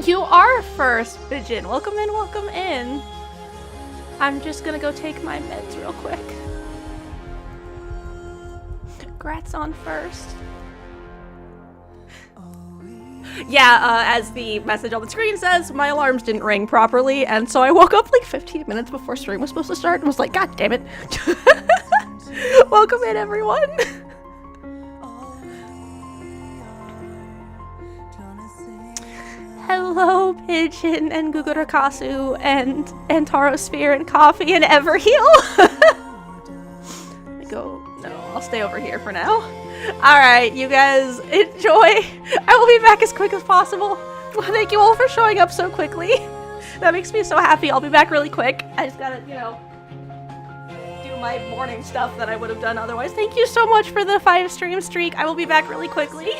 You are first, Pigeon. Welcome in, welcome in. I'm just gonna go take my meds real quick. Congrats on first. Yeah, as the message on the screen says, my alarms didn't ring properly, and so I woke up like 15 minutes before stream was supposed to start and was like, God damn it. Welcome in, everyone. Hello, Pigeon and Gugurakasu and Tarosphere and Coffee and Everheal. Let me go. No, I'll stay over here for now. Alright, you guys, enjoy. I will be back as quick as possible. Thank you all for showing up so quickly. That makes me so happy. I'll be back really quick. I just gotta, do my morning stuff that I would have done otherwise. Thank you so much for the 5 stream streak. I will be back really quickly.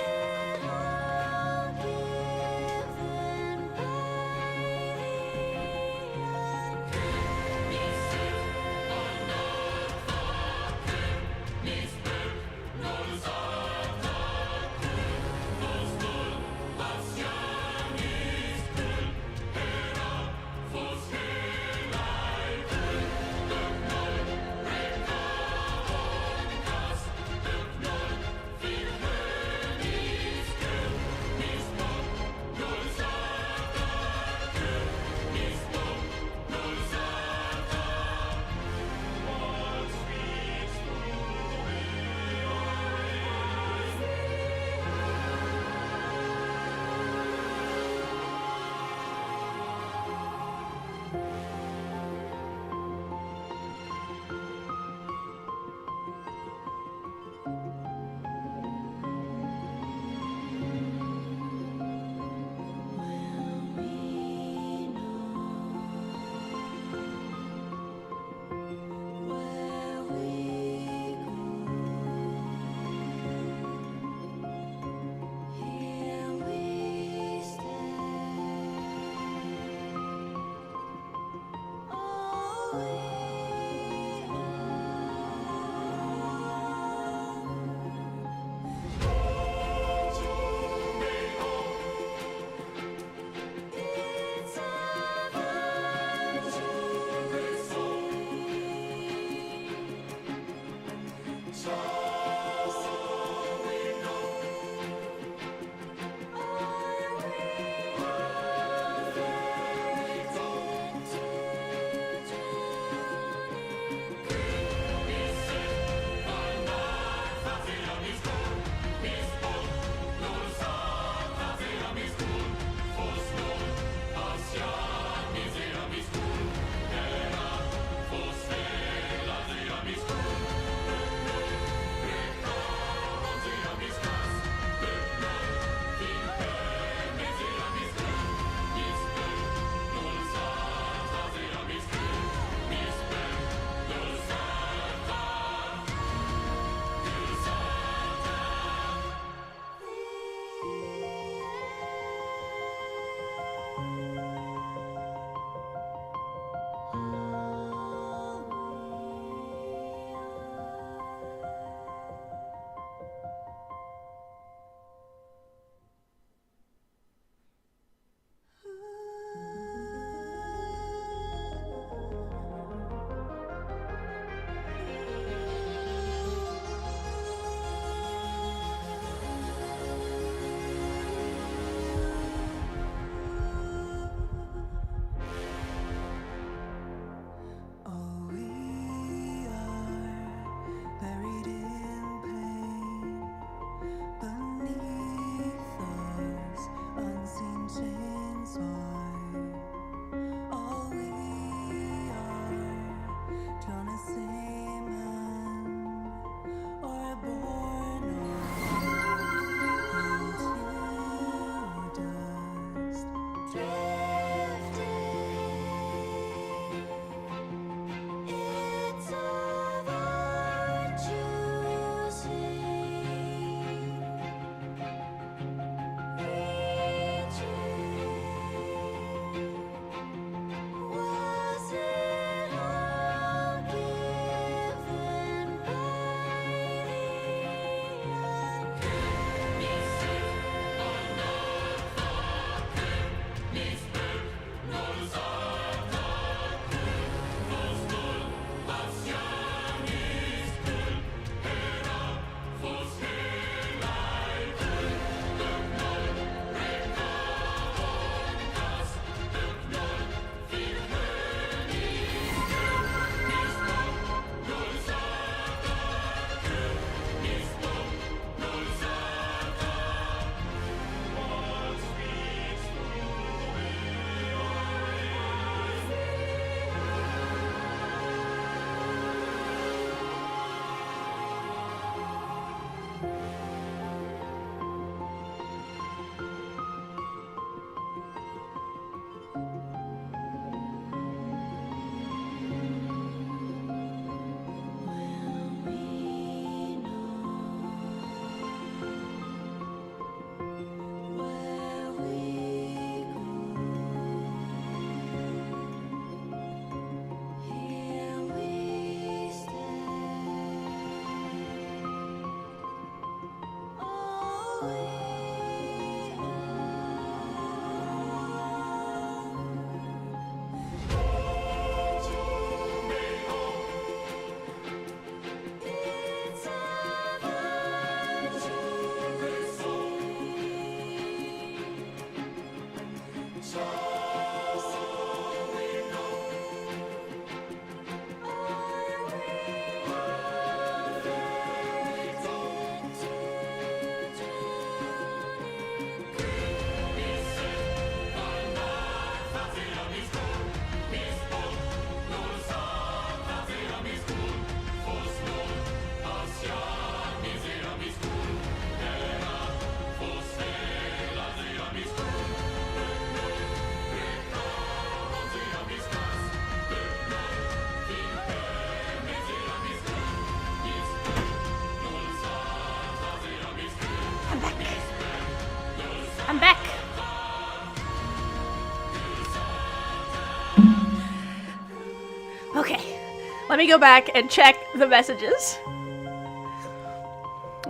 Let me go back and check the messages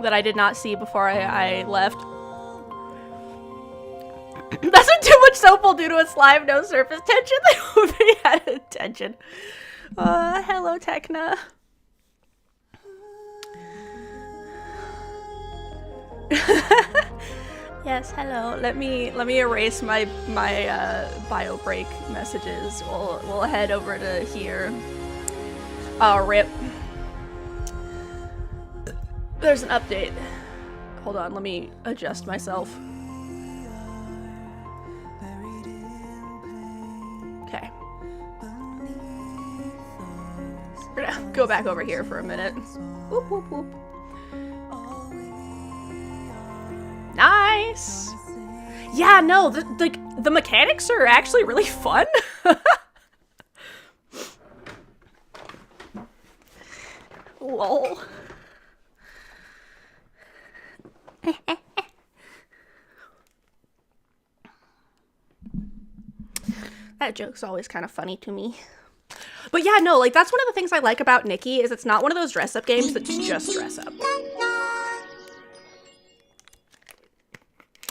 that I did not see before I left. That's when too much soap will do to a slime, no surface tension. They will be at attention. Hello, Techna. Yes, hello. Let me erase my bio break messages. We'll head over to here. Oh, rip. There's an update. Hold on, let me adjust myself. Okay. We're gonna go back over here for a minute. Whoop, whoop, whoop. Nice! Yeah, no, the mechanics are actually really fun. Lol. That joke's always kind of funny to me. But yeah, no, like, that's one of the things I like about Nikki, is it's not one of those dress-up games that's just dress-up.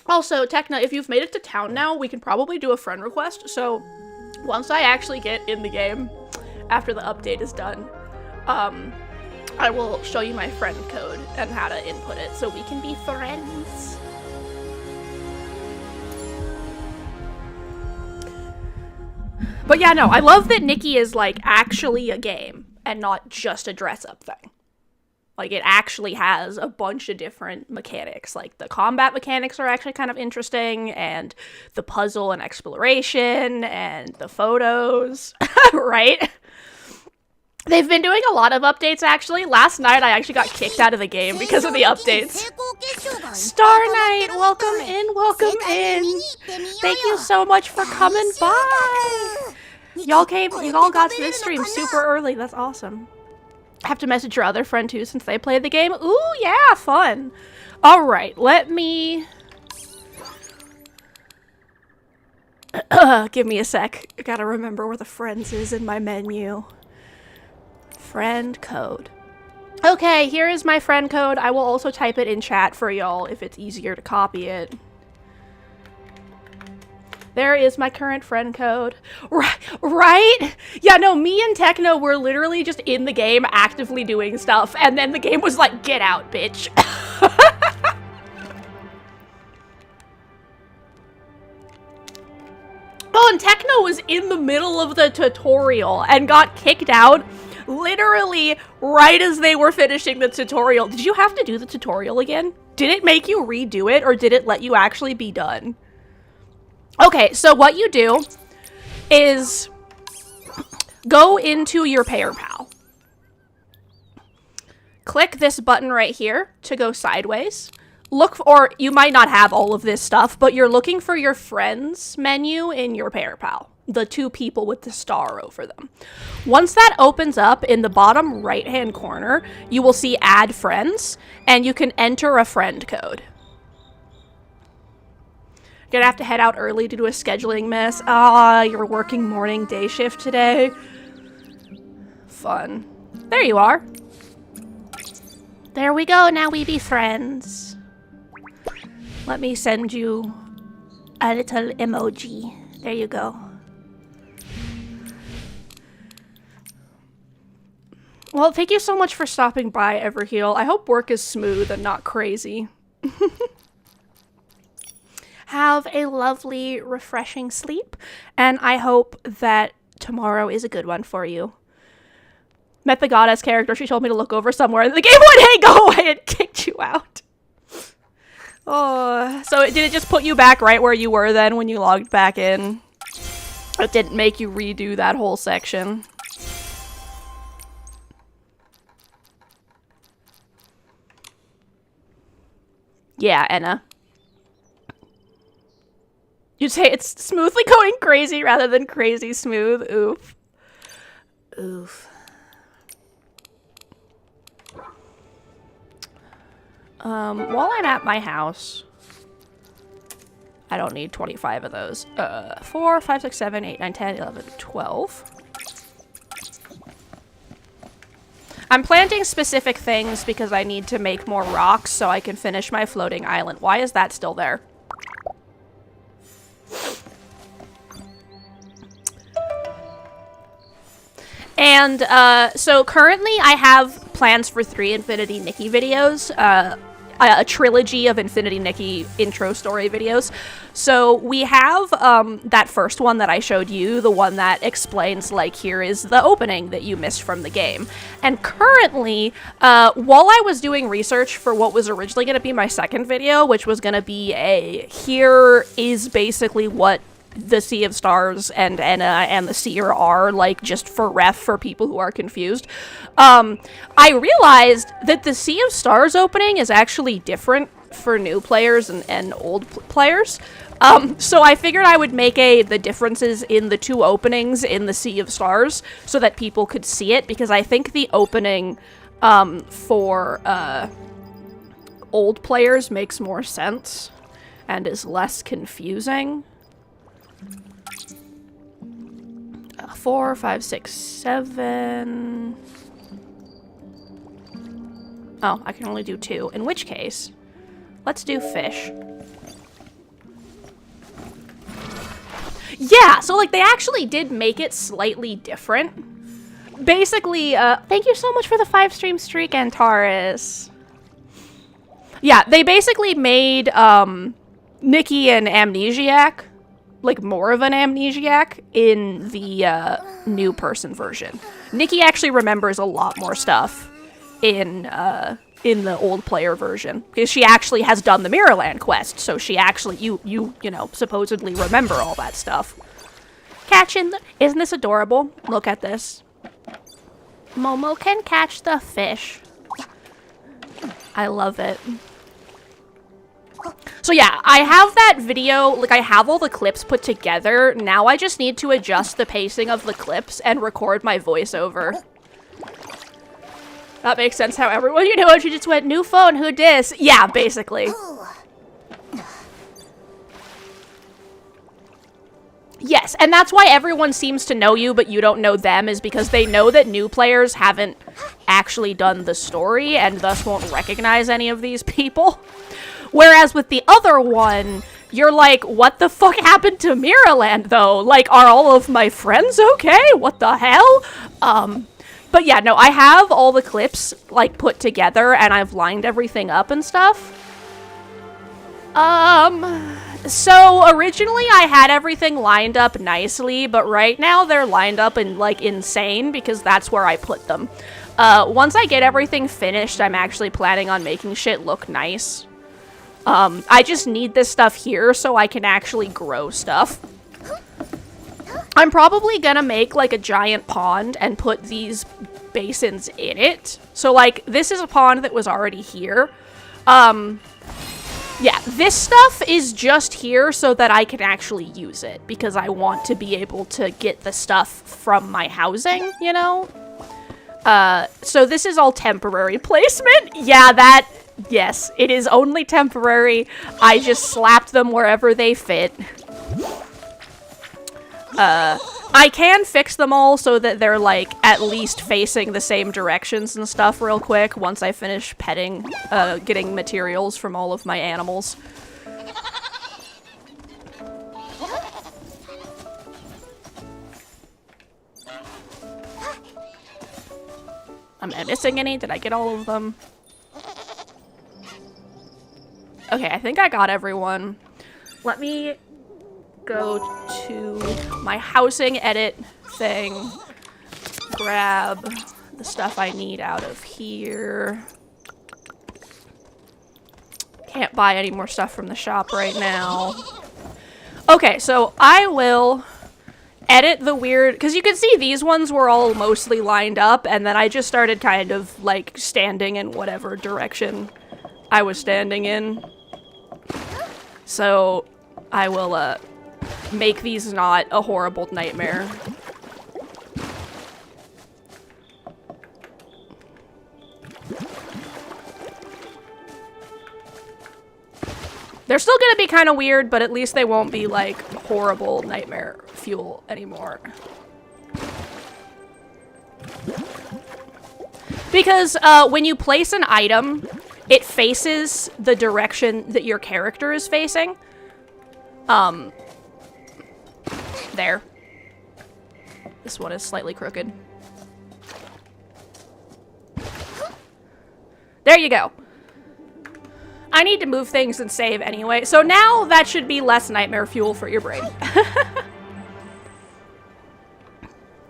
Also, Techna, if you've made it to town now, we can probably do a friend request, so once I actually get in the game, after the update is done, I will show you my friend code and how to input it so we can be friends. But yeah, no, I love that Nikki is, like, actually a game and not just a dress-up thing. Like, it actually has a bunch of different mechanics. Like, the combat mechanics are actually kind of interesting, and the puzzle and exploration, and the photos, right? They've been doing a lot of updates, actually. Last night, I actually got kicked out of the game because of the updates. Star Knight, welcome in, welcome in. Thank you so much for coming by. Y'all got to this stream super early. That's awesome. I have to message your other friend, too, since they played the game. Ooh, yeah, fun. All right, let me... give me a sec. I gotta remember where the friends is in my menu. Friend code. Okay, here is my friend code. I will also type it in chat for y'all if it's easier to copy it. There is my current friend code. Right? Yeah, no, me and Techno were literally just in the game actively doing stuff, and then the game was like, get out, bitch. Oh, and Techno was in the middle of the tutorial and got kicked out literally right as they were finishing the tutorial. Did you have to do the tutorial again? Did it make you redo it, or did it let you actually be done? Okay, so what you do is go into your pair pal. Click this button right here to go sideways. Look, or you might not have all of this stuff, but you're looking for your friends menu in your pair pal. The two people with the star over them. Once that opens up in the bottom right-hand corner, you will see add friends, and you can enter a friend code. Gonna have to head out early due to a scheduling mess. Ah, you're working morning day shift today. Fun. There you are. There we go, now we be friends. Let me send you a little emoji. There you go. Well, thank you so much for stopping by, Everheal. I hope work is smooth and not crazy. Have a lovely, refreshing sleep, and I hope that tomorrow is a good one for you. Met the goddess character. She told me to look over somewhere, and the game went, hey, go away, and kicked you out. Oh, so did it just put you back right where you were then when you logged back in? It didn't make you redo that whole section. Yeah, Enna. You'd say it's smoothly going crazy rather than crazy smooth. Oof. Oof. While I'm at my house, I don't need 25 of those. 4, 5, 6, 7, 8, 9, 10, 11, 12. I'm planting specific things because I need to make more rocks so I can finish my floating island. Why is that still there? And so currently I have plans for 3 Infinity Nikki videos, a trilogy of Infinity Nikki intro story videos. So we have that first one that I showed you, the one that explains, like, here is the opening that you missed from the game. And currently, while I was doing research for what was originally going to be my second video, which was going to be here is basically what the Sea of Stars and Enna and the Seer are, like, just for ref for people who are confused. I realized that the Sea of Stars opening is actually different for new players and old players. So I figured I would make the differences in the 2 openings in the Sea of Stars so that people could see it, because I think the opening for old players makes more sense and is less confusing. 4, 5, 6, 7. Oh, I can only do 2. In which case, let's do fish. Yeah, so, like, they actually did make it slightly different. Basically, thank you so much for the 5-stream streak, Antares. Yeah, they basically made, Nikki an amnesiac, like, more of an amnesiac in the, new person version. Nikki actually remembers a lot more stuff in the old player version, because she actually has done the Mirrorland quest, so she actually, you know, supposedly remember all that stuff. Catching the... Isn't this adorable? Look at this. Momo can catch the fish. I love it. So yeah, I have that video, like, I have all the clips put together. Now I just need to adjust the pacing of the clips and record my voiceover. That makes sense how everyone, you know, she just went, new phone, who dis? Yeah, basically. Yes, and that's why everyone seems to know you, but you don't know them, is because they know that new players haven't actually done the story, and thus won't recognize any of these people. Whereas with the other one, you're like, what the fuck happened to Mirrorland, though? Like, are all of my friends okay? What the hell? But yeah, no, I have all the clips, like, put together, and I've lined everything up and stuff. So originally I had everything lined up nicely, but right now they're lined up in, like, insane, because that's where I put them. Once I get everything finished, I'm actually planning on making shit look nice. I just need this stuff here so I can actually grow stuff. I'm probably gonna make, like, a giant pond and put these basins in it. So, like, this is a pond that was already here. Yeah, this stuff is just here so that I can actually use it, because I want to be able to get the stuff from my housing, you know? So this is all temporary placement. Yeah, yes, it is only temporary. I just slapped them wherever they fit. I can fix them all so that they're, like, at least facing the same directions and stuff real quick once I finish petting, getting materials from all of my animals. Am I missing any? Did I get all of them? Okay, I think I got everyone. Let me go to my housing edit thing, grab the stuff I need out of here. Can't buy any more stuff from the shop right now. Okay, so I will edit the weird, because you can see these ones were all mostly lined up, and then I just started kind of, like, standing in whatever direction I was standing in. So I will, make these not a horrible nightmare. They're still gonna be kind of weird, but at least they won't be, like, horrible nightmare fuel anymore. Because when you place an item, it faces the direction that your character is facing. There. This one is slightly crooked. There you go. I need to move things and save anyway, so now that should be less nightmare fuel for your brain.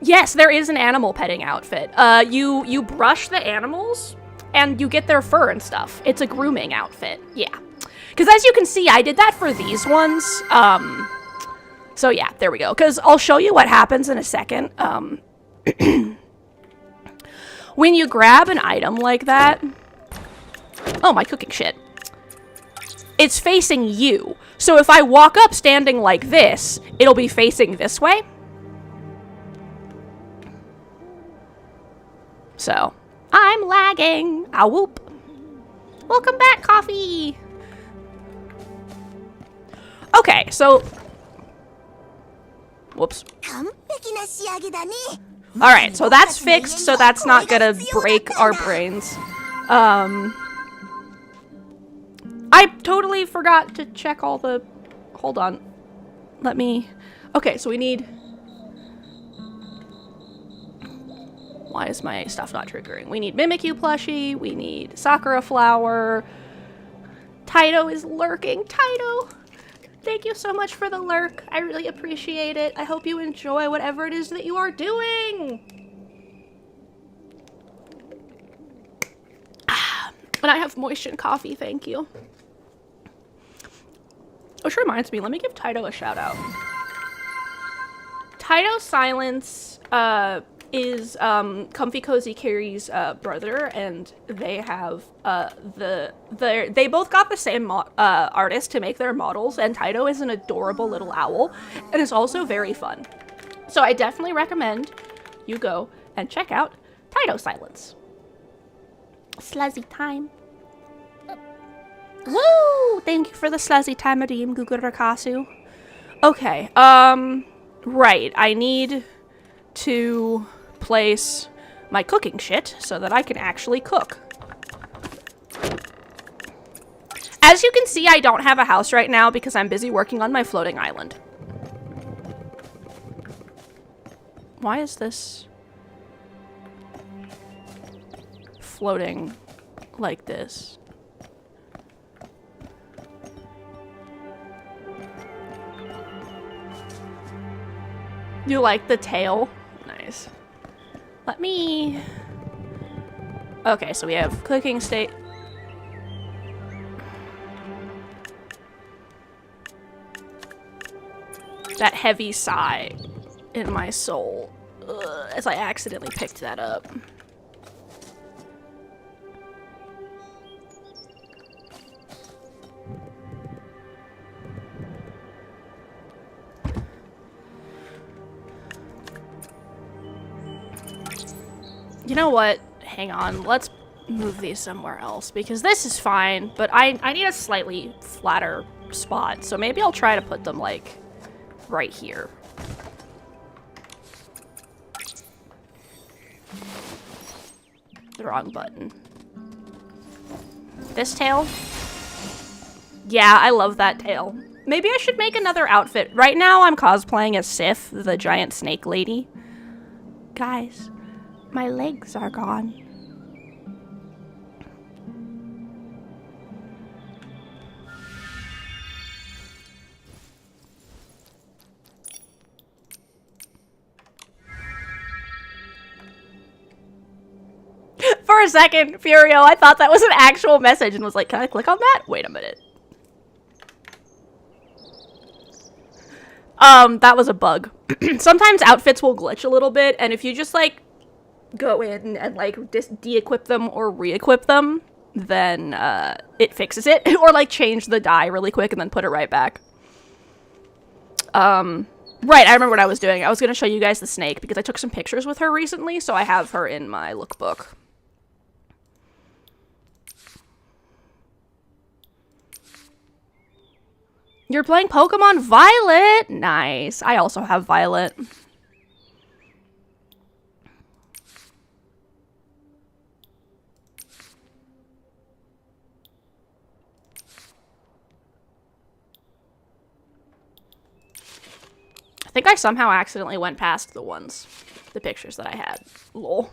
Yes, there is an animal petting outfit. You brush the animals, and you get their fur and stuff. It's a grooming outfit, yeah. Because as you can see, I did that for these ones. So yeah, there we go. Because I'll show you what happens in a second. When you grab an item like that... Oh, my cooking shit. It's facing you. So if I walk up standing like this, it'll be facing this way. So, I'm lagging. Ah, whoop. Welcome back, coffee. Okay, so... Whoops. Alright, so that's fixed, so that's not gonna break our brains. I totally forgot to check all the... Hold on. Let me... Okay, so we need... Why is my stuff not triggering? We need Mimikyu plushie, we need Sakura flower. Taito is lurking. Taito! Thank you so much for the lurk. I really appreciate it. I hope you enjoy whatever it is that you are doing. And I have moisture coffee, thank you. Which reminds me, let me give Taito a shout out. Taito Silence is Comfy Cozy Carrie's brother, and they have they both got the same artist to make their models, and Taito is an adorable little owl and is also very fun. So I definitely recommend you go and check out Taito Silence. Sluzzy time. Woo! Thank you for the sluzzy time, Adim Gugurakasu. Okay, right, I need to place my cooking shit so that I can actually cook. As you can see, I don't have a house right now because I'm busy working on my floating island. Why is this floating like this? You like the tail? Nice. Let me... Okay, so we have cooking state. That heavy sigh in my soul as I accidentally picked that up. You know what? Hang on. Let's move these somewhere else because this is fine, but I need a slightly flatter spot. So maybe I'll try to put them like right here. The wrong button. This tail? Yeah, I love that tail. Maybe I should make another outfit. Right now I'm cosplaying as Sif, the giant snake lady. Guys. My legs are gone. For a second, Furio, I thought that was an actual message and was like, can I click on that? Wait a minute. That was a bug. Sometimes outfits will glitch a little bit, and if you just like go in and like de-equip them or re-equip them, then it fixes it. Or like change the dye really quick and then put it right back. Right, I remember what I was doing. I was going to show you guys the snake because I took some pictures with her recently, so I have her in my lookbook. You're playing Pokemon Violet? Nice. I also have Violet. think I somehow accidentally went past the pictures that I had. Lol.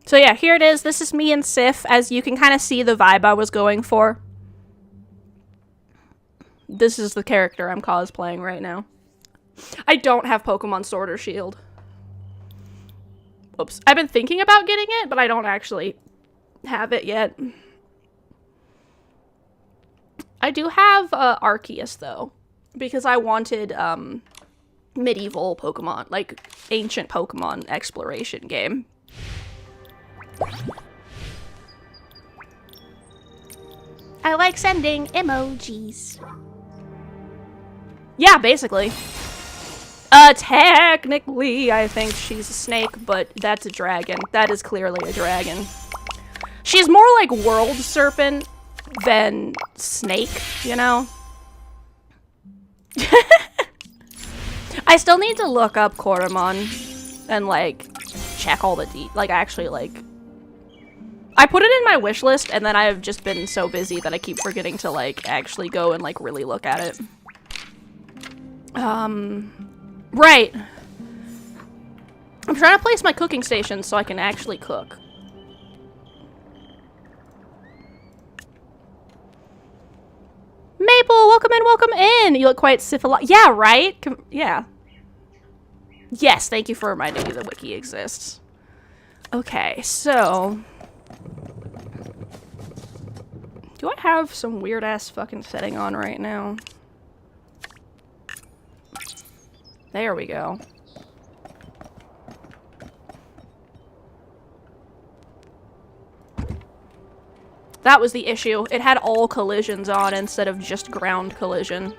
So yeah, here it is. This is me and Sif, as you can kind of see the vibe I was going for. This is the character I'm cosplaying right now. I don't have Pokemon Sword or Shield. Oops. I've been thinking about getting it, but I don't actually have it yet. I do have Arceus, though, because I wanted medieval Pokemon, like ancient Pokemon exploration game. I like sending emojis. Yeah, basically. Technically, I think she's a snake, but that's a dragon. That is clearly a dragon. She's more like world serpent than snake, you know? I still need to look up Koromon and, like, check all the actually, like... I put it in my wish list, and then I've just been so busy that I keep forgetting to, like, actually go and, like, really look at it. Right. I'm trying to place my cooking station so I can actually cook. Maple, welcome in, welcome in! You look quite syphilitic. Yeah, right? Yeah. Yes, thank you for reminding me the wiki exists. Okay, so... do I have some weird-ass fucking setting on right now? There we go. That was the issue. It had all collisions on instead of just ground collision.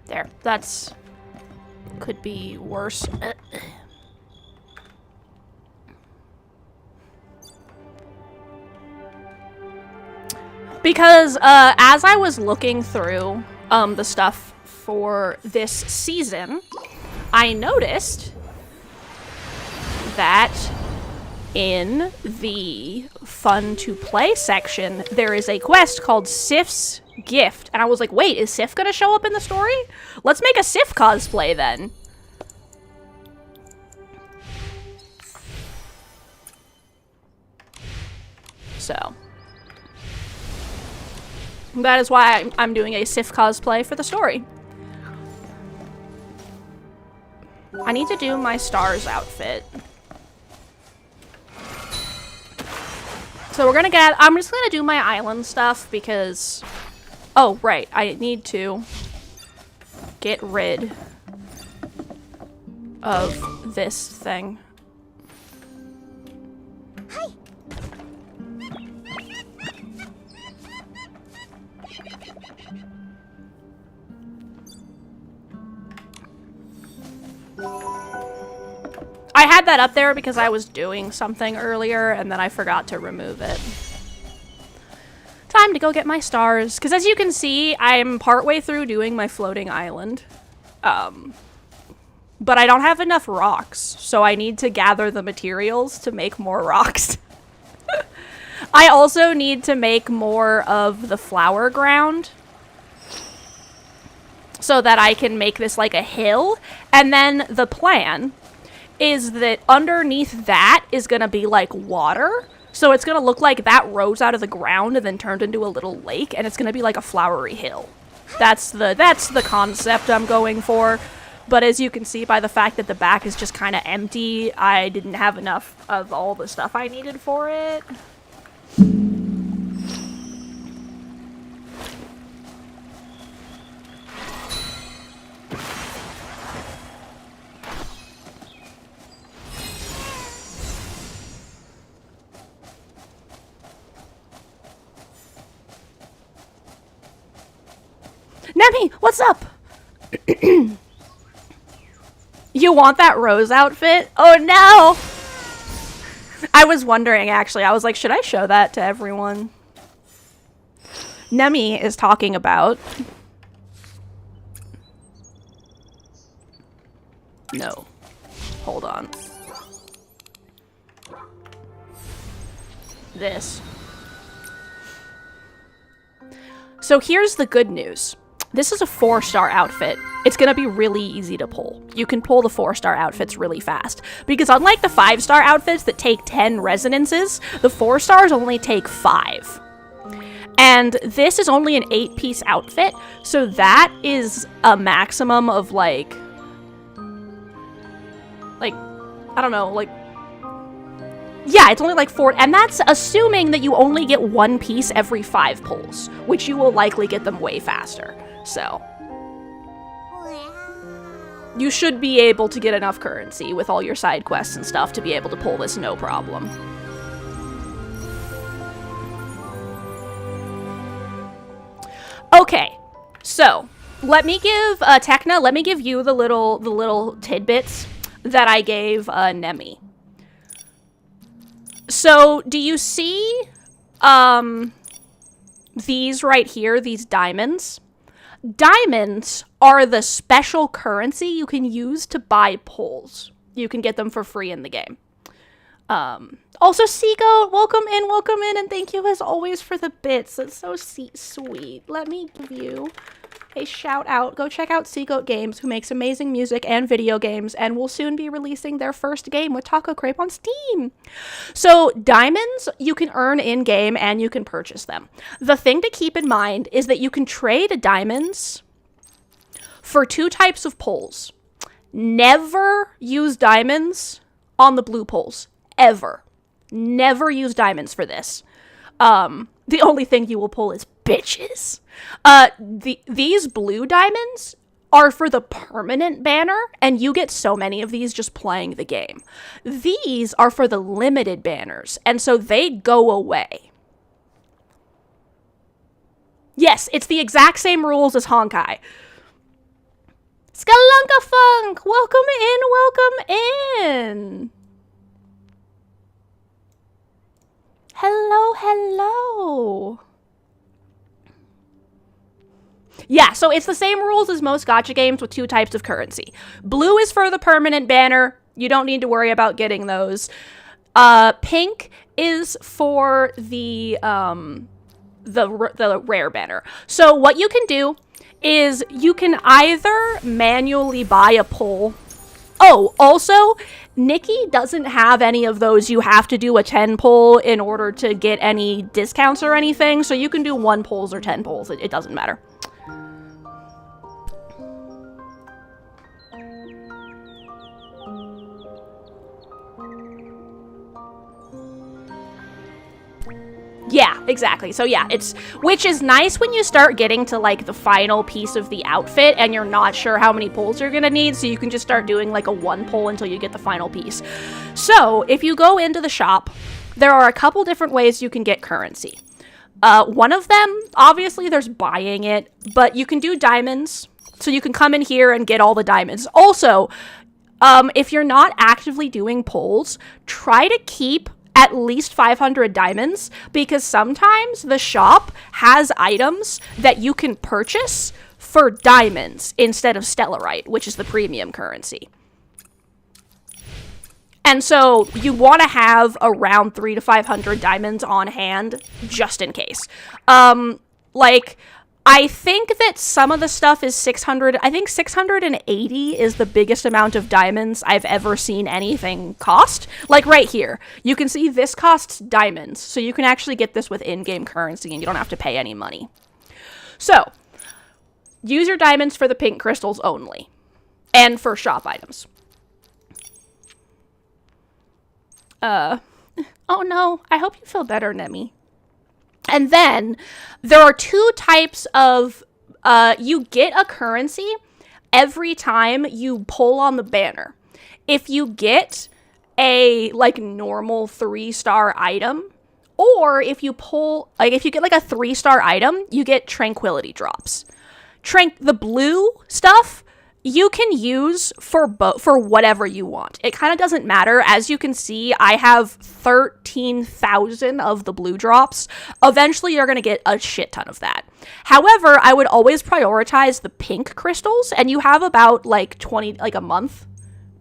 There. That's... could be worse. Because, as I was looking through, the stuff for this season, I noticed that in the fun to play section, there is a quest called Sif's Gift. And I was like, wait, is Sif gonna show up in the story? Let's make a Sif cosplay then. So. That is why I'm doing a Sif cosplay for the story. I need to do my stars outfit. So we're gonna get, I'm just gonna do my island stuff because, oh right, I need to get rid of this thing. Hi. I had that up there because I was doing something earlier and then I forgot to remove it. Time to go get my stars. Because as you can see, I'm partway through doing my floating island. But I don't have enough rocks, so I need to gather the materials to make more rocks. I also need to make more of the flower ground so that I can make this like a hill. And then the plan is that underneath that is gonna be like water. So it's gonna look like that rose out of the ground and then turned into a little lake, and it's gonna be like a flowery hill. That's the concept I'm going for. But as you can see by the fact that the back is just kind of empty, I didn't have enough of all the stuff I needed for it. Nemi, what's up? You want that rose outfit? Oh no! I was wondering, actually. I was like, should I show that to everyone? Nemi is talking about... No. Hold on. This. So here's the good news. This is a 4-star outfit. It's gonna be really easy to pull. You can pull the 4-star outfits really fast. Because unlike the 5-star outfits that take 10 resonances, the 4 stars only take 5. And this is only an 8-piece outfit, so that is a maximum of like, I don't know, like, yeah, it's only like 4, and that's assuming that you only get 1 piece every 5 pulls, which you will likely get them way faster. So, you should be able to get enough currency with all your side quests and stuff to be able to pull this no problem. Okay, so let me give Tekna. Let me give you the little tidbits that I gave Nemi. So, do you see these right here? These diamonds. Diamonds are the special currency you can use to buy pulls. You can get them for free in the game. Also, Seagoat, welcome in, and thank you as always for the bits. That's so sweet. Let me give you a shout out. Go check out Seagoat Games, who makes amazing music and video games, and will soon be releasing their first game with Taco Crepe on Steam. So, diamonds you can earn in-game and you can purchase them. The thing to keep in mind is that you can trade diamonds for 2 types of pulls. Never use diamonds on the blue pulls. Ever. Never use diamonds for this. The only thing you will pull is bitches. These blue diamonds are for the permanent banner, and you get so many of these just playing the game. These are for the limited banners, and so they go away. Yes, it's the exact same rules as Honkai. Skalunka Funk! Welcome in! Hello. Yeah, so it's the same rules as most gacha games with 2 types of currency. Blue is for the permanent banner. You don't need to worry about getting those. Pink is for the rare banner. So what you can do is you can either manually buy a pull. Oh, also, Nikki doesn't have any of those. You have to do a 10 pull in order to get any discounts or anything. So you can do 1 pulls or 10 pulls. It doesn't matter. Yeah, exactly. So yeah, which is nice when you start getting to like the final piece of the outfit and you're not sure how many pulls you're gonna need, so you can just start doing like a 1 pull until you get the final piece. So if you go into the shop, there are a couple different ways you can get currency. One of them, obviously there's buying it, but you can do diamonds, so you can come in here and get all the diamonds. Also, if you're not actively doing pulls, try to keep at least 500 diamonds, because sometimes the shop has items that you can purchase for diamonds instead of stellarite, which is the premium currency. And so you want to have around 300 to 500 diamonds on hand just in case. I think that some of the stuff is 600. I think 680 is the biggest amount of diamonds I've ever seen anything cost. Like right here, you can see this costs diamonds. So you can actually get this with in-game currency and you don't have to pay any money. So, use your diamonds for the pink crystals only. And for shop items. Oh no, I hope you feel better, Nemi. And then, there are 2 types of, you get a currency every time you pull on the banner. If you get a, normal 3-star item, or if you pull, if you get, a 3-star item, you get tranquility drops. the blue stuff you can use for whatever you want. It kind of doesn't matter. As you can see, I have 13,000 of the blue drops. Eventually, you're going to get a shit ton of that. However, I would always prioritize the pink crystals, and you have about like a month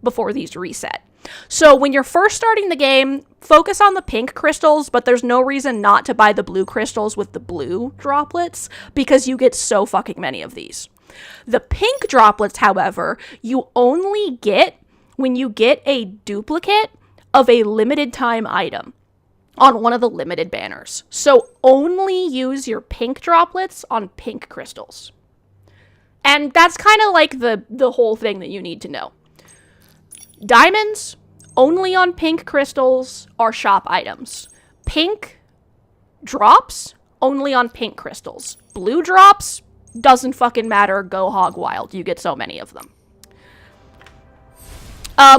before these reset. So when you're first starting the game, focus on the pink crystals, but there's no reason not to buy the blue crystals with the blue droplets because you get so fucking many of these. The pink droplets, however, you only get when you get a duplicate of a limited time item on one of the limited banners. So only use your pink droplets on pink crystals. And that's kind of like the whole thing that you need to know. Diamonds, only on pink crystals, are shop items. Pink drops, only on pink crystals. Blue drops, doesn't fucking matter, go hog wild. You get so many of them.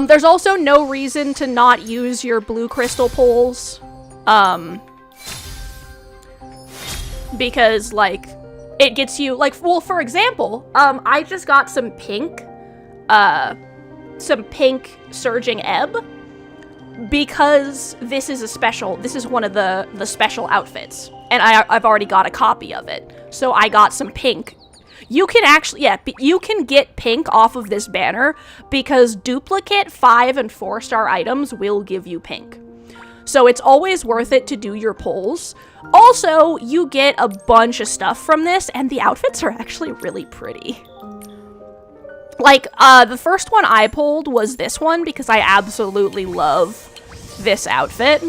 There's also no reason to not use your blue crystal pulls. Because, like, it gets you, like, well, for example, I just got some pink surging ebb because this is one of the special outfits, and I've already got a copy of it, so I got some pink. You can actually, you can get pink off of this banner because duplicate 5 and 4-star items will give you pink. So it's always worth it to do your pulls. Also, you get a bunch of stuff from this, and the outfits are actually really pretty. Like, the first one I pulled was this one because I absolutely love this outfit.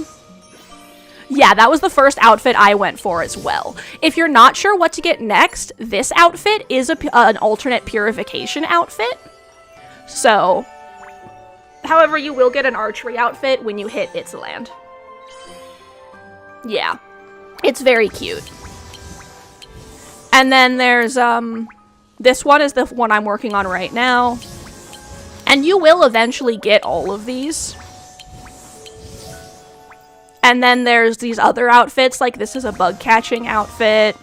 Yeah, that was the first outfit I went for as well. If you're not sure what to get next, this outfit is an alternate purification outfit. So, however, you will get an archery outfit when you hit It's Land. Yeah, it's very cute. And then there's, this one is the one I'm working on right now. And you will eventually get all of these. And then there's these other outfits, like this is a bug catching outfit.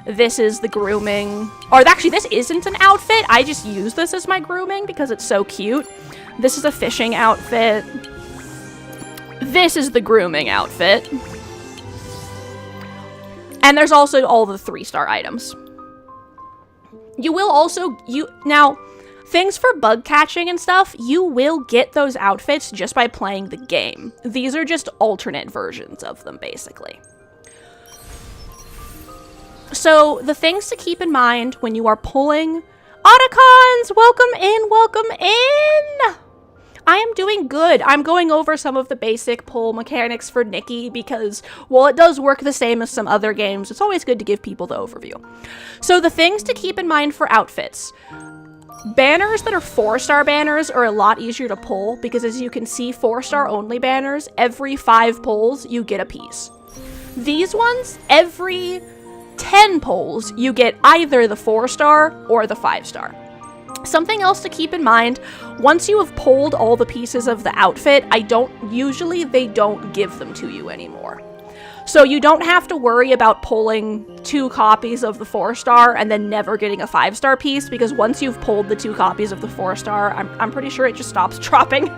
This is the grooming. Or actually, this isn't an outfit. I just use this as my grooming because it's so cute. This is a fishing outfit. This is the grooming outfit. And there's also all the 3-star items. You will also, now, things for bug catching and stuff, you will get those outfits just by playing the game. These are just alternate versions of them, basically. So, the things to keep in mind when you are pulling... Otacons! Welcome in, welcome in! I am doing good. I'm going over some of the basic pull mechanics for Nikki because, while it does work the same as some other games, it's always good to give people the overview. So the things to keep in mind for outfits. Banners that are 4-star banners are a lot easier to pull because, as you can see, 4-star only banners, every 5 pulls, you get a piece. These ones, every 10 pulls, you get either the 4-star or the 5-star. Something else to keep in mind, once you have pulled all the pieces of the outfit, usually they don't give them to you anymore. So you don't have to worry about pulling 2 copies of the 4-star and then never getting a 5-star piece, because once you've pulled the 2 copies of the 4-star, I'm pretty sure it just stops dropping.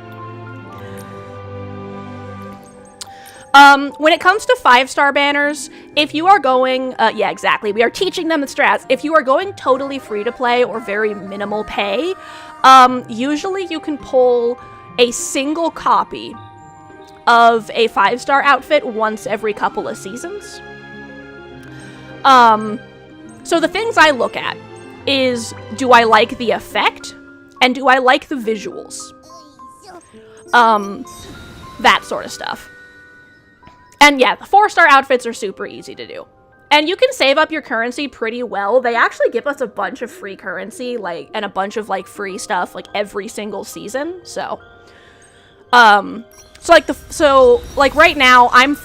When it comes to 5-star banners, if you are going, yeah, exactly, we are teaching them the strats. If you are going totally free to play or very minimal pay, usually you can pull a single copy of a 5-star outfit once every couple of seasons. So the things I look at is, do I like the effect? And do I like the visuals? That sort of stuff. And yeah, the 4-star outfits are super easy to do. And you can save up your currency pretty well. They actually give us a bunch of free currency, and a bunch of, free stuff, every single season. So, right now, I'm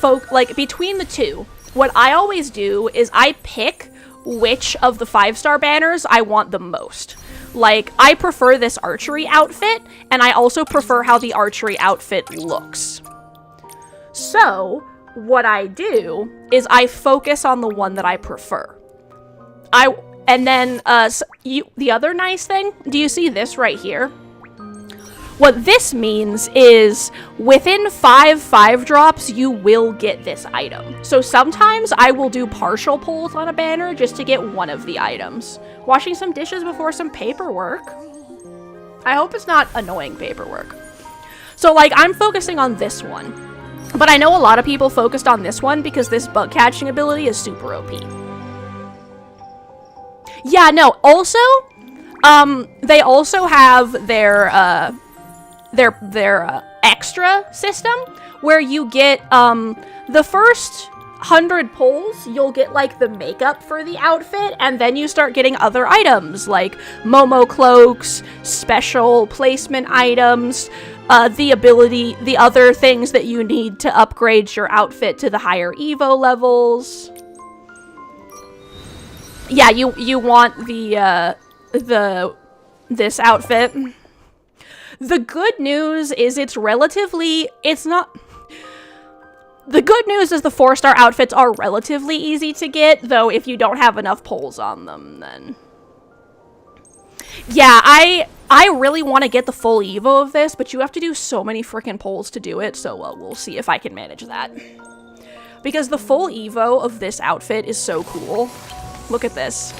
between the two, what I always do is I pick which of the 5-star banners I want the most. I prefer this archery outfit, and I also prefer how the archery outfit looks. So, what I do is I focus on the one that I prefer. And then, the other nice thing, do you see this right here? What this means is within 5 drops, you will get this item. So sometimes I will do partial pulls on a banner just to get one of the items. Washing some dishes before some paperwork. I hope it's not annoying paperwork. So, like, I'm focusing on this one. But I know a lot of people focused on this one because this bug catching ability is super OP. Yeah, no, also, they also have their extra system where you get, the first 100 pulls, you'll get, like, the makeup for the outfit, and then you start getting other items, like Momo cloaks, special placement items, the other things that you need to upgrade your outfit to the higher Evo levels. Yeah, you want this outfit. The good news is the good news is the 4-star outfits are relatively easy to get, though if you don't have enough pulls on them, then... Yeah, I really want to get the full Evo of this, but you have to do so many freaking pulls to do it, so we'll see if I can manage that. Because the full Evo of this outfit is so cool. Look at this.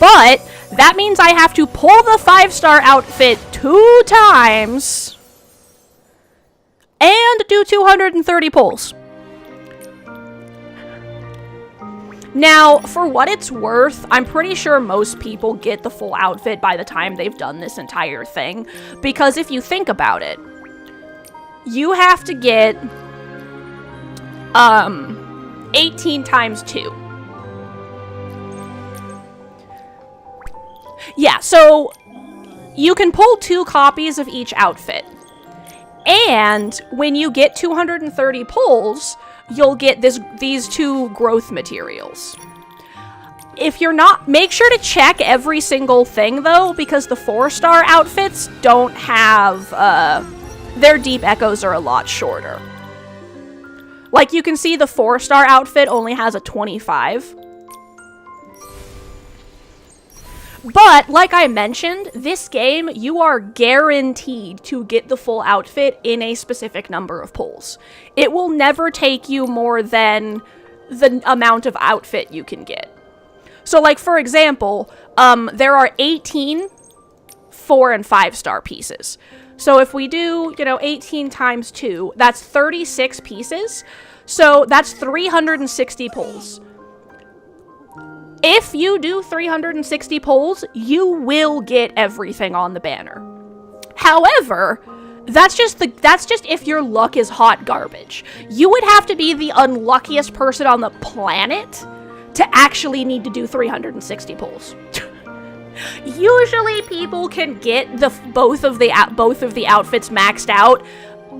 But that means I have to pull the 5-star outfit 2 times and do 230 pulls. Now, for what it's worth, I'm pretty sure most people get the full outfit by the time they've done this entire thing. Because if you think about it, you have to get 18 times 2. Yeah, so you can pull 2 copies of each outfit. And when you get 230 pulls, you'll get these 2 growth materials. If you're not, make sure to check every single thing though, because the 4-star outfits don't have, their deep echoes are a lot shorter. Like you can see the 4-star outfit only has a 25. But, like I mentioned, this game, you are guaranteed to get the full outfit in a specific number of pulls. It will never take you more than the amount of outfit you can get. So, like, for example, there are 18 4- and 5-star pieces. So if we do, 18 times 2, that's 36 pieces. So that's 360 pulls. If you do 360 pulls, you will get everything on the banner. However, that's just if your luck is hot garbage. You would have to be the unluckiest person on the planet to actually need to do 360 pulls. Usually people can get both of the outfits maxed out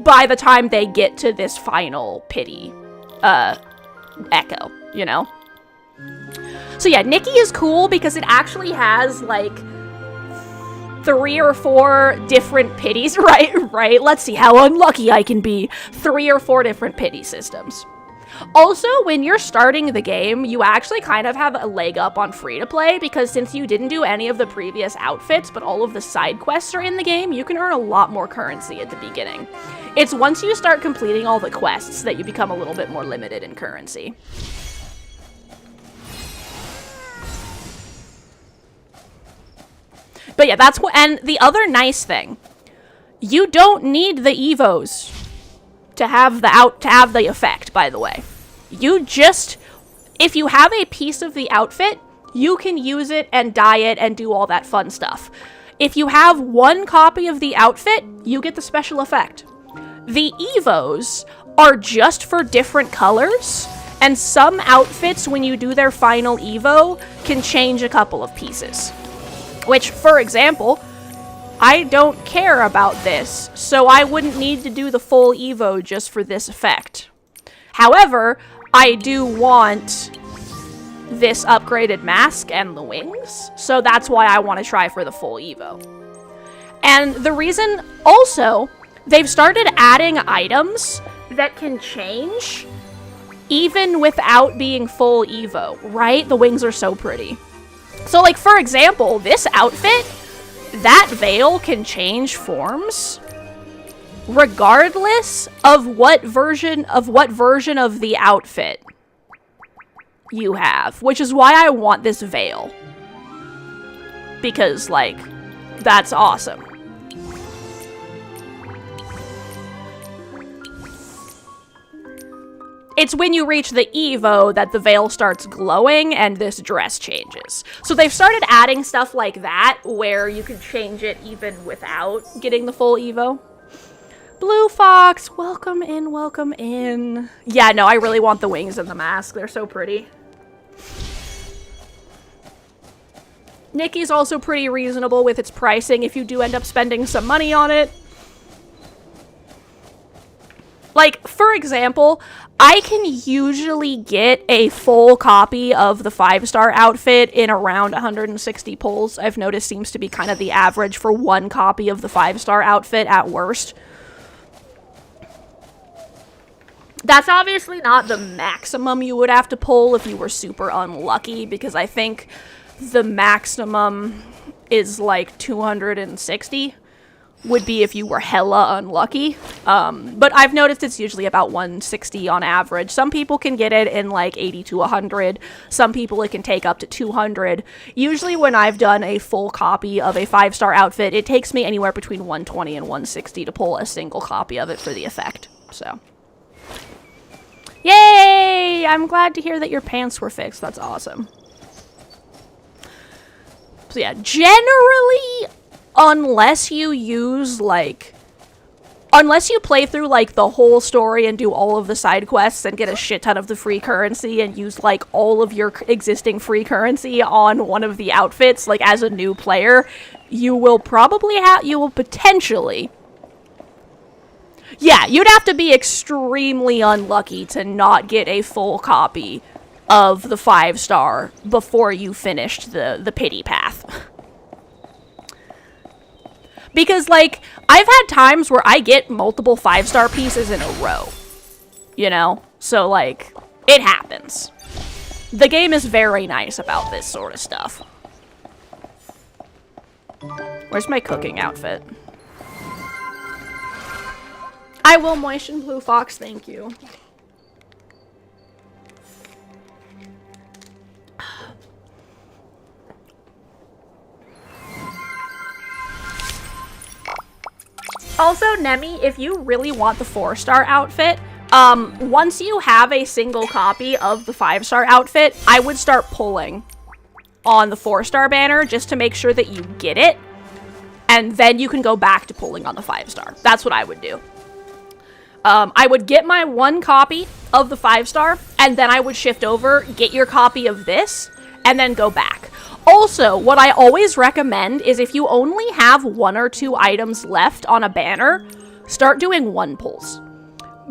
by the time they get to this final pity echo, So yeah, Nikki is cool because it actually has, like, 3 or 4 different pities, right? Let's see how unlucky I can be. 3 or 4 different pity systems. Also, when you're starting the game, you actually kind of have a leg up on free-to-play, because since you didn't do any of the previous outfits, but all of the side quests are in the game, you can earn a lot more currency at the beginning. It's once you start completing all the quests that you become a little bit more limited in currency. But yeah, and the other nice thing, you don't need the Evos to have the effect, by the way. If you have a piece of the outfit, you can use it and dye it and do all that fun stuff. If you have 1 copy of the outfit, you get the special effect. The Evos are just for different colors, and some outfits, when you do their final Evo, can change a couple of pieces. Which, for example, I don't care about this, so I wouldn't need to do the full Evo just for this effect. However, I do want this upgraded mask and the wings, so that's why I want to try for the full Evo. And the reason, also, they've started adding items that can change even without being full Evo, right? The wings are so pretty. So, like, for example, this outfit, that veil can change forms regardless of what version of the outfit you have, which is why I want this veil. Because, like, that's awesome. It's when you reach the Evo that the veil starts glowing and this dress changes. So they've started adding stuff like that where you can change it even without getting the full Evo. Blue Fox, welcome in, welcome in. Yeah, no, I really want the wings and the mask. They're so pretty. Nikki's also pretty reasonable with its pricing if you do end up spending some money on it. Like, for example, I can usually get a full copy of the 5-star outfit in around 160 pulls. I've noticed seems to be kind of the average for one copy of the 5-star outfit at worst. That's obviously not the maximum you would have to pull if you were super unlucky, because I think the maximum is like 260 would be if you were hella unlucky. But I've noticed it's usually about 160 on average. Some people can get it in like 80 to 100. Some people it can take up to 200. Usually when I've done a full copy of a 5-star outfit, it takes me anywhere between 120 and 160 to pull a single copy of it for the effect. So, yay! I'm glad to hear that your pants were fixed. That's awesome. So yeah, generally, unless you play through, like, the whole story and do all of the side quests and get a shit ton of the free currency and use, like, all of your existing free currency on one of the outfits, like, as a new player, you will potentially... Yeah, you'd have to be extremely unlucky to not get a full copy of the 5-star before you finished the pity path. Because, like, I've had times where I get multiple 5-star pieces in a row, you know? So, like, it happens. The game is very nice about this sort of stuff. Where's my cooking outfit? I will moisten Blue Fox, thank you. Also, Nemi, if you really want the 4-star outfit, once you have a single copy of the 5-star outfit, I would start pulling on the 4-star banner just to make sure that you get it, and then you can go back to pulling on the 5-star. That's what I would do. I would get my one copy of the 5-star, and then I would shift over, get your copy of this, and then go back. Also, what I always recommend is if you only have 1 or 2 items left on a banner, start doing 1 pulls.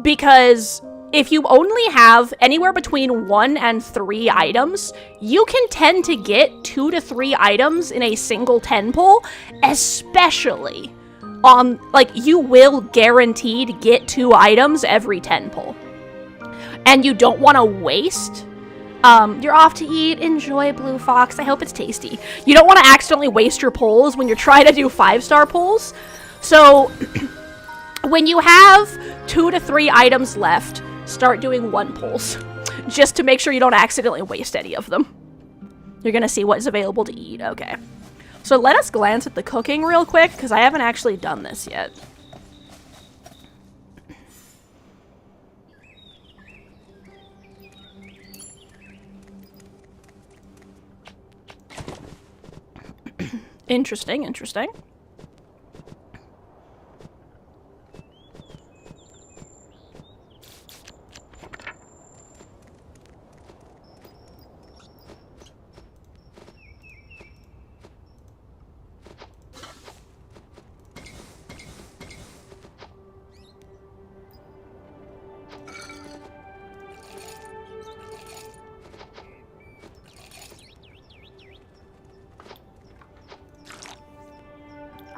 Because if you only have anywhere between 1 and 3 items, you can tend to get 2 to 3 items in a single 10 pull, especially on, like, you will guaranteed get 2 items every 10 pull. And you don't want to waste... you're off to eat. Enjoy, Blue Fox. I hope it's tasty. You don't want to accidentally waste your pulls when you're trying to do 5-star pulls. So, when you have 2 to 3 items left, start doing 1 pulls. Just to make sure you don't accidentally waste any of them. You're gonna see what is available to eat. Okay. So let us glance at the cooking real quick, because I haven't actually done this yet. Interesting, interesting.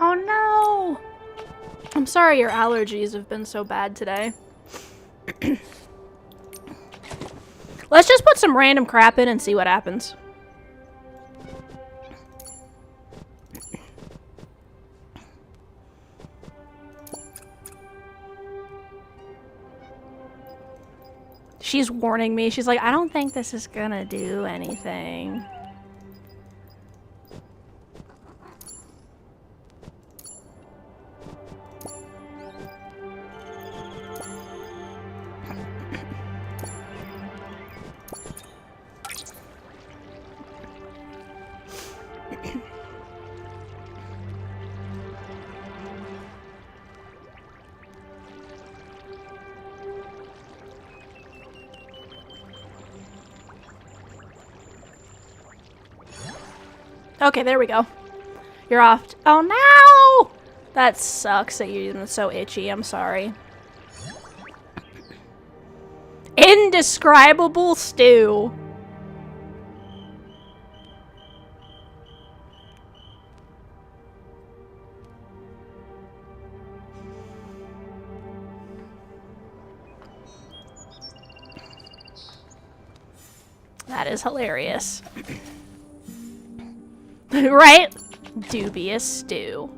Oh no! I'm sorry your allergies have been so bad today. Let's just put some random crap in and see what happens. She's warning me. She's like, I don't think this is gonna do anything. Okay, there we go. You're off. Oh no! That sucks that you're so itchy. I'm sorry. Indescribable stew. That is hilarious. Right? Dubious stew.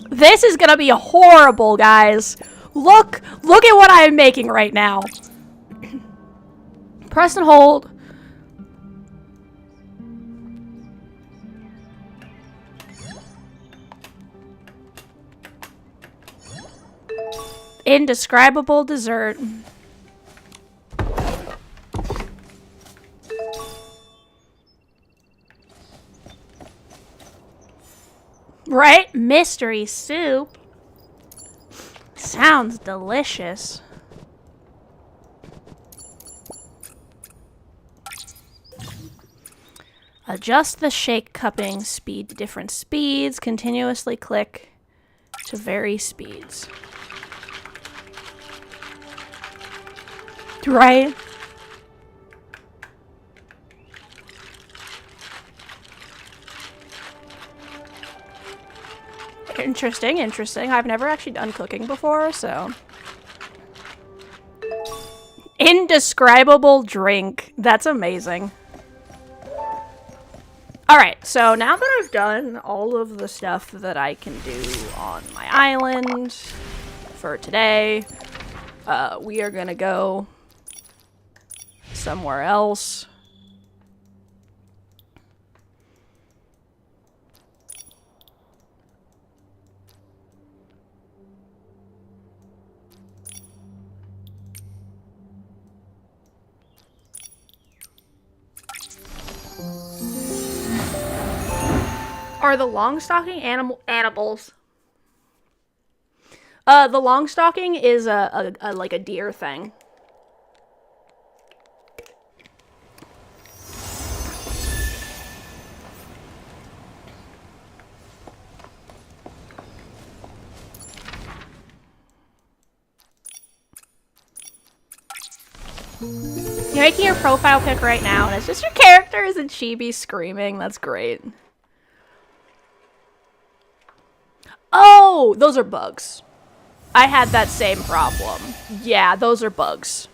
This is gonna be horrible, guys. Look at what I'm making right now. Press and hold. Indescribable dessert. Right? Mystery soup. Sounds delicious. Adjust the shake cupping speed to different speeds. Continuously click to vary speeds. Right? Interesting, interesting. I've never actually done cooking before, so. Indescribable drink. That's amazing. Alright, so now that I've done all of the stuff that I can do on my island for today, we are gonna go somewhere else. Are the long-stalking animals? The long-stalking is like a deer thing. You're making your profile pic right now, and it's just your characters and Chibi screaming. That's great. Oh, those are bugs. I had that same problem. Yeah, those are bugs.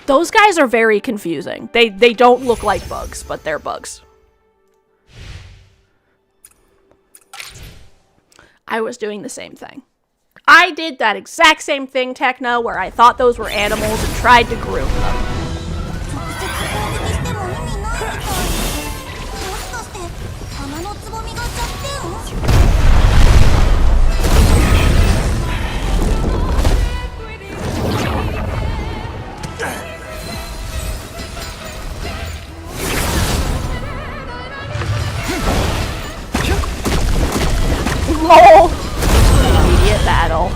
Those guys are very confusing. They don't look like bugs, but they're bugs. I was doing the same thing. I did that exact same thing, Techno, where I thought those were animals and tried to groom them. LOL! Immediate battle.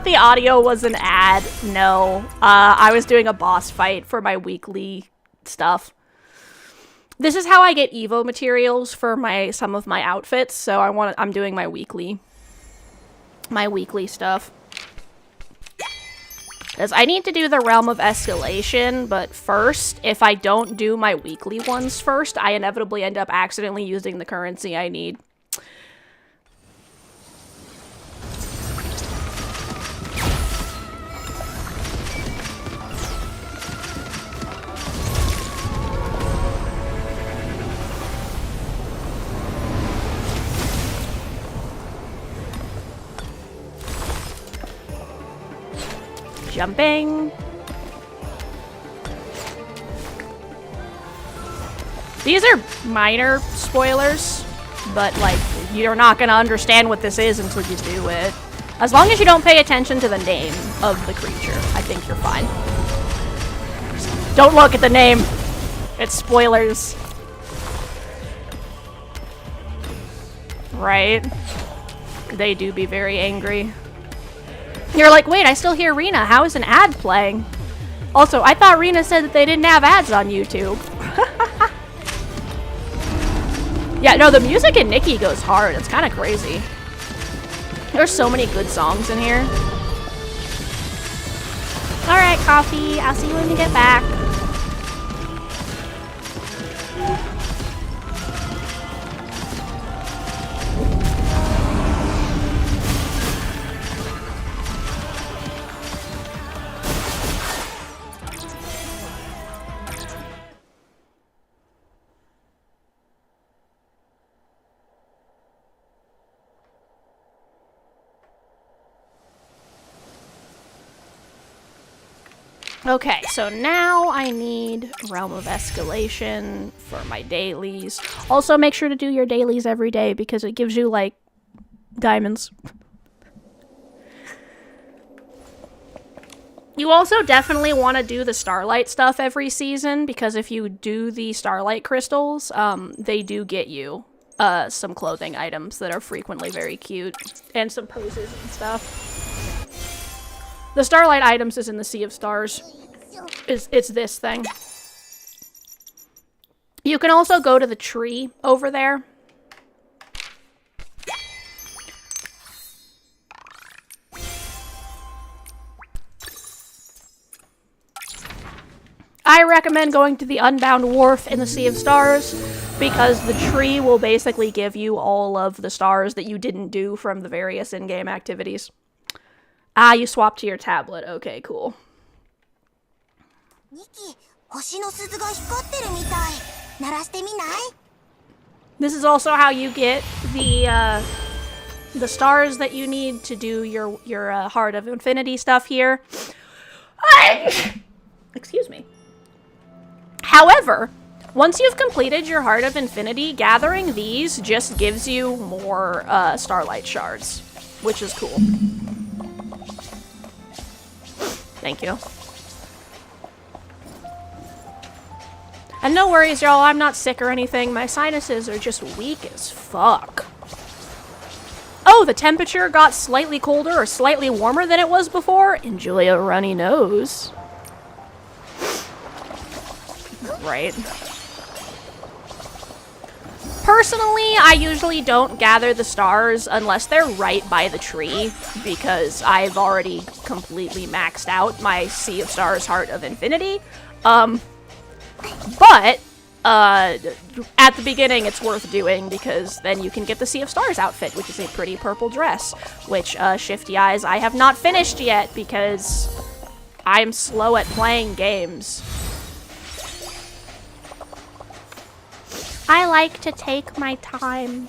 the audio was an ad. No. I was doing a boss fight for my weekly stuff. This is how I get Evo materials for some of my outfits, so I'm doing my weekly stuff. Because I need to do the Realm of Escalation, but first, if I don't do my weekly ones first, I inevitably end up accidentally using the currency I need. Jumping. These are minor spoilers, but like, you're not gonna understand what this is until you do it. As long as you don't pay attention to the name of the creature, I think you're fine. Just don't look at the name. It's spoilers. Right? They do be very angry. You're like, wait, I still hear Rena. How is an ad playing? Also, I thought Rena said that they didn't have ads on YouTube. Yeah, no, the music in Nikki goes hard. It's kind of crazy. There's so many good songs in here. Alright, Coffee. I'll see you when you get back. Okay, so now I need Realm of Escalation for my dailies. Also, make sure to do your dailies every day because it gives you, like, diamonds. You also definitely want to do the Starlight stuff every season because if you do the Starlight crystals, they do get you some clothing items that are frequently very cute and some poses and stuff. The Starlight items is in the Sea of Stars. It's this thing. You can also go to the tree over there. I recommend going to the Unbound Wharf in the Sea of Stars because the tree will basically give you all of the stars that you didn't do from the various in-game activities. Ah, you swapped to your tablet. Okay, cool. Nikki, this is also how you get the stars that you need to do your Heart of Infinity stuff here. Excuse me. However, once you've completed your Heart of Infinity, gathering these just gives you more Starlight shards, which is cool. Thank you. And no worries, y'all, I'm not sick or anything. My sinuses are just weak as fuck. Oh, the temperature got slightly colder or slightly warmer than it was before? Enjoy a runny nose. Right. Personally, I usually don't gather the stars unless they're right by the tree, because I've already completely maxed out my Sea of Stars Heart of Infinity. But at the beginning, it's worth doing, because then you can get the Sea of Stars outfit, which is a pretty purple dress, which, Shifty Eyes, I have not finished yet, because I'm slow at playing games. I like to take my time.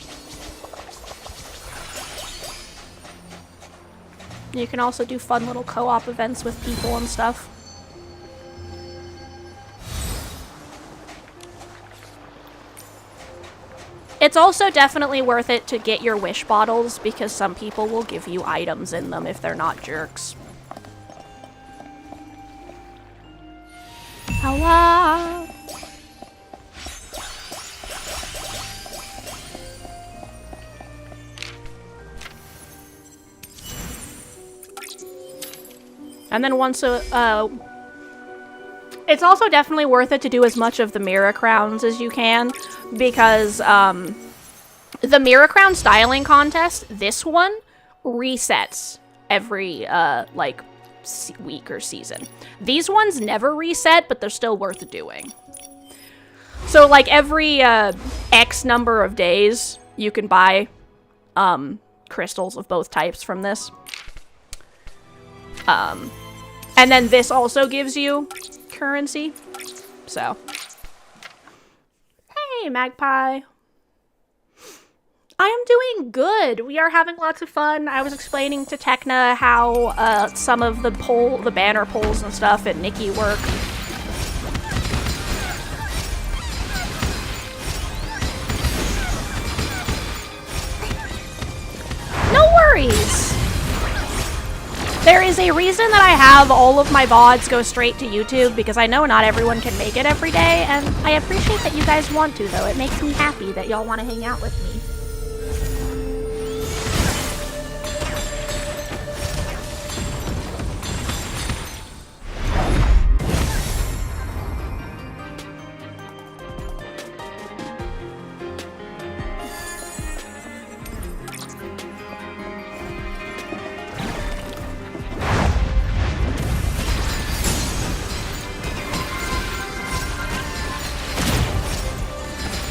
You can also do fun little co-op events with people and stuff. It's also definitely worth it to get your wish bottles because some people will give you items in them if they're not jerks. Hello. And then once it's also definitely worth it to do as much of the mirror crowns as you can, because the mirror crown styling contest, this one, resets every like week or season. These ones never reset, but they're still worth doing. So like every X number of days, you can buy crystals of both types from this. And then this also gives you currency. So, hey, Magpie. I am doing good. We are having lots of fun. I was explaining to Tekna how some of the banner polls and stuff at Nikki work. No worries. There is a reason that I have all of my VODs go straight to YouTube, because I know not everyone can make it every day, and I appreciate that you guys want to, though. It makes me happy that y'all want to hang out with me.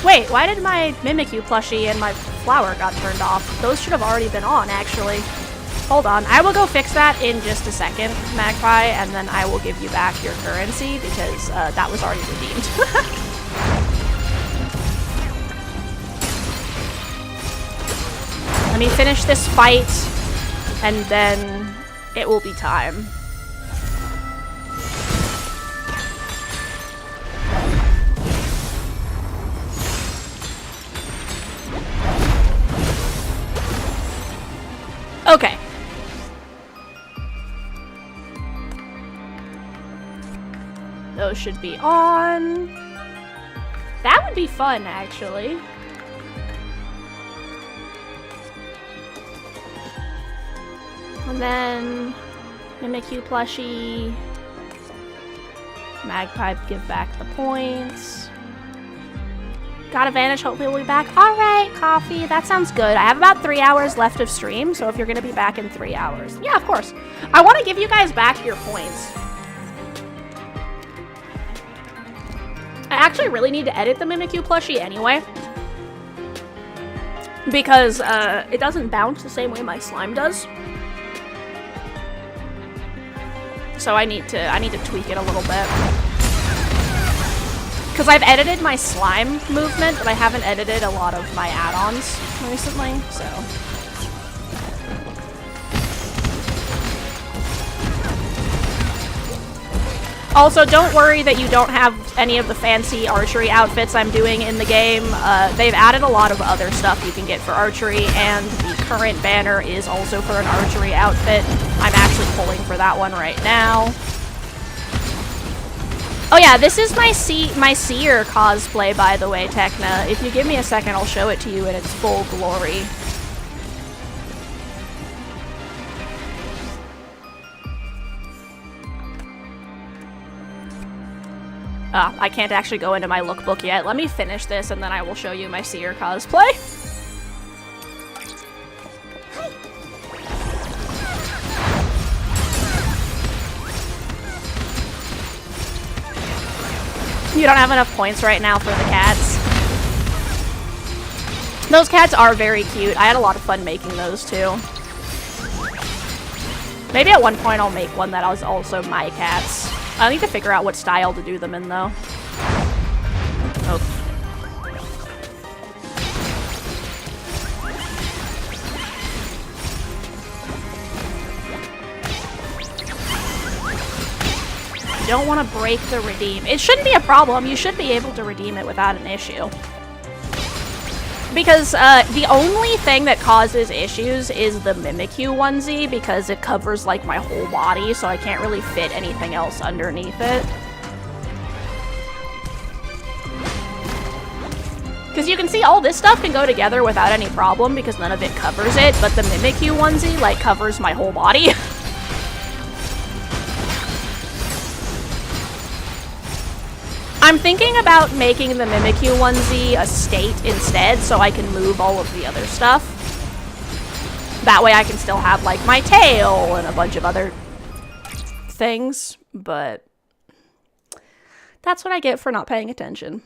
Wait, why did my Mimikyu plushie and my flower got turned off? Those should have already been on, actually. Hold on, I will go fix that in just a second, Magpie, and then I will give you back your currency, because that was already redeemed. Let me finish this fight, and then it will be time. Okay. Those should be on. That would be fun, actually. And then Mimikyu plushie. Magpie, give back the points. Got a vanish, hopefully we'll be back. Alright, Coffee, that sounds good. I have about 3 hours left of stream, so if you're gonna be back in 3 hours. Yeah, of course. I want to give you guys back your points. I actually really need to edit the Mimikyu plushie anyway, because it doesn't bounce the same way my slime does. So I need to tweak it a little bit. Because I've edited my slime movement, but I haven't edited a lot of my add-ons recently, so. Also, don't worry that you don't have any of the fancy archery outfits I'm doing in the game. They've added a lot of other stuff you can get for archery, and the current banner is also for an archery outfit. I'm actually pulling for that one right now. Oh yeah, this is my Seer cosplay, by the way, Tekna. If you give me a second, I'll show it to you in its full glory. I can't actually go into my lookbook yet. Let me finish this, and then I will show you my Seer cosplay. You don't have enough points right now for the cats. Those cats are very cute. I had a lot of fun making those too. Maybe at one point I'll make one that was also my cats. I need to figure out what style to do them in though. Oh. Don't want to break the redeem. It shouldn't be a problem. You should be able to redeem it without an issue. Because the only thing that causes issues is the Mimikyu onesie, because it covers like my whole body, so I can't really fit anything else underneath it. Because you can see all this stuff can go together without any problem because none of it covers it, but the Mimikyu onesie like covers my whole body. I'm thinking about making the Mimikyu onesie a state instead, so I can move all of the other stuff. That way I can still have, like, my tail and a bunch of other things, but that's what I get for not paying attention.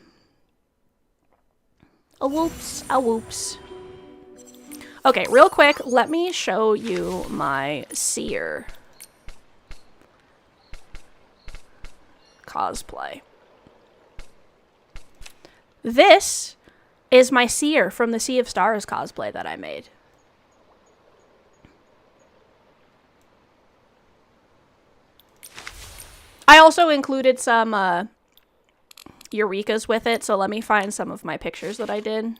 A whoops, a whoops. Okay, real quick, let me show you my seer cosplay. This is my seer from the Sea of Stars cosplay that I made. I also included some Eurekas with it, so let me find some of my pictures that I did.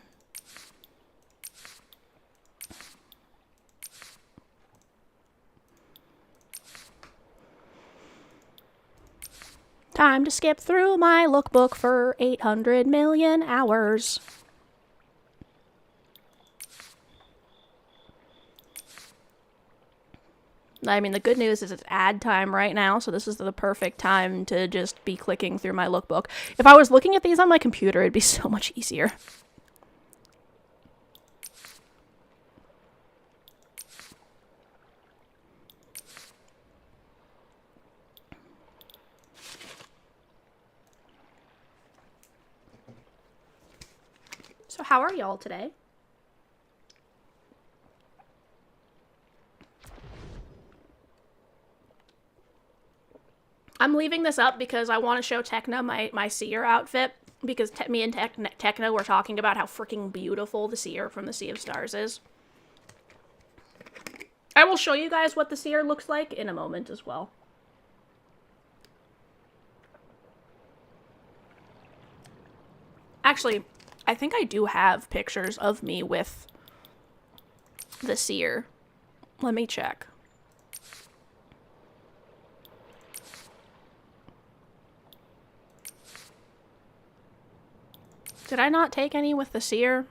Time to skip through my lookbook for 800 million hours. I mean, the good news is it's ad time right now, so this is the perfect time to just be clicking through my lookbook. If I was looking at these on my computer, it'd be so much easier. So how are y'all today? I'm leaving this up because I want to show Tekna my seer outfit, because me and Tekna were talking about how freaking beautiful the seer from the Sea of Stars is. I will show you guys what the seer looks like in a moment as well. Actually, I think I do have pictures of me with the seer. Let me check. Did I not take any with the seer?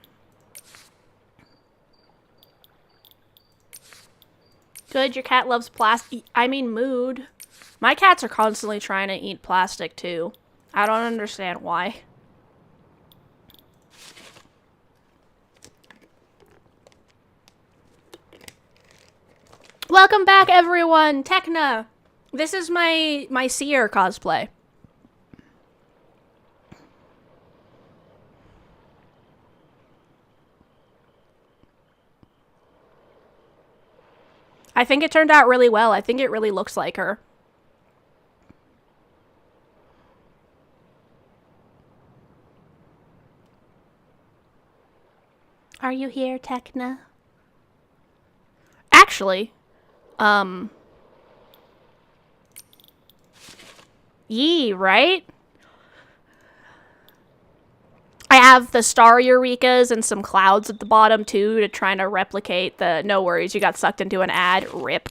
Good, your cat loves plastic. I mean, mood. My cats are constantly trying to eat plastic, too. I don't understand why. Welcome back, everyone! Tekna! This is my seer cosplay. I think it turned out really well. I think it really looks like her. Are you here, Tekna? Actually, yee, right? I have the star Eurekas and some clouds at the bottom, too, to try to replicate the... No worries, you got sucked into an ad. Rip.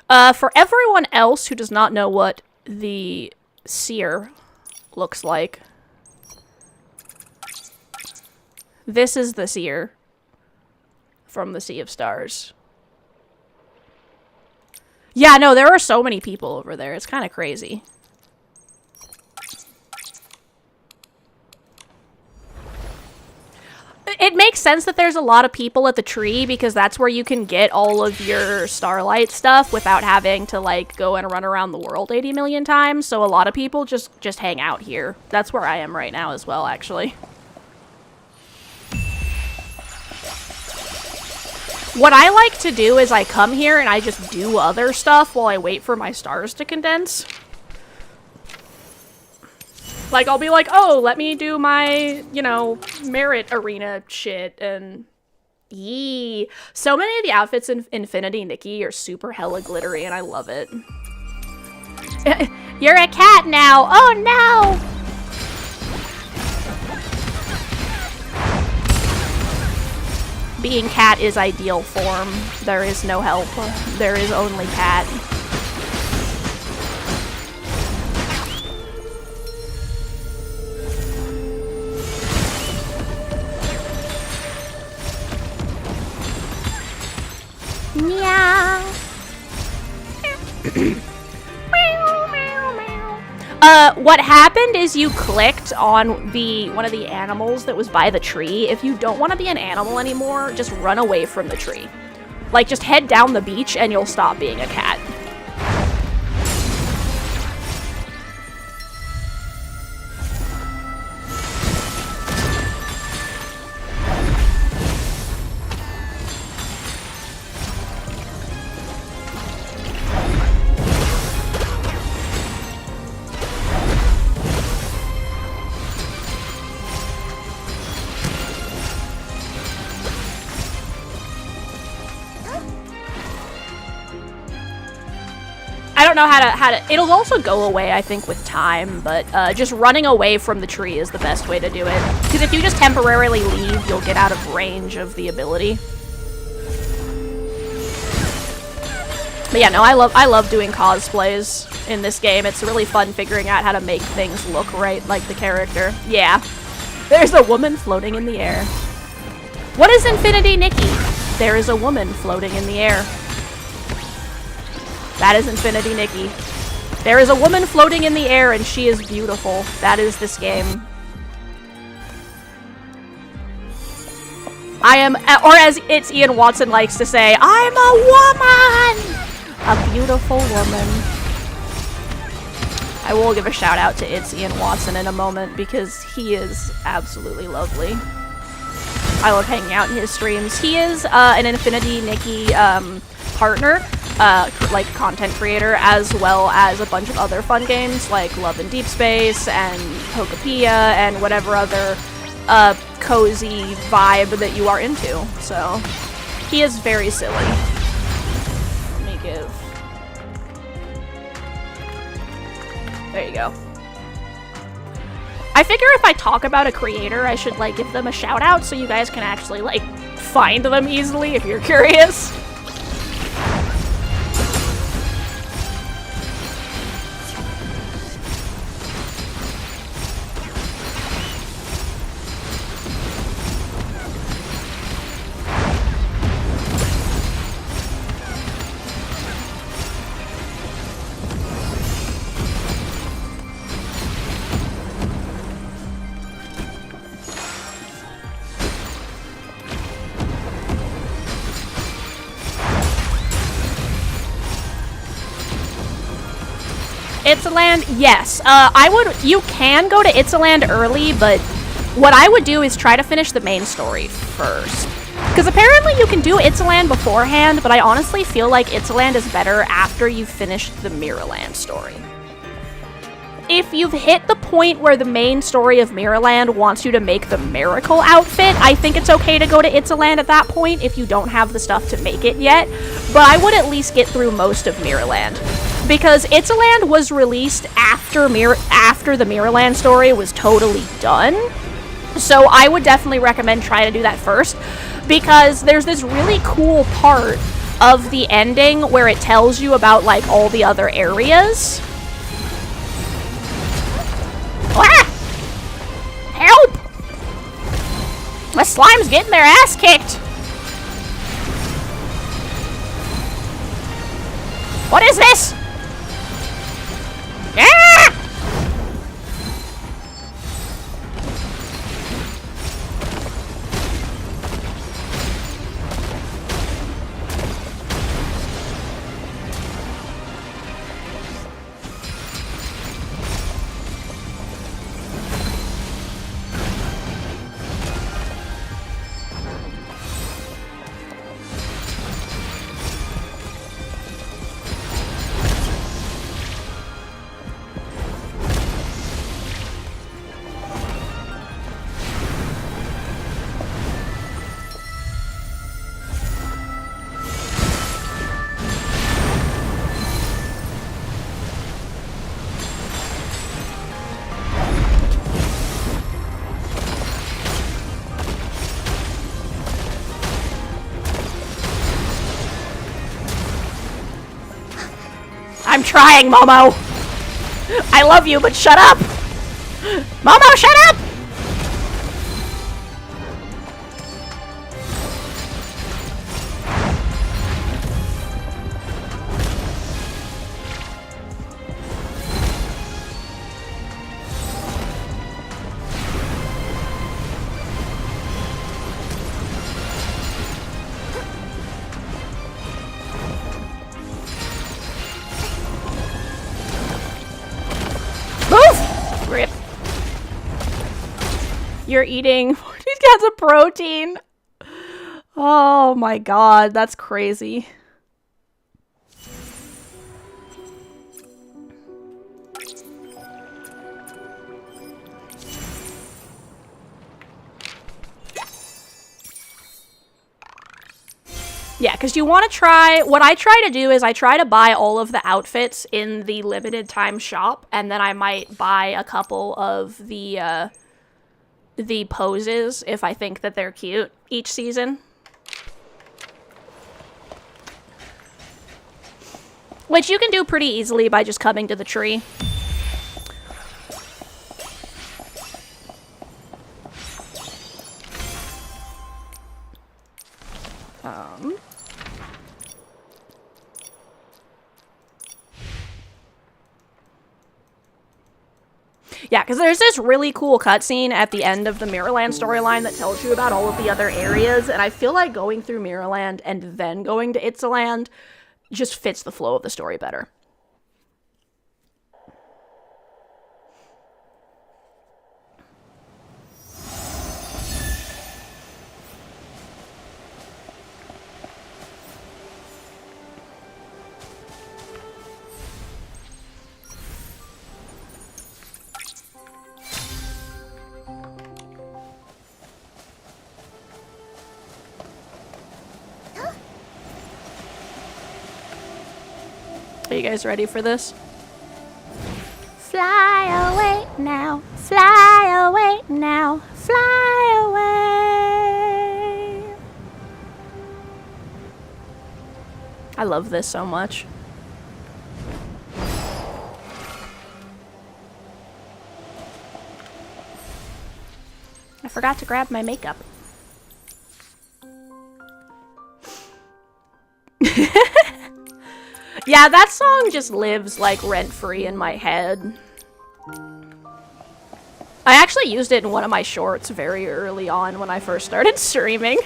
For everyone else who does not know what the seer looks like, this is the seer from the Sea of Stars. Yeah, no, there are so many people over there. It's kind of crazy. It makes sense that there's a lot of people at the tree, because that's where you can get all of your Starlight stuff without having to, like, go and run around the world 80 million times. So a lot of people just hang out here. That's where I am right now as well, actually. What I like to do is I come here and I just do other stuff while I wait for my stars to condense. Like, I'll be like, oh, let me do my, you know, merit arena shit, and... Yee. So many of the outfits in Infinity Nikki are super hella glittery, and I love it. You're a cat now! Oh, no! Being cat is ideal form. There is no help. There is only cat. Meow. What happened is you clicked on one of the animals that was by the tree. If you don't want to be an animal anymore, just run away from the tree. Like, just head down the beach and you'll stop being a cat. I don't know how to, it'll also go away, I think, with time, but just running away from the tree is the best way to do it. Because if you just temporarily leave, you'll get out of range of the ability. But yeah, no, I love doing cosplays in this game. It's really fun figuring out how to make things look right, like the character. Yeah. There's a woman floating in the air. What is Infinity Nikki? There is a woman floating in the air. That is Infinity Nikki. There is a woman floating in the air and she is beautiful. That is this game. I am, or as it's Ian Watson likes to say, I'm a woman! A beautiful woman. I will give a shout out to It's Ian Watson in a moment because he is absolutely lovely. I love hanging out in his streams. He is an Infinity Nikki partner. Like content creator, as well as a bunch of other fun games like Love and Deep Space and Pokopia and whatever other cozy vibe that you are into. So he is very silly. Let me give. There you go. I figure if I talk about a creator, I should like give them a shout out so you guys can actually like find them easily if you're curious. Itzaland, yes. You can go to Itzaland early, but what I would do is try to finish the main story first. Because apparently you can do Itzaland beforehand, but I honestly feel like Itzaland is better after you've finished the Mirrorland story. If you've hit the point where the main story of Mirrorland wants you to make the Miracle outfit, I think it's okay to go to Itzaland at that point if you don't have the stuff to make it yet, but I would at least get through most of Mirrorland. Because Itzaland was released after the Mirrorland story was totally done. So I would definitely recommend trying to do that first. Because there's this really cool part of the ending where it tells you about, like, all the other areas. Ah! Help! My slime's getting their ass kicked! What is this? Ah! I'm trying, Momo! I love you, but shut up! Momo, shut up! Rip. You're eating 40 cans of protein. Oh my god, that's crazy. Yeah, because you want to try... What I try to do is I try to buy all of the outfits in the limited time shop, and then I might buy a couple of the poses if I think that they're cute each season. Which you can do pretty easily by just coming to the tree. Yeah, because there's this really cool cutscene at the end of the Mirrorland storyline that tells you about all of the other areas, and I feel like going through Mirrorland and then going to Itzaland just fits the flow of the story better. Are you guys ready for this? Fly away now, fly away now, fly away. I love this so much. I forgot to grab my makeup. Yeah, that song just lives, like, rent-free in my head. I actually used it in one of my shorts very early on when I first started streaming.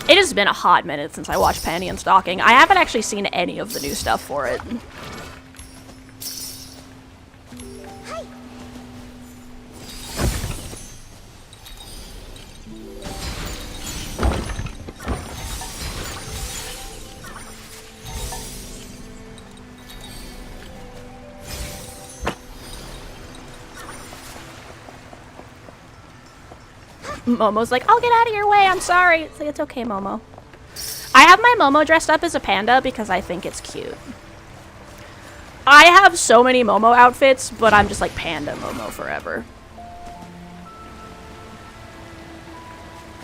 It has been a hot minute since I watched Panty and Stocking. I haven't actually seen any of the new stuff for it. Momo's like, I'll get out of your way, I'm sorry. It's like, it's okay, Momo. I have my Momo dressed up as a panda because I think it's cute. I have so many Momo outfits, but I'm just like panda Momo forever.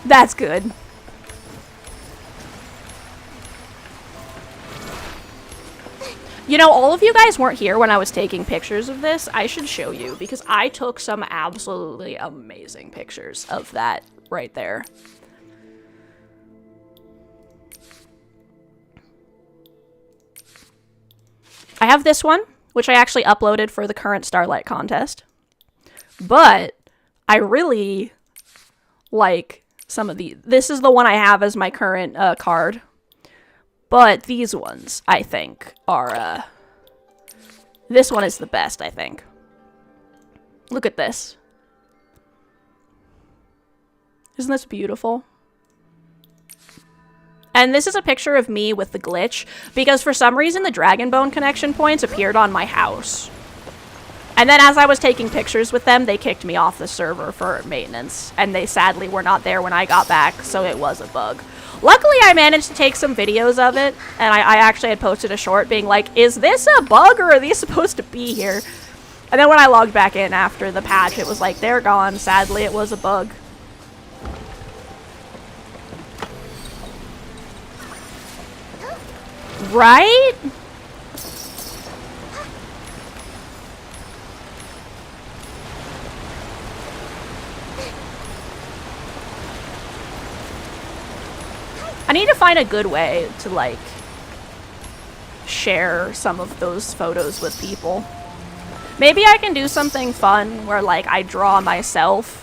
That's good. You know, all of you guys weren't here when I was taking pictures of this. I should show you because I took some absolutely amazing pictures of that right there. I have this one, which I actually uploaded for the current Starlight contest. But I really like some of the... This is the one I have as my current card. But these ones, I think, are, this one is the best, I think. Look at this. Isn't this beautiful? And this is a picture of me with the glitch, because for some reason the Dragon Bone connection points appeared on my house. And then as I was taking pictures with them, they kicked me off the server for maintenance. And they sadly were not there when I got back, so it was a bug. Luckily, I managed to take some videos of it, and I actually had posted a short being like, is this a bug or are these supposed to be here? And then when I logged back in after the patch, it was like, they're gone. Sadly, it was a bug. Right? need to find a good way to, like, share some of those photos with people. Maybe I can do something fun where, like, I draw myself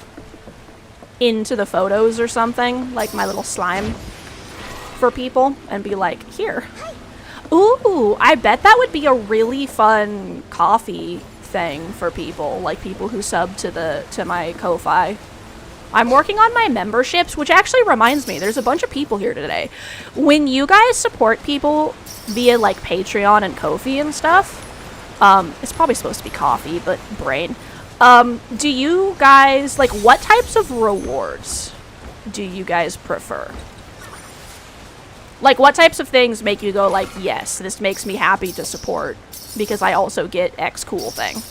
into the photos or something, like my little slime for people, and be like, here. Ooh, I bet that would be a really fun coffee thing for people, like people who sub to my Ko-Fi. I'm working on my memberships, which actually reminds me, there's a bunch of people here today. When you guys support people via, like, Patreon and Ko-Fi and stuff, it's probably supposed to be coffee, but brain. Do you guys, like, what types of rewards do you guys prefer? Like, what types of things make you go, like, yes, this makes me happy to support, because I also get X cool thing?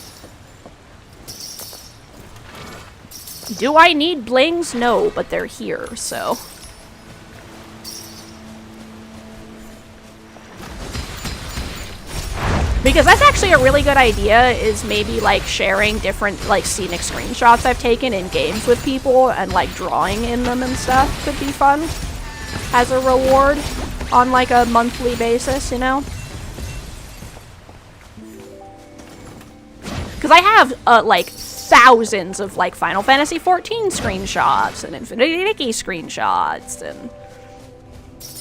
Do I need blings? No, but they're here, so. Because that's actually a really good idea, is maybe, like, sharing different, like, scenic screenshots I've taken in games with people and, like, drawing in them and stuff could be fun as a reward on, like, a monthly basis, you know? Because I have, like, thousands of, like, Final Fantasy XIV screenshots and Infinity Nikki screenshots and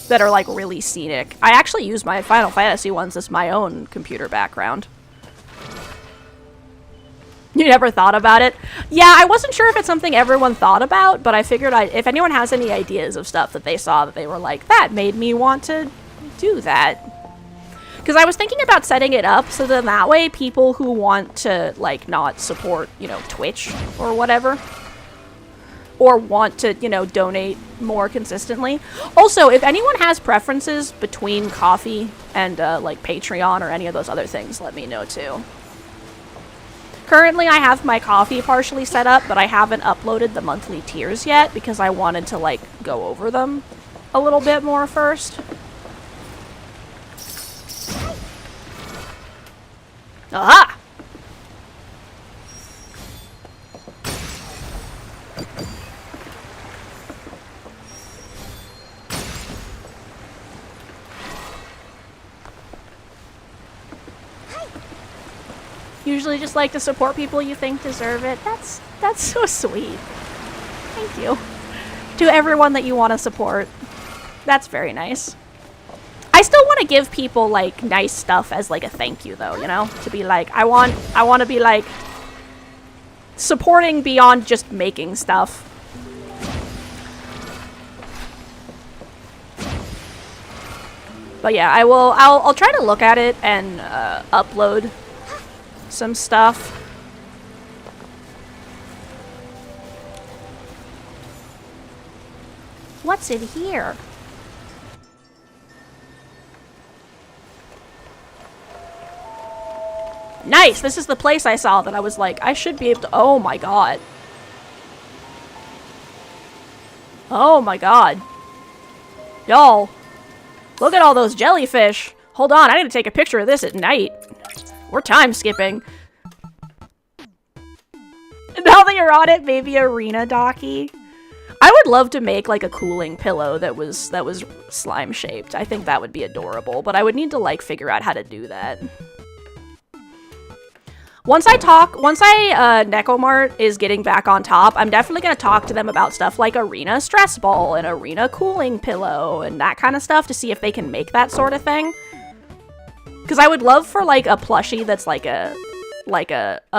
that are, like, really scenic. I actually use my Final Fantasy ones as my own computer background. You never thought about it? Yeah, I wasn't sure if it's something everyone thought about, but I figured if anyone has any ideas of stuff that they saw that they were like, that made me want to do that. Because I was thinking about setting it up so that way people who want to, like, not support, you know, Twitch or whatever, or want to, you know, donate more consistently. Also, if anyone has preferences between coffee and, like, Patreon or any of those other things, let me know, too. Currently, I have my coffee partially set up, but I haven't uploaded the monthly tiers yet because I wanted to, like, go over them a little bit more first. Aha! Usually just like to support people you think deserve it. That's so sweet. Thank you. To everyone that you want to support. That's very nice. I still want to give people, like, nice stuff as, like, a thank you, though, you know? To be like, I want to be, like, supporting beyond just making stuff. But yeah, I'll try to look at it and upload some stuff. What's in here? Nice! This is the place I saw that I was like, I should be able to— oh my god. Oh my god. Y'all. Look at all those jellyfish. Hold on, I need to take a picture of this at night. We're time skipping. Now that you're on it, maybe arena docky. I would love to make, like, a cooling pillow that was slime shaped. I think that would be adorable, but I would need to, like, figure out how to do that. Once Necomart is getting back on top, I'm definitely going to talk to them about stuff like Arena Stress Ball and Arena Cooling Pillow and that kind of stuff to see if they can make that sort of thing. Because I would love for, like, a plushie that's like a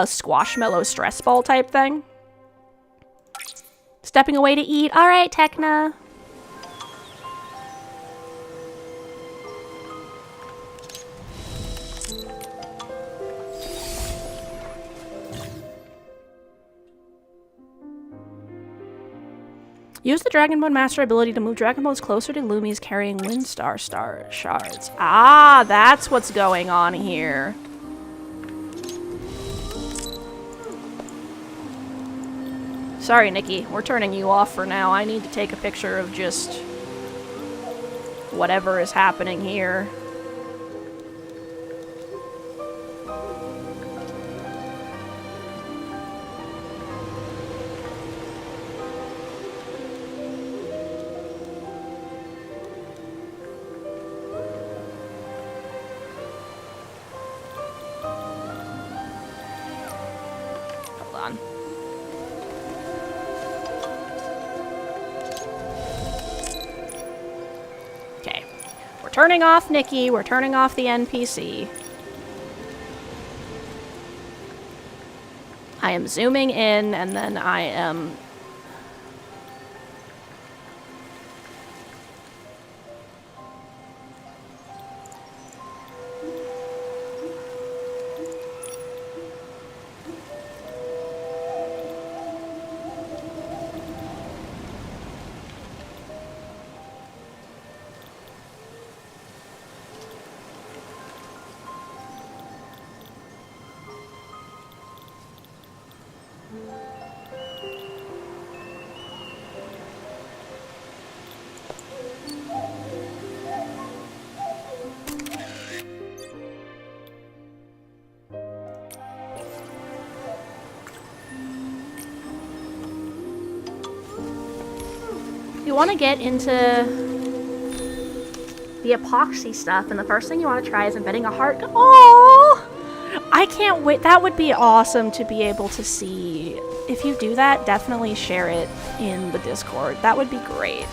Squashmallow Stress Ball type thing. Stepping away to eat. All right, Techna. Use the Dragon Bone Master ability to move Dragon Bones closer to Lumi's carrying Windstar shards. Ah, that's what's going on here. Sorry, Nikki. We're turning you off for now. I need to take a picture of just whatever is happening here. on. Okay. We're turning off Nikki. We're turning off the NPC. I am zooming in, and then I am... You want to get into the epoxy stuff, and the first thing you want to try is embedding a heart. Oh, I can't wait. That would be awesome to be able to see. If you do that, definitely share it in the Discord. That would be great.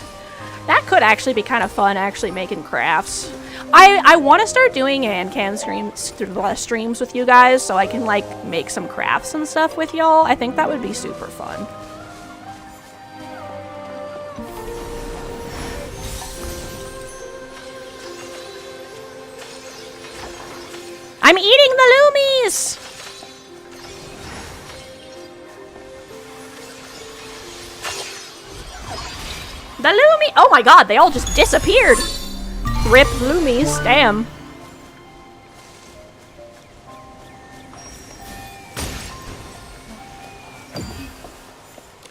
That could actually be kind of fun, actually making crafts. I want to start doing cam streams with you guys so I can, like, make some crafts and stuff with y'all. I think that would be super fun. I'm eating the loomies! The loomie! Oh my god, they all just disappeared! Rip loomies, damn.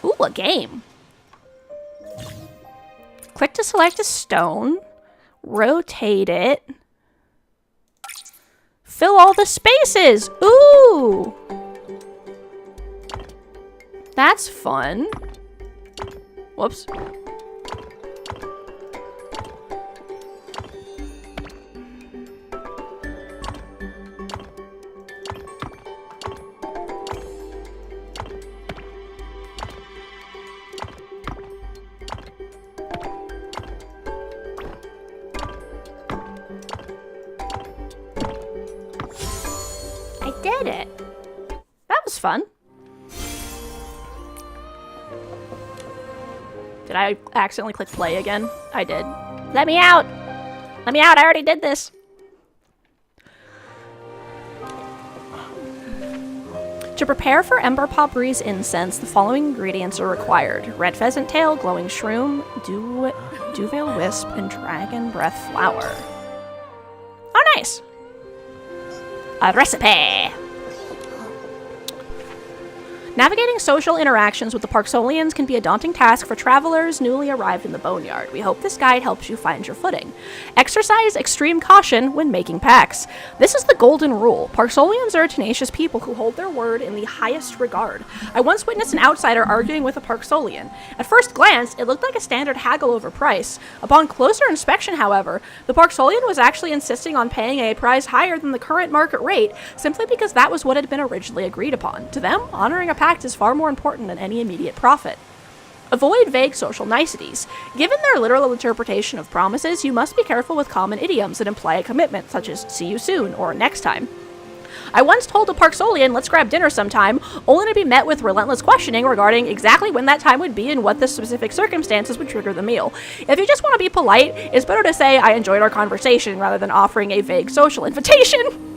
Ooh, a game. Click to select a stone. Rotate it. Fill all the spaces! Ooh! That's fun. Whoops. Did it. That was fun. Did I accidentally click play again? I did. Let me out! Let me out, I already did this. To prepare for Ember Potpourri's incense, the following ingredients are required. Red pheasant tail, glowing shroom, Duvale wisp, and dragon breath flower. Oh, nice! A recipe! Navigating social interactions with the Parksolians can be a daunting task for travelers newly arrived in the Boneyard. We hope this guide helps you find your footing. Exercise extreme caution when making pacts. This is the golden rule. Parksolians are a tenacious people who hold their word in the highest regard. I once witnessed an outsider arguing with a Parksolian. At first glance, it looked like a standard haggle over price. Upon closer inspection, however, the Parksolian was actually insisting on paying a price higher than the current market rate, simply because that was what had been originally agreed upon. To them, honoring a pact is far more important than any immediate profit. Avoid vague social niceties. Given their literal interpretation of promises, you must be careful with common idioms that imply a commitment, such as see you soon or next time. I once told a Parksolian, let's grab dinner sometime, only to be met with relentless questioning regarding exactly when that time would be and what the specific circumstances would trigger the meal. If you just want to be polite, it's better to say I enjoyed our conversation rather than offering a vague social invitation.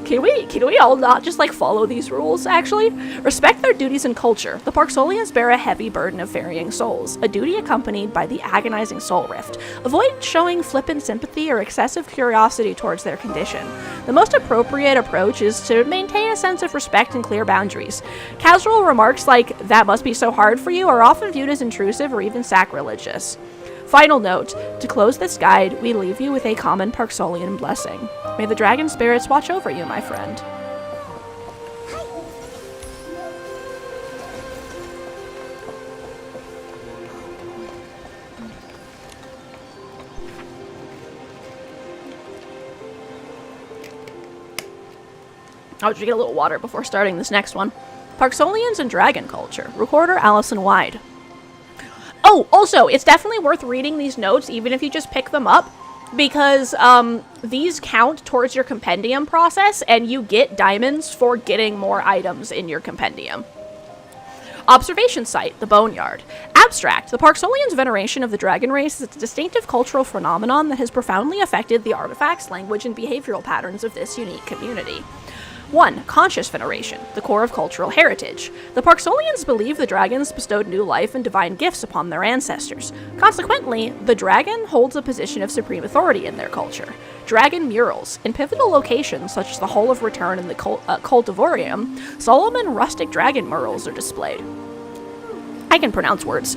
Can we all not just, like, follow these rules, actually? Respect their duties and culture. The Parksolians bear a heavy burden of ferrying souls, a duty accompanied by the agonizing soul rift. Avoid showing flippant sympathy or excessive curiosity towards their condition. The most appropriate approach is to maintain a sense of respect and clear boundaries. Casual remarks like, that must be so hard for you, are often viewed as intrusive or even sacrilegious. Final note, to close this guide, we leave you with a common Parksolian blessing. May the dragon spirits watch over you, my friend. I'll just get a little water before starting this next one. Parksolians and Dragon Culture. Recorder Allison Wyde. Oh, also, it's definitely worth reading these notes, even if you just pick them up, because these count towards your compendium process, and you get diamonds for getting more items in your compendium. Observation Site, the Boneyard. Abstract. The Parksolians' veneration of the dragon race is a distinctive cultural phenomenon that has profoundly affected the artifacts, language, and behavioral patterns of this unique community. 1. Conscious veneration, the core of cultural heritage. The Parksolians believe the dragons bestowed new life and divine gifts upon their ancestors. Consequently, the dragon holds a position of supreme authority in their culture. Dragon murals. In pivotal locations such as the Hall of Return and the Cultivorium, solemn and rustic dragon murals are displayed. I can pronounce words.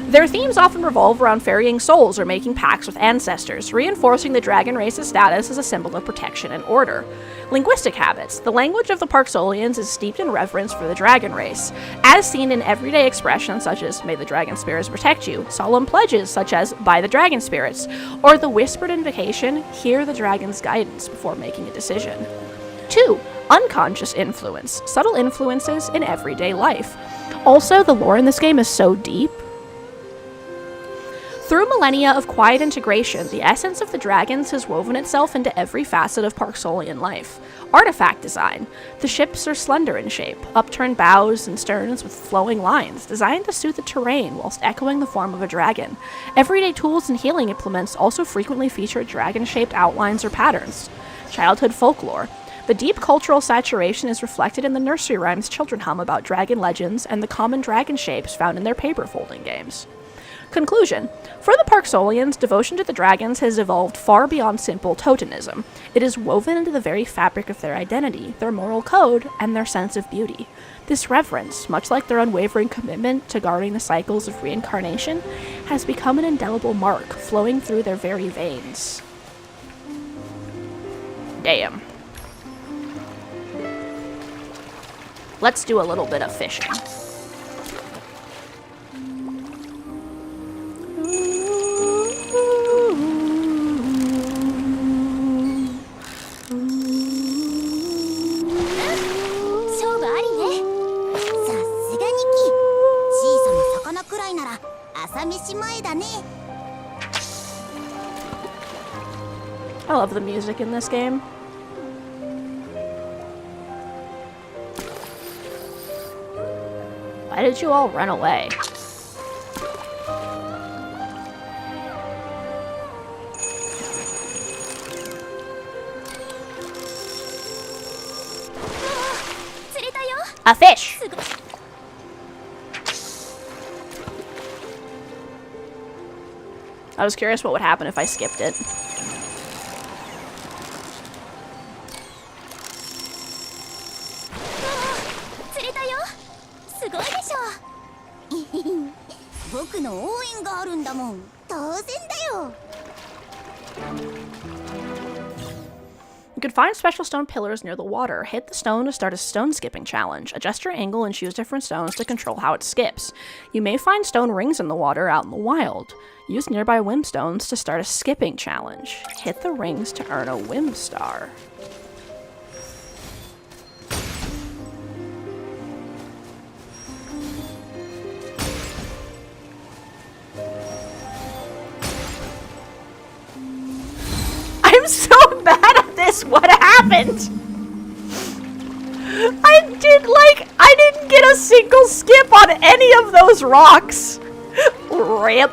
Their themes often revolve around ferrying souls or making pacts with ancestors, reinforcing the dragon race's status as a symbol of protection and order. Linguistic habits. The language of the Parksolians is steeped in reverence for the dragon race, as seen in everyday expressions such as, "May the dragon spirits protect you," solemn pledges such as, "By the dragon spirits," or the whispered invocation, "Hear the dragon's guidance," before making a decision. 2. Unconscious influence. Subtle influences in everyday life. Also, the lore in this game is so deep. Through millennia of quiet integration, the essence of the dragons has woven itself into every facet of Parksolian life. Artifact design. The ships are slender in shape, upturned bows and sterns with flowing lines, designed to suit the terrain whilst echoing the form of a dragon. Everyday tools and healing implements also frequently feature dragon-shaped outlines or patterns. Childhood folklore. The deep cultural saturation is reflected in the nursery rhymes children hum about dragon legends and the common dragon shapes found in their paper folding games. Conclusion. For the Parksolians, devotion to the dragons has evolved far beyond simple totemism. It is woven into the very fabric of their identity, their moral code, and their sense of beauty. This reverence, much like their unwavering commitment to guarding the cycles of reincarnation, has become an indelible mark flowing through their very veins. Damn. Let's do a little bit of fishing. I love the music in this game. Why did you all run away? A fish! I was curious what would happen if I skipped it. You can find special stone pillars near the water. Hit the stone to start a stone skipping challenge. Adjust your angle and choose different stones to control how it skips. You may find stone rings in the water out in the wild. Use nearby whim stones to start a skipping challenge. Hit the rings to earn a whim star. I'm so bad at this. What happened? I didn't get a single skip on any of those rocks. Rip.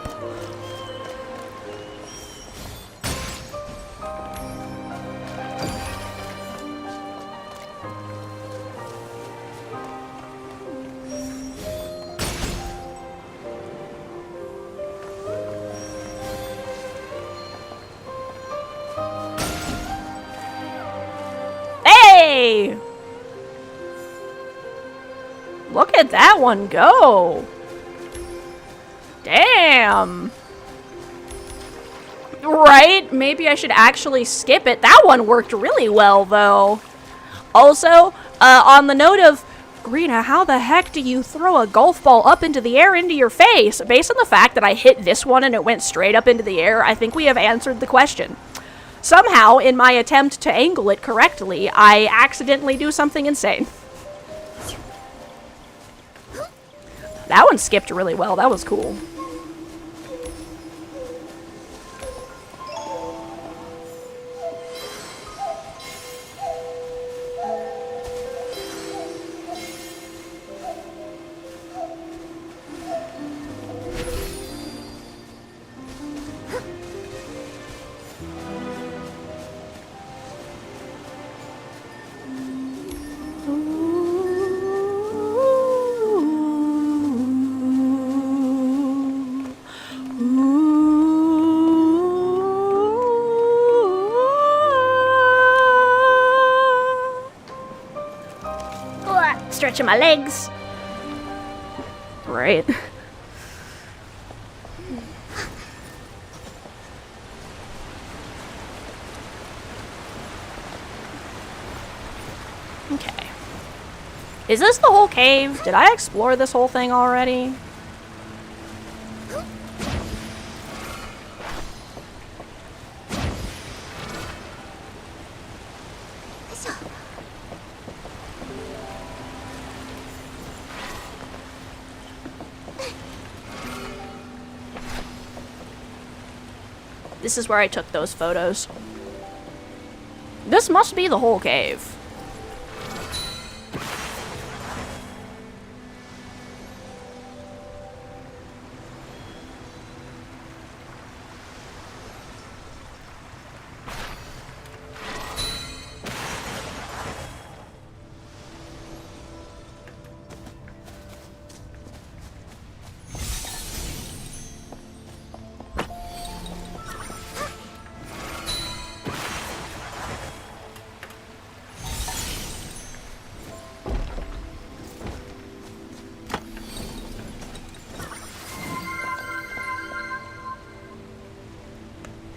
Hey! Look at that one go! Damn! Right? Maybe I should actually skip it. That one worked really well, though. Also, on the note of, Greenah, how the heck do you throw a golf ball up into the air into your face? Based on the fact that I hit this one and it went straight up into the air, I think we have answered the question. Somehow, in my attempt to angle it correctly, I accidentally do something insane. That one skipped really well. That was cool. Stretching my legs. Right. Okay. Is this the whole cave? Did I explore this whole thing already? This is where I took those photos. This must be the whole cave.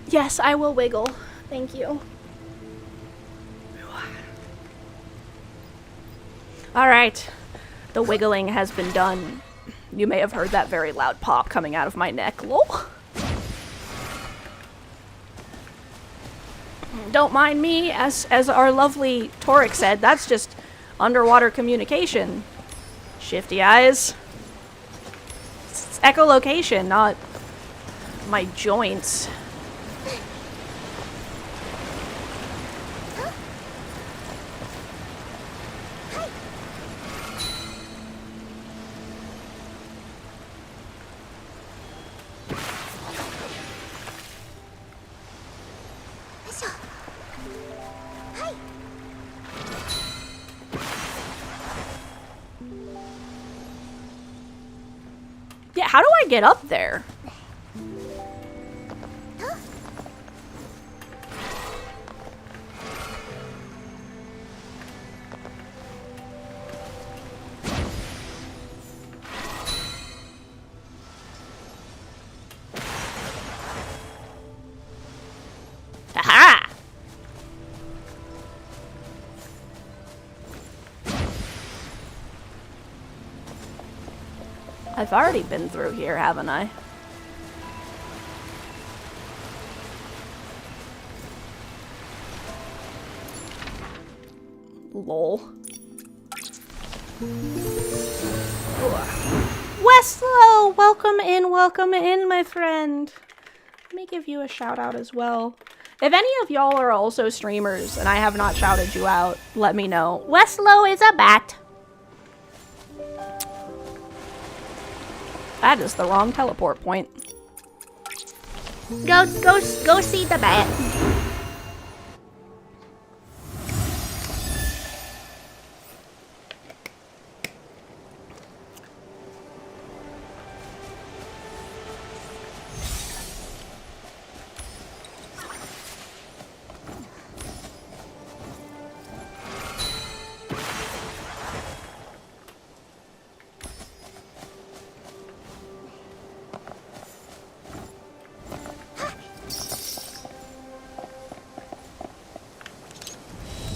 Yes, I will wiggle. Thank you. Alright. The wiggling has been done. You may have heard that very loud pop coming out of my neck. Lol. Don't mind me, as our lovely Toric said, that's just underwater communication. Shifty eyes. It's echolocation, not my joints. Yeah, how do I get up there? Aha! I've already been through here, haven't I? Lol. Westlow! Welcome in, my friend. Let me give you a shout out as well. If any of y'all are also streamers and I have not shouted you out, let me know. Westlow is a bat. That is the wrong teleport point. Go see the bat.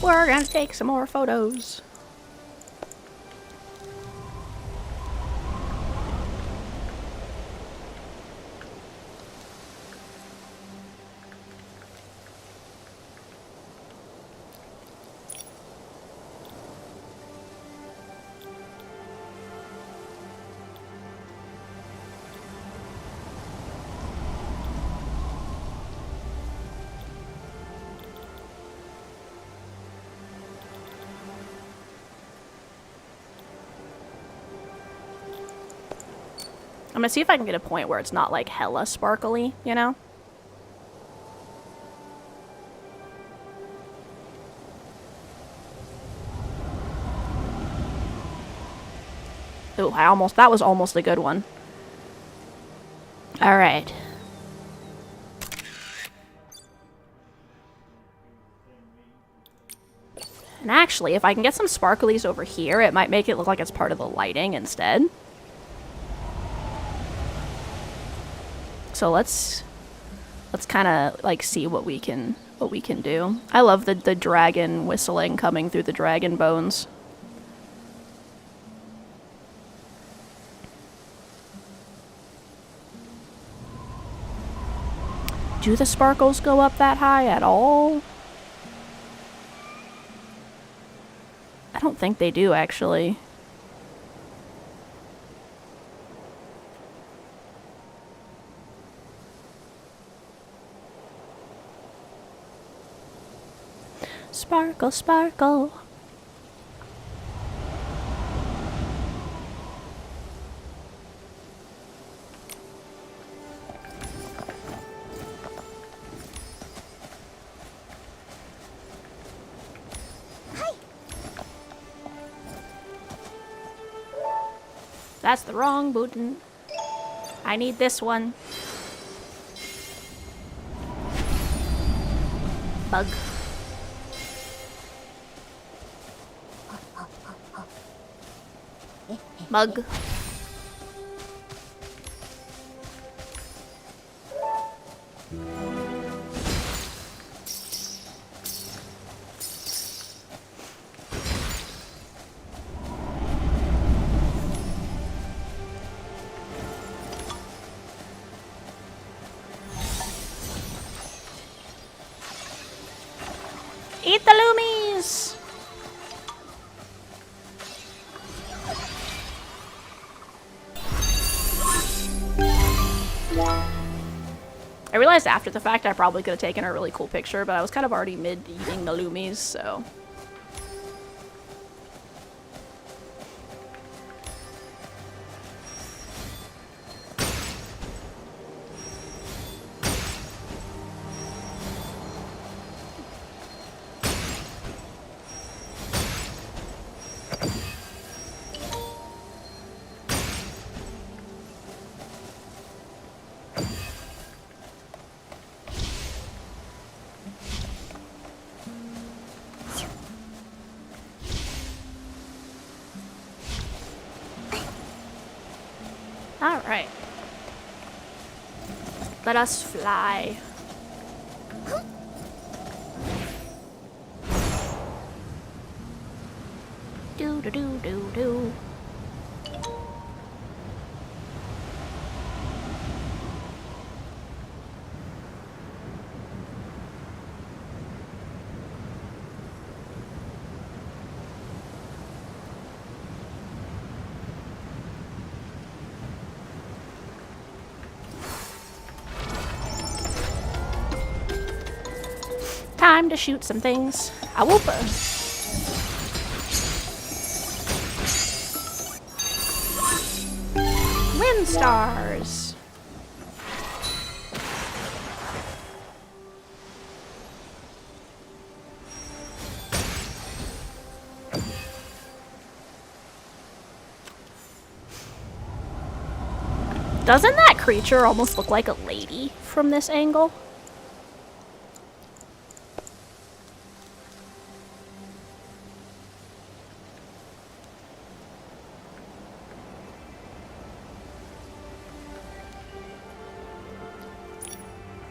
We're gonna take some more photos. gonna see if I can get a point where it's not like hella sparkly, you know? Ooh, that was almost a good one. Alright. And actually, if I can get some sparklies over here, it might make it look like it's part of the lighting instead. So let's kind of like see what we can do. I love the dragon whistling coming through the dragon bones. Do the sparkles go up that high at all? I don't think they do, actually. Sparkle, sparkle. That's the wrong button. I need this one. Bug. Bug. Eat the loomies! I realized after the fact I probably could have taken a really cool picture, but I was kind of already mid-eating the loomies, so... Alright. Let us fly. Do do do do do. Time to shoot some things. Awoopa. Wind stars. Doesn't that creature almost look like a lady from this angle?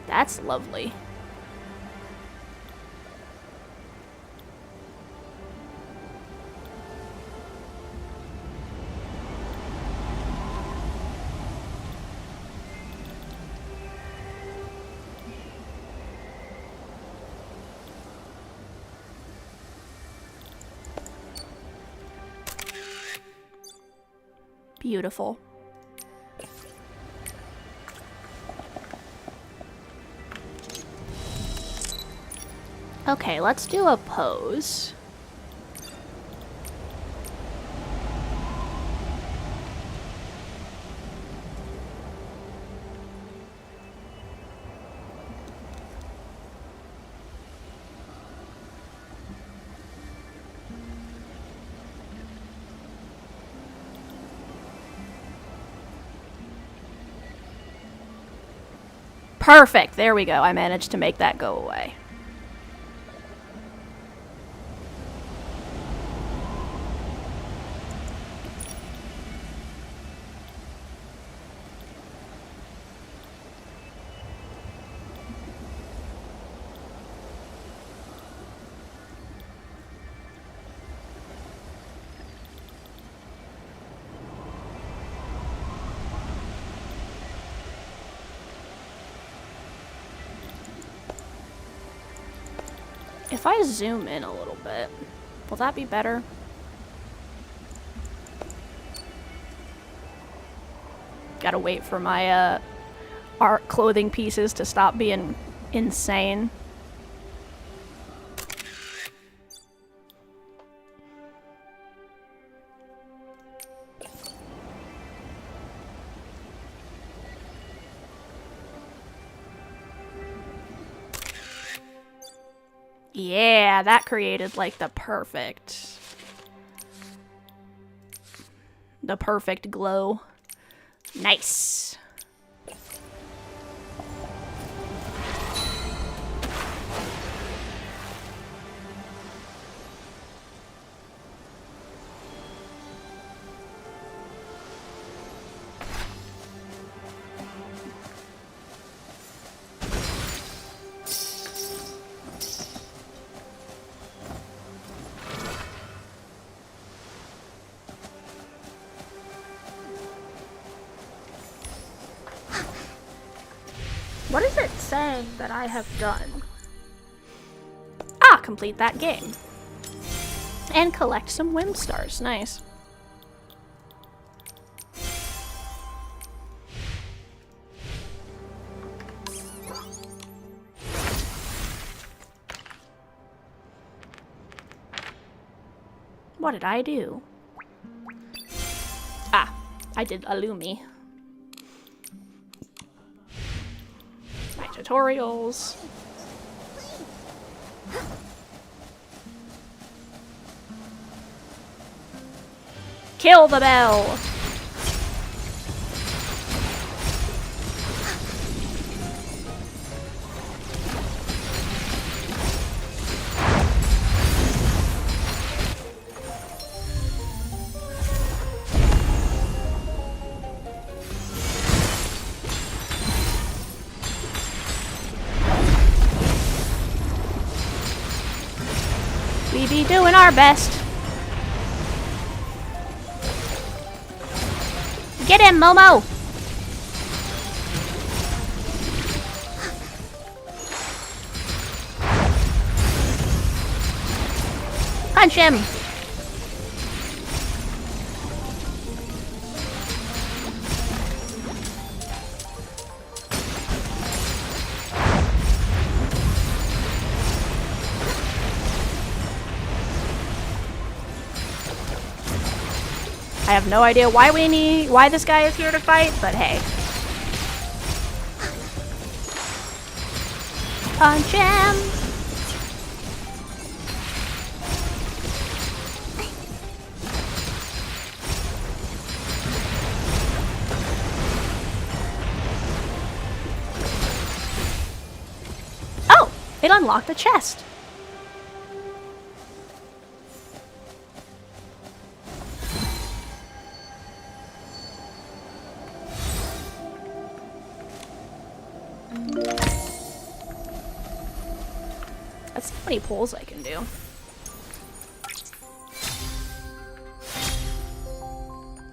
That's lovely. Beautiful. Okay, let's do a pose. Perfect. There we go. I managed to make that go away. If I zoom in a little bit, will that be better? Gotta wait for my art clothing pieces to stop being insane. Yeah, that created like the perfect glow. Nice. What is it saying that I have done? Ah, complete that game. And collect some Whim Stars. Nice. What did I do? Ah, I did Illumi. Tutorials. Kill the bell. We be doing our best. Get him, Momo! Punch him! I have no idea why this guy is here to fight, but hey. Punch him! Oh! It unlocked the chest. Let's see how many pulls I can do.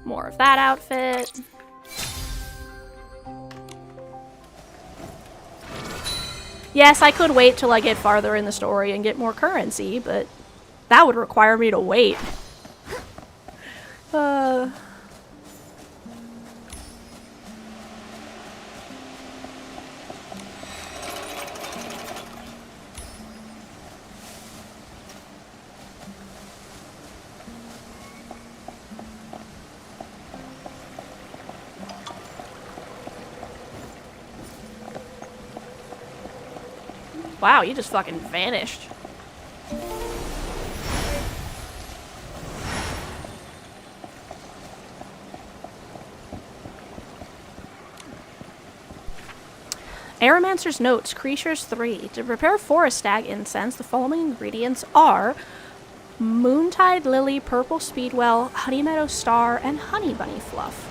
More of that outfit. Yes, I could wait till I get farther in the story and get more currency, but that would require me to wait. Wow, you just fucking vanished. Aromancer's Notes, Creatures 3. To prepare forest stag incense, the following ingredients are Moontide Lily, Purple Speedwell, Honey Meadow Star, and Honey Bunny Fluff.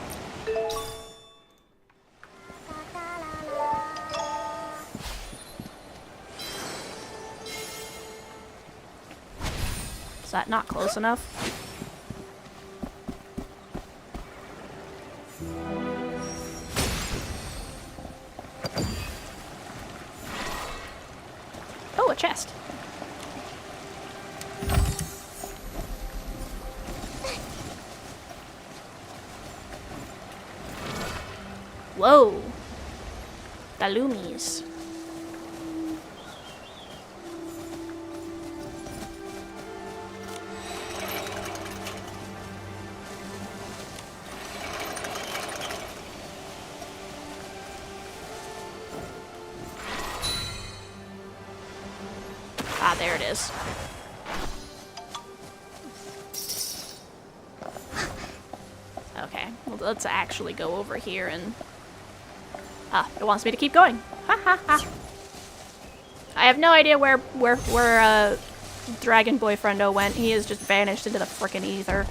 Is that not close enough? Oh, a chest. Whoa. The loomies. Ah, there it is. Okay, well, let's actually go over here and... Ah, it wants me to keep going. Ha ha ha. I have no idea where Dragon Boyfriendo went. He has just vanished into the frickin' ether.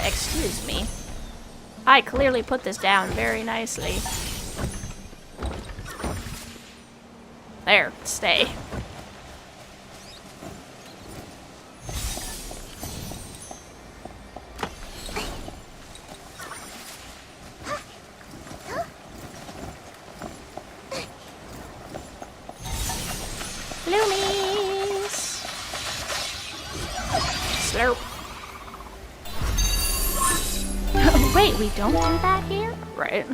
Excuse me. I clearly put this down very nicely. There, stay. Loomies! Slurp. Wait, we don't do that here? Right.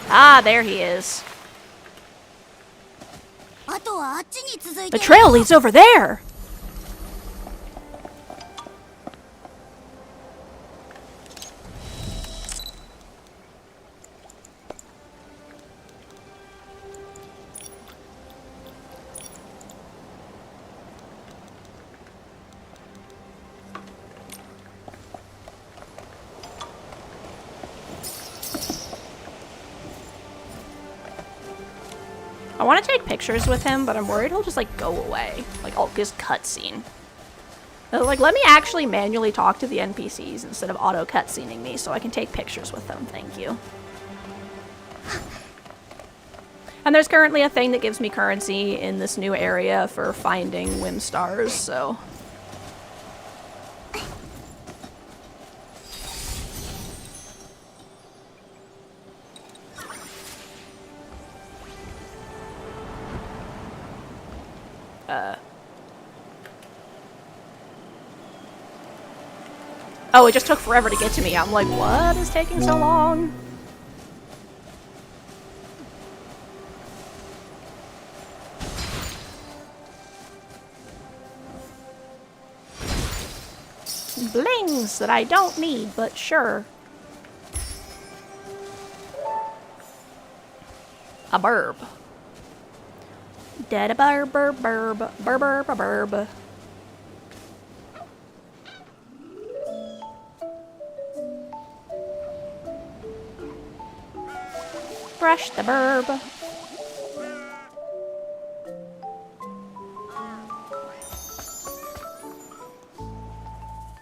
Ah, there he is. The trail leads over there! I want to take pictures with him, but I'm worried he'll just, like, go away. Like, his cutscene. Like, let me actually manually talk to the NPCs instead of auto-cutscening me so I can take pictures with them. Thank you. And there's currently a thing that gives me currency in this new area for finding Whim Stars, so... Oh, it just took forever to get to me. I'm like, what is taking so long? Blings that I don't need, but sure. A burb. Dead a burb, burb, burb, burb, burb, burb. Brush the burb.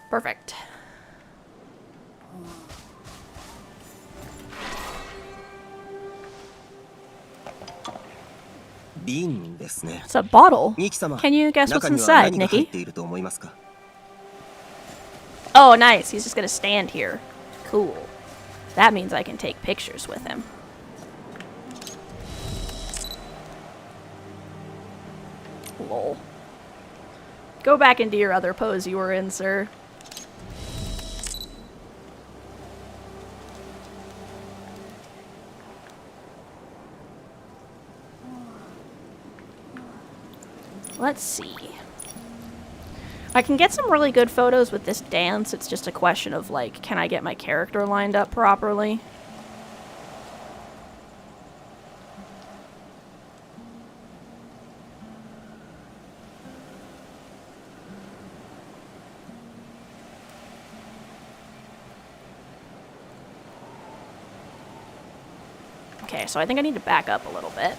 Perfect. It's a bottle. Can you guess what's inside, Nikki? Oh, nice. He's just gonna stand here. Cool. That means I can take pictures with him. Lol. Go back into your other pose you were in, sir. Let's see. I can get some really good photos with this dance. It's just a question of, like, can I get my character lined up properly? Okay, so I think I need to back up a little bit.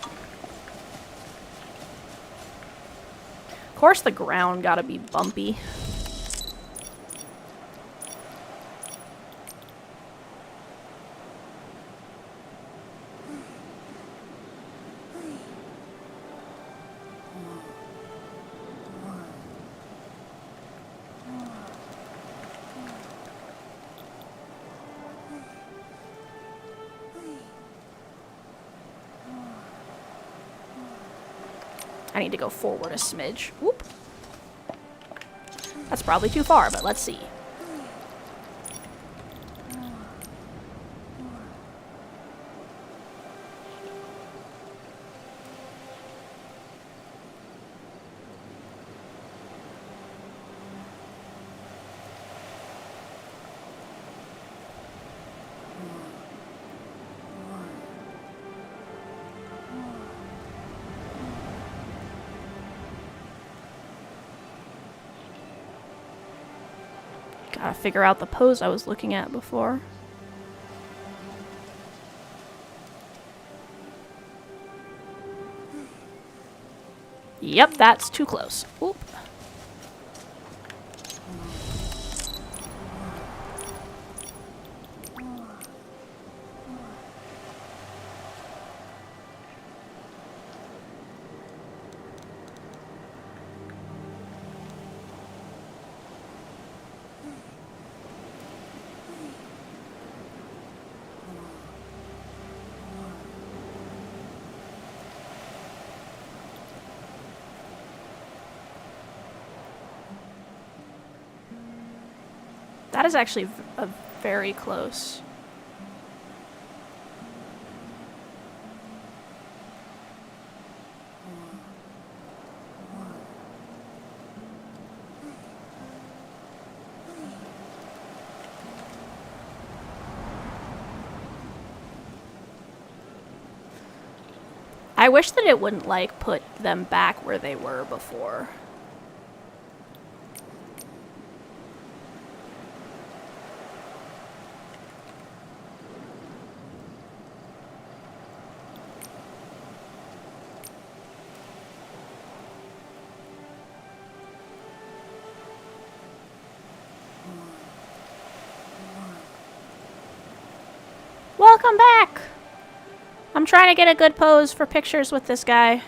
Of course the ground gotta be bumpy. I need to go forward a smidge. Whoop. That's probably too far, but let's see. Gotta figure out the pose I was looking at before. Yep, that's too close. Oop. That is actually a very close. I wish that it wouldn't, like, put them back where they were before. Welcome back! I'm trying to get a good pose for pictures with this guy.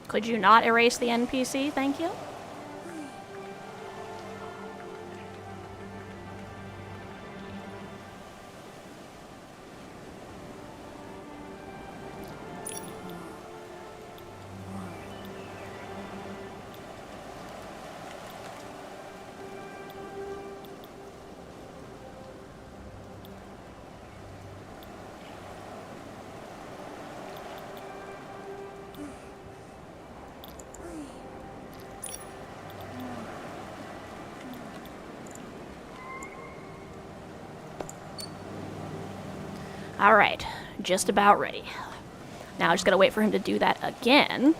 Could you not erase the NPC? Thank you. Alright, just about ready. Now I just gotta wait for him to do that again.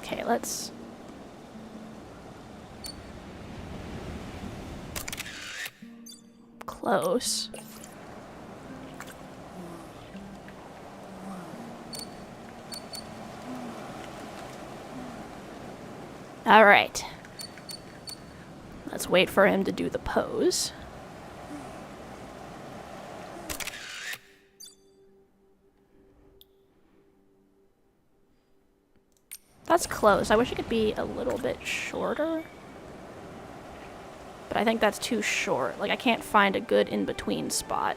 Okay, let's... Close. Alright. Let's wait for him to do the pose. That's close. I wish it could be a little bit shorter. But I think that's too short. Like, I can't find a good in-between spot.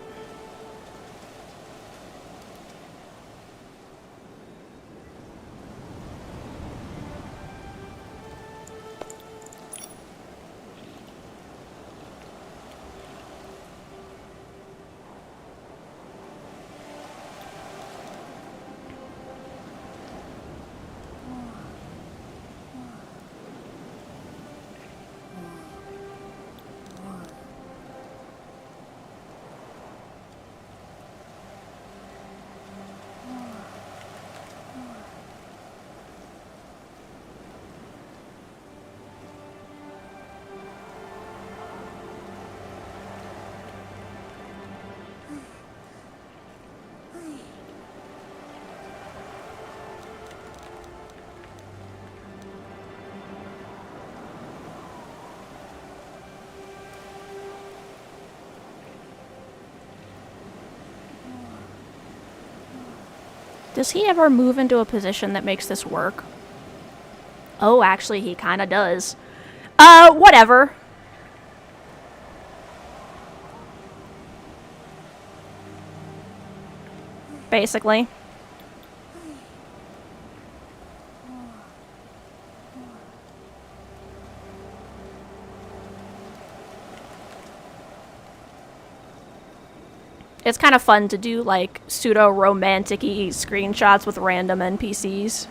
Does he ever move into a position that makes this work? Oh, actually, he kind of does. Whatever. Basically. It's kind of fun to do, like, pseudo-romantic-y screenshots with random NPCs.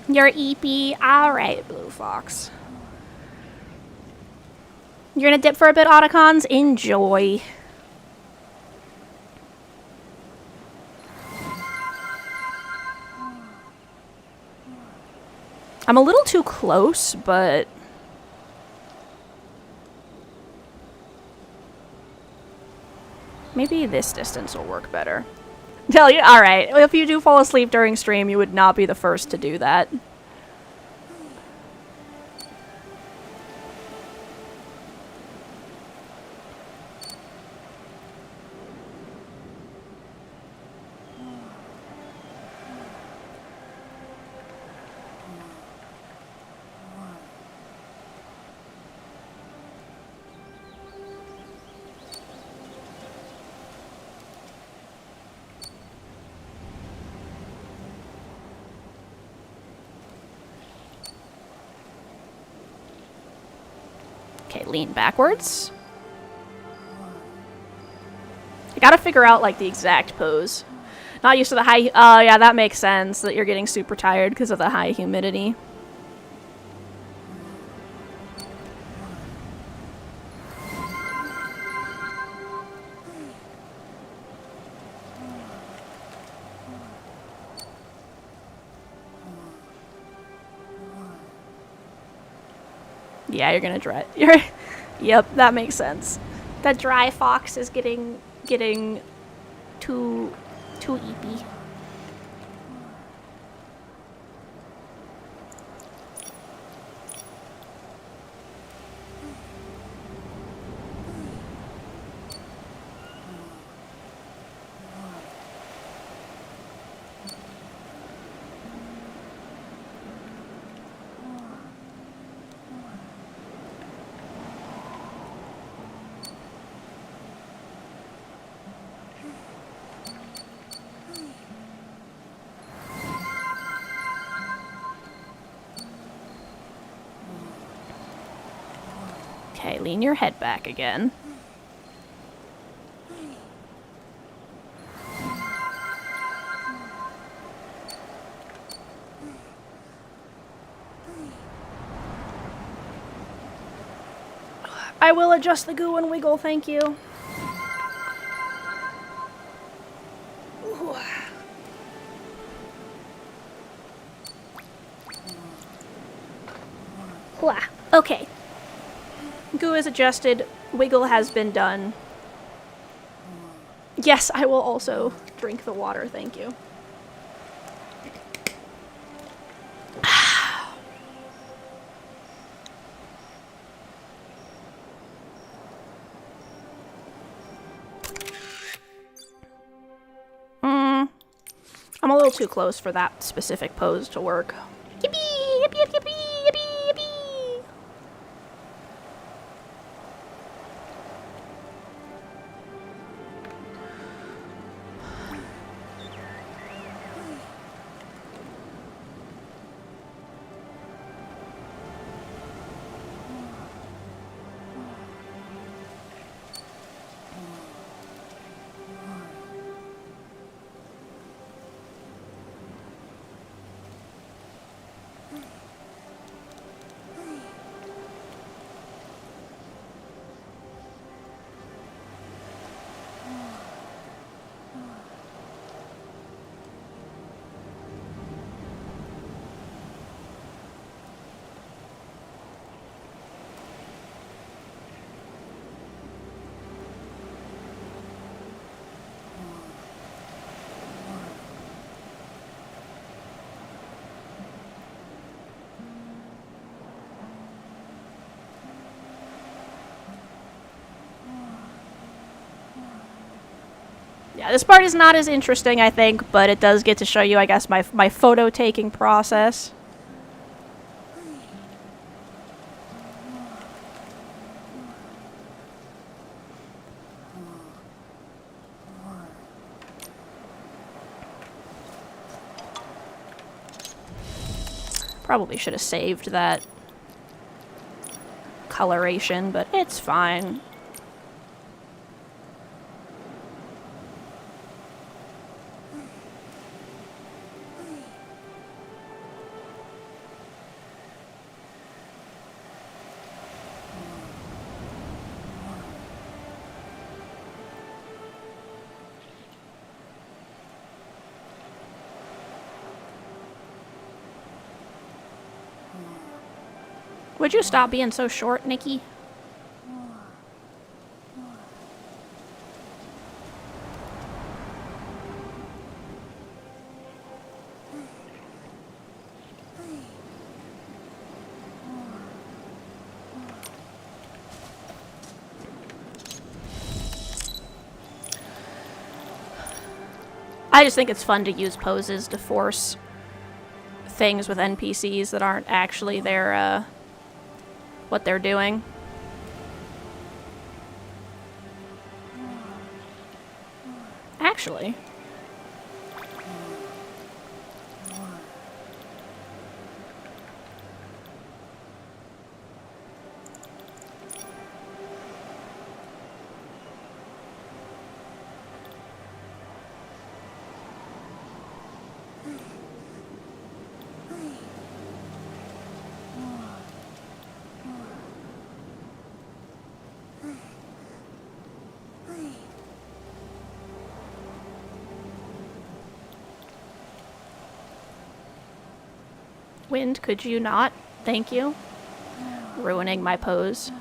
You're EP. Alright, Blue Fox. You're gonna dip for a bit, Otacons? Enjoy. I'm a little too close, but... maybe this distance will work better. Tell you, alright, if you do fall asleep during stream, you would not be the first to do that. Okay, lean backwards. I gotta figure out, like, the exact pose. Not used to the high... oh, yeah, that makes sense, that you're getting super tired because of the high humidity. Yeah, you're gonna dry. Yep, that makes sense. The dry fox is getting too eepy. Okay, lean your head back again. I will adjust the goo and wiggle, thank you. Okay. Goo is adjusted. Wiggle has been done. Yes, I will also drink the water, thank you. I'm a little too close for that specific pose to work. Yippee! Yippee! Yippee! Yippee! Yippee! Yippee! Yeah, this part is not as interesting, I think, but it does get to show you, I guess, my photo-taking process. Probably should have saved that coloration, but it's fine. Would you stop being so short, Nikki? I just think it's fun to use poses to force things with NPCs that aren't actually their, what they're doing. Actually. Wind, could you not? Thank you. Ruining my pose.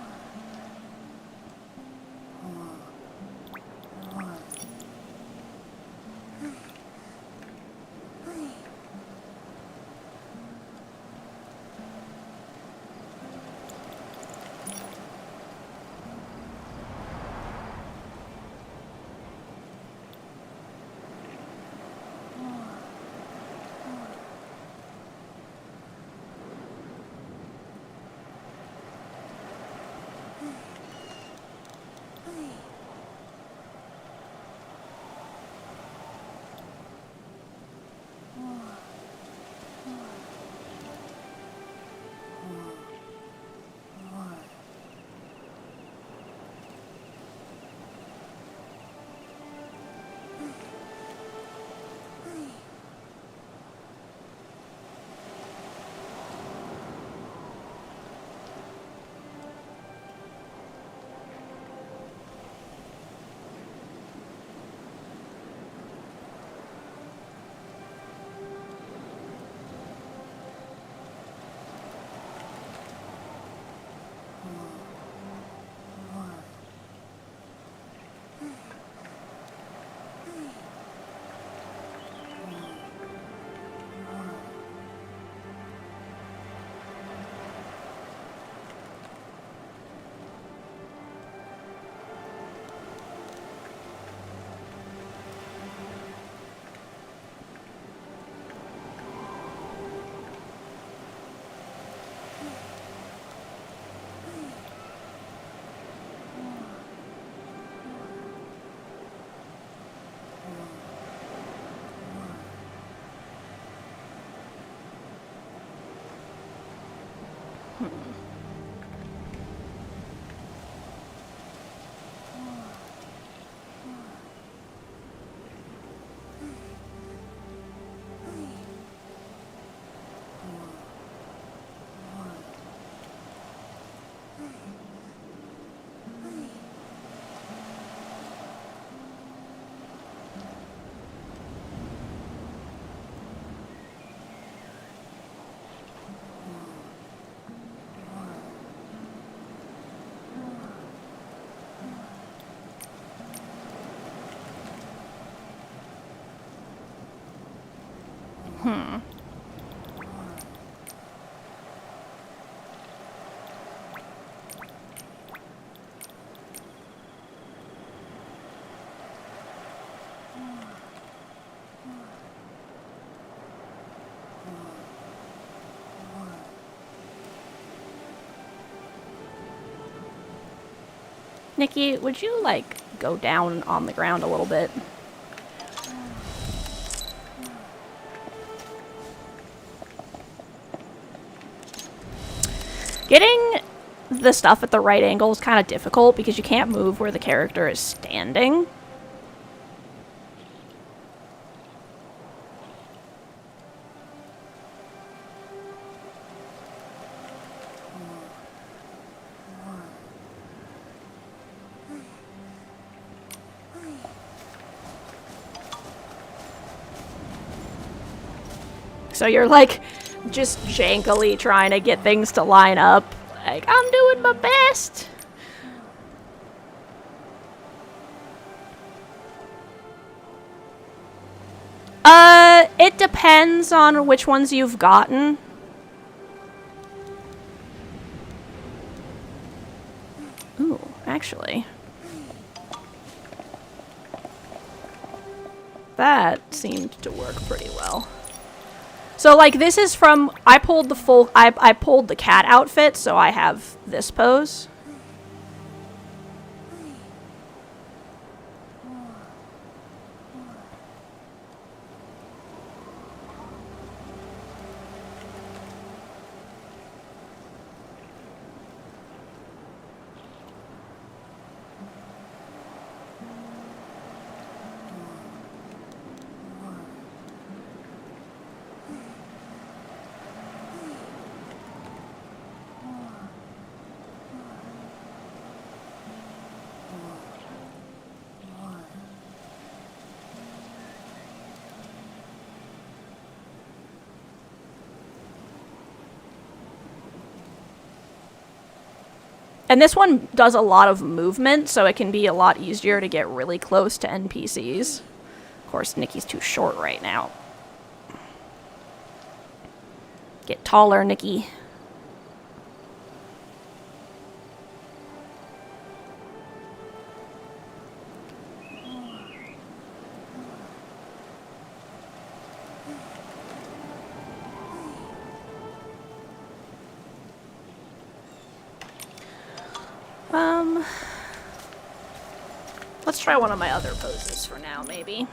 Nikki, would you, like, go down on the ground a little bit? Getting the stuff at the right angle is kind of difficult because you can't move where the character is standing. So you're, like, just jankily trying to get things to line up. Like, I'm doing my best. It depends on which ones you've gotten. Ooh, actually. That seemed to work pretty well. So, like, this is from... I pulled the full... I pulled the cat outfit, so I have this pose. And this one does a lot of movement, so it can be a lot easier to get really close to NPCs. Of course, Nikki's too short right now. Get taller, Nikki. Let's try one of my other poses for now, maybe.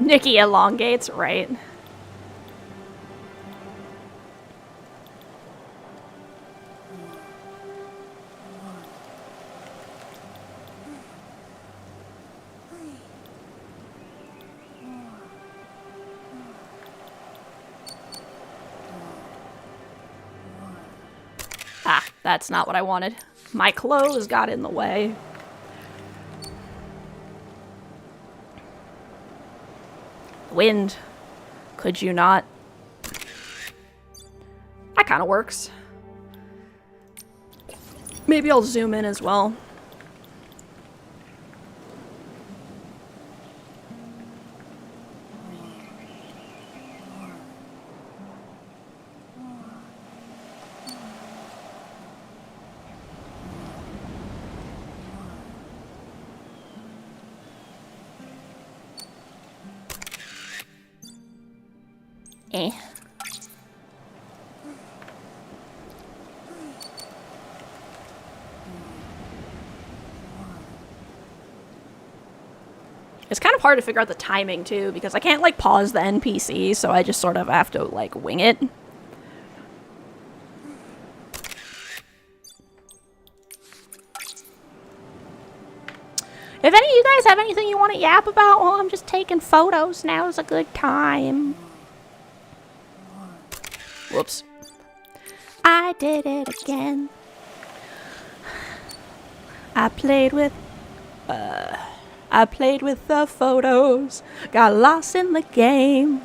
Nikki elongates, right? Ah, that's not what I wanted. My clothes got in the way. Wind. Could you not? That kind of works. Maybe I'll zoom in as well. Eh. It's kind of hard to figure out the timing, too, because I can't, like, pause the NPC, so I just sort of have to, like, wing it. If any of you guys have anything you want to yap about while I'm just taking photos, now's a good time. Whoops. I did it again. I played with the photos. Got lost in the game.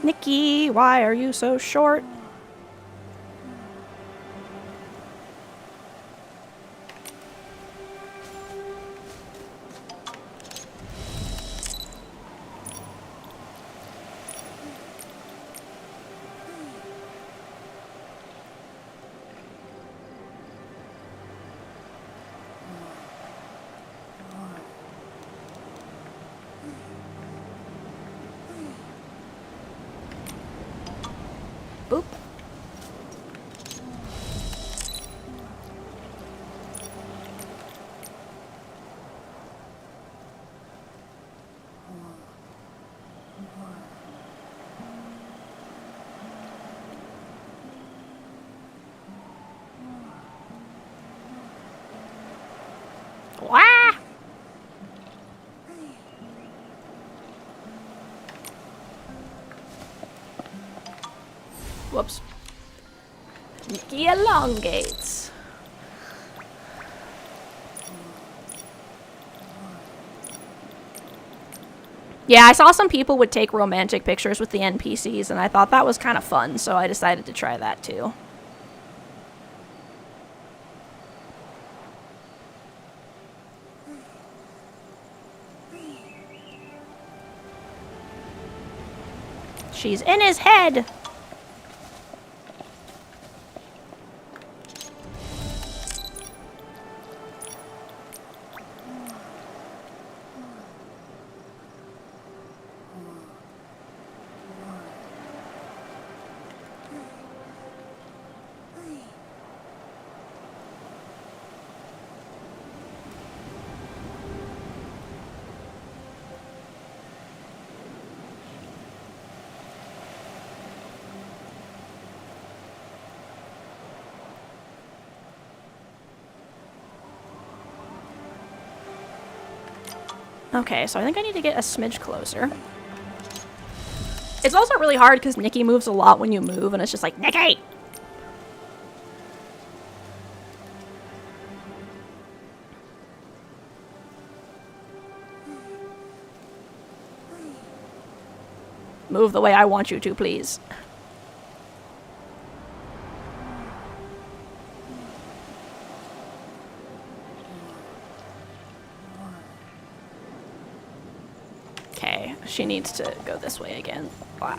Nikki, why are you so short? Boop. Wah! Whoops. Nikki elongates. Yeah, I saw some people would take romantic pictures with the NPCs, and I thought that was kind of fun, so I decided to try that too. She's in his head! Okay, so I think I need to get a smidge closer. It's also really hard because Nikki moves a lot when you move, and it's just like, Nikki! Move the way I want you to, please. Okay, she needs to go this way again. Wow.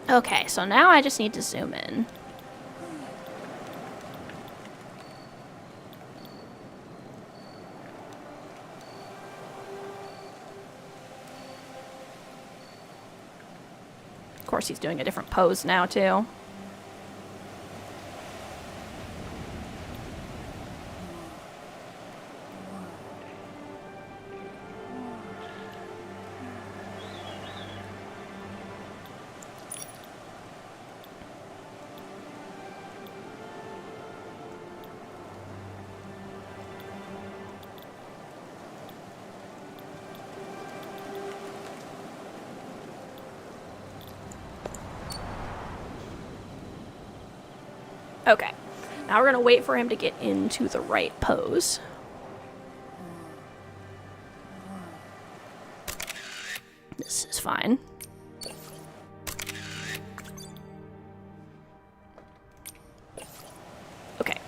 Okay, so now I just need to zoom in. Of course, he's doing a different pose now, too. Okay, now we're gonna wait for him to get into the right pose. This is fine. Okay.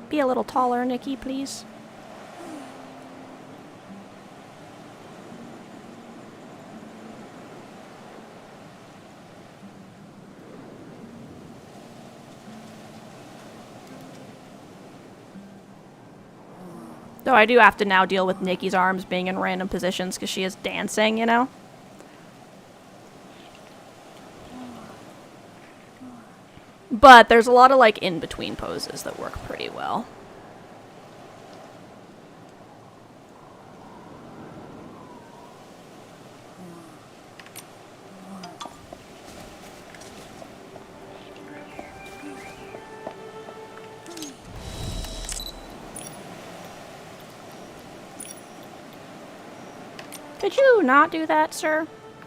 Be a little taller, Nikki, please. Though I do have to now deal with Nikki's arms being in random positions because she is dancing, you know? But there's a lot of, like, in-between poses that work pretty well. Could you not do that, sir?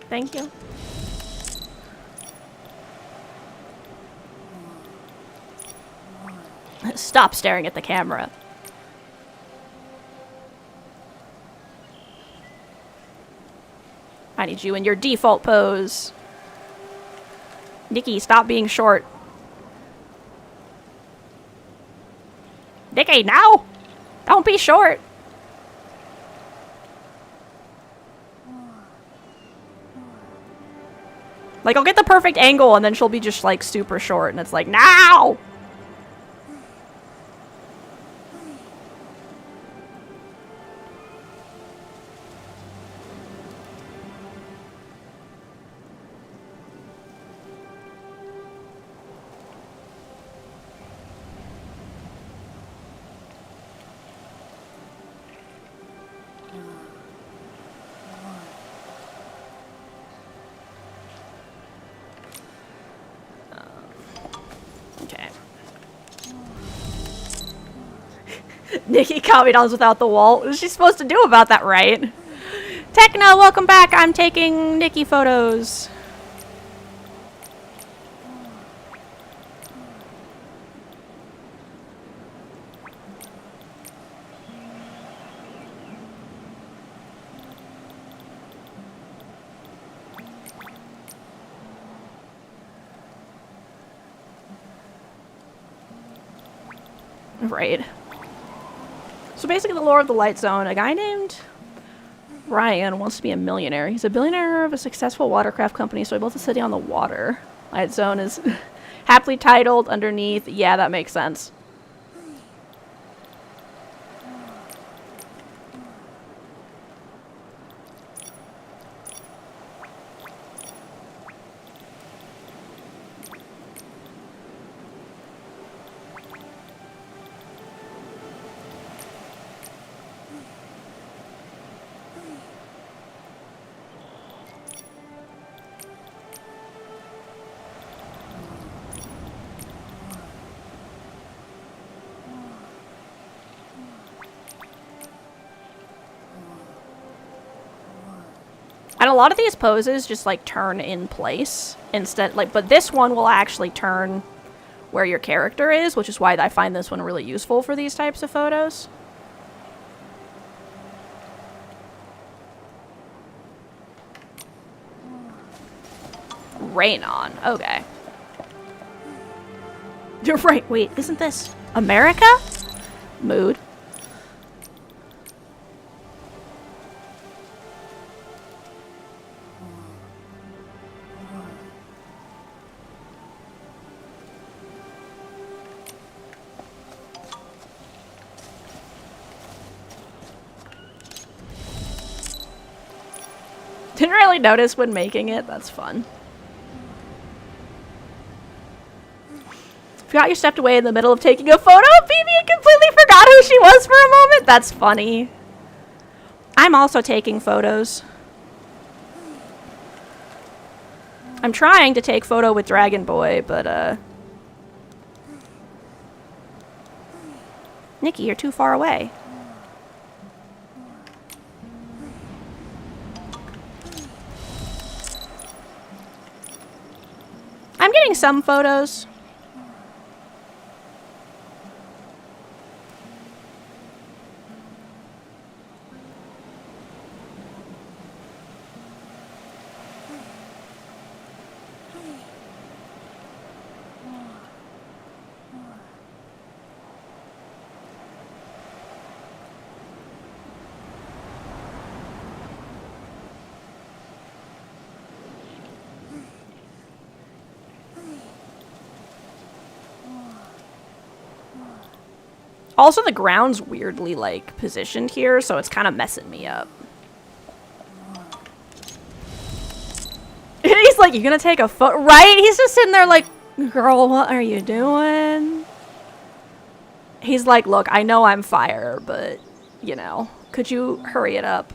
Thank you. Stop staring at the camera. I need you in your default pose. Nikki, stop being short. Nikki, no! Don't be short. Like, I'll get the perfect angle and then she'll be just, like, super short and it's like, now! Nikki copied on without the wall. What is she supposed to do about that, right? Techno, welcome back. I'm taking Nikki photos. Right. So basically the lore of the Light Zone, a guy named Ryan wants to be a millionaire. He's a billionaire of a successful watercraft company, so he built a city on the water. Light Zone is happily titled underneath. Yeah, that makes sense. And a lot of these poses just, like, turn in place instead, like, but this one will actually turn where your character is, which is why I find this one really useful for these types of photos. Rain on. Okay. You're right. Wait, isn't this America? Mood. Didn't really notice when making it. That's fun. Forgot you stepped away in the middle of taking a photo of Phoebe and completely forgot who she was for a moment? That's funny. I'm also taking photos. I'm trying to take photo with Dragon Boy, but, Nikki, you're too far away. I'm getting some photos. Also, the ground's weirdly, like, positioned here, so it's kind of messing me up. He's like, you gonna take a photo? Right? He's just sitting there like, girl, what are you doing? He's like, look, I know I'm fire, but, you know, could you hurry it up?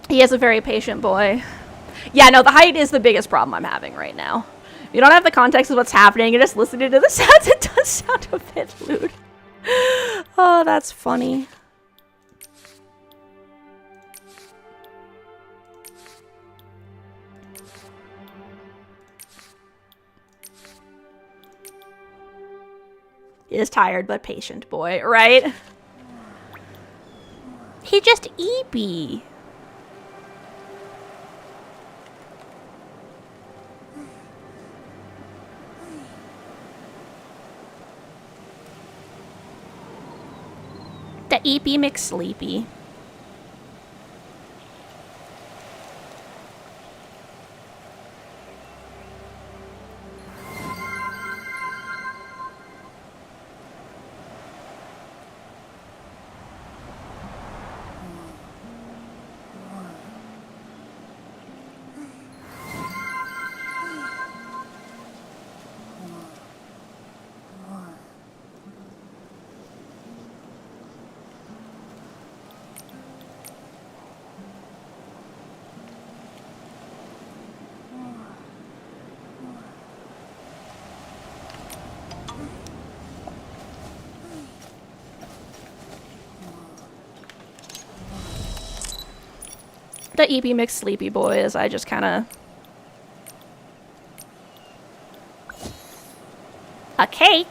He is a very patient boy. Yeah, no, the height is the biggest problem I'm having right now. If you don't have the context of what's happening, you're just listening to the sounds, it does sound a bit lewd. Oh, that's funny. He is tired but patient boy, right? He just eepy. The eepy McSleepy. The eepy McSleepy boy is I just kind of... A cake?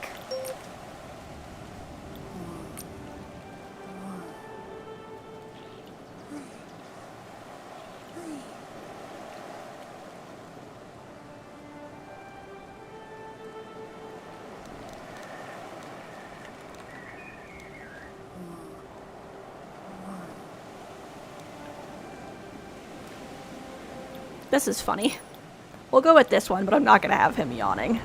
This is funny. We'll go with this one, but I'm not going to have him yawning.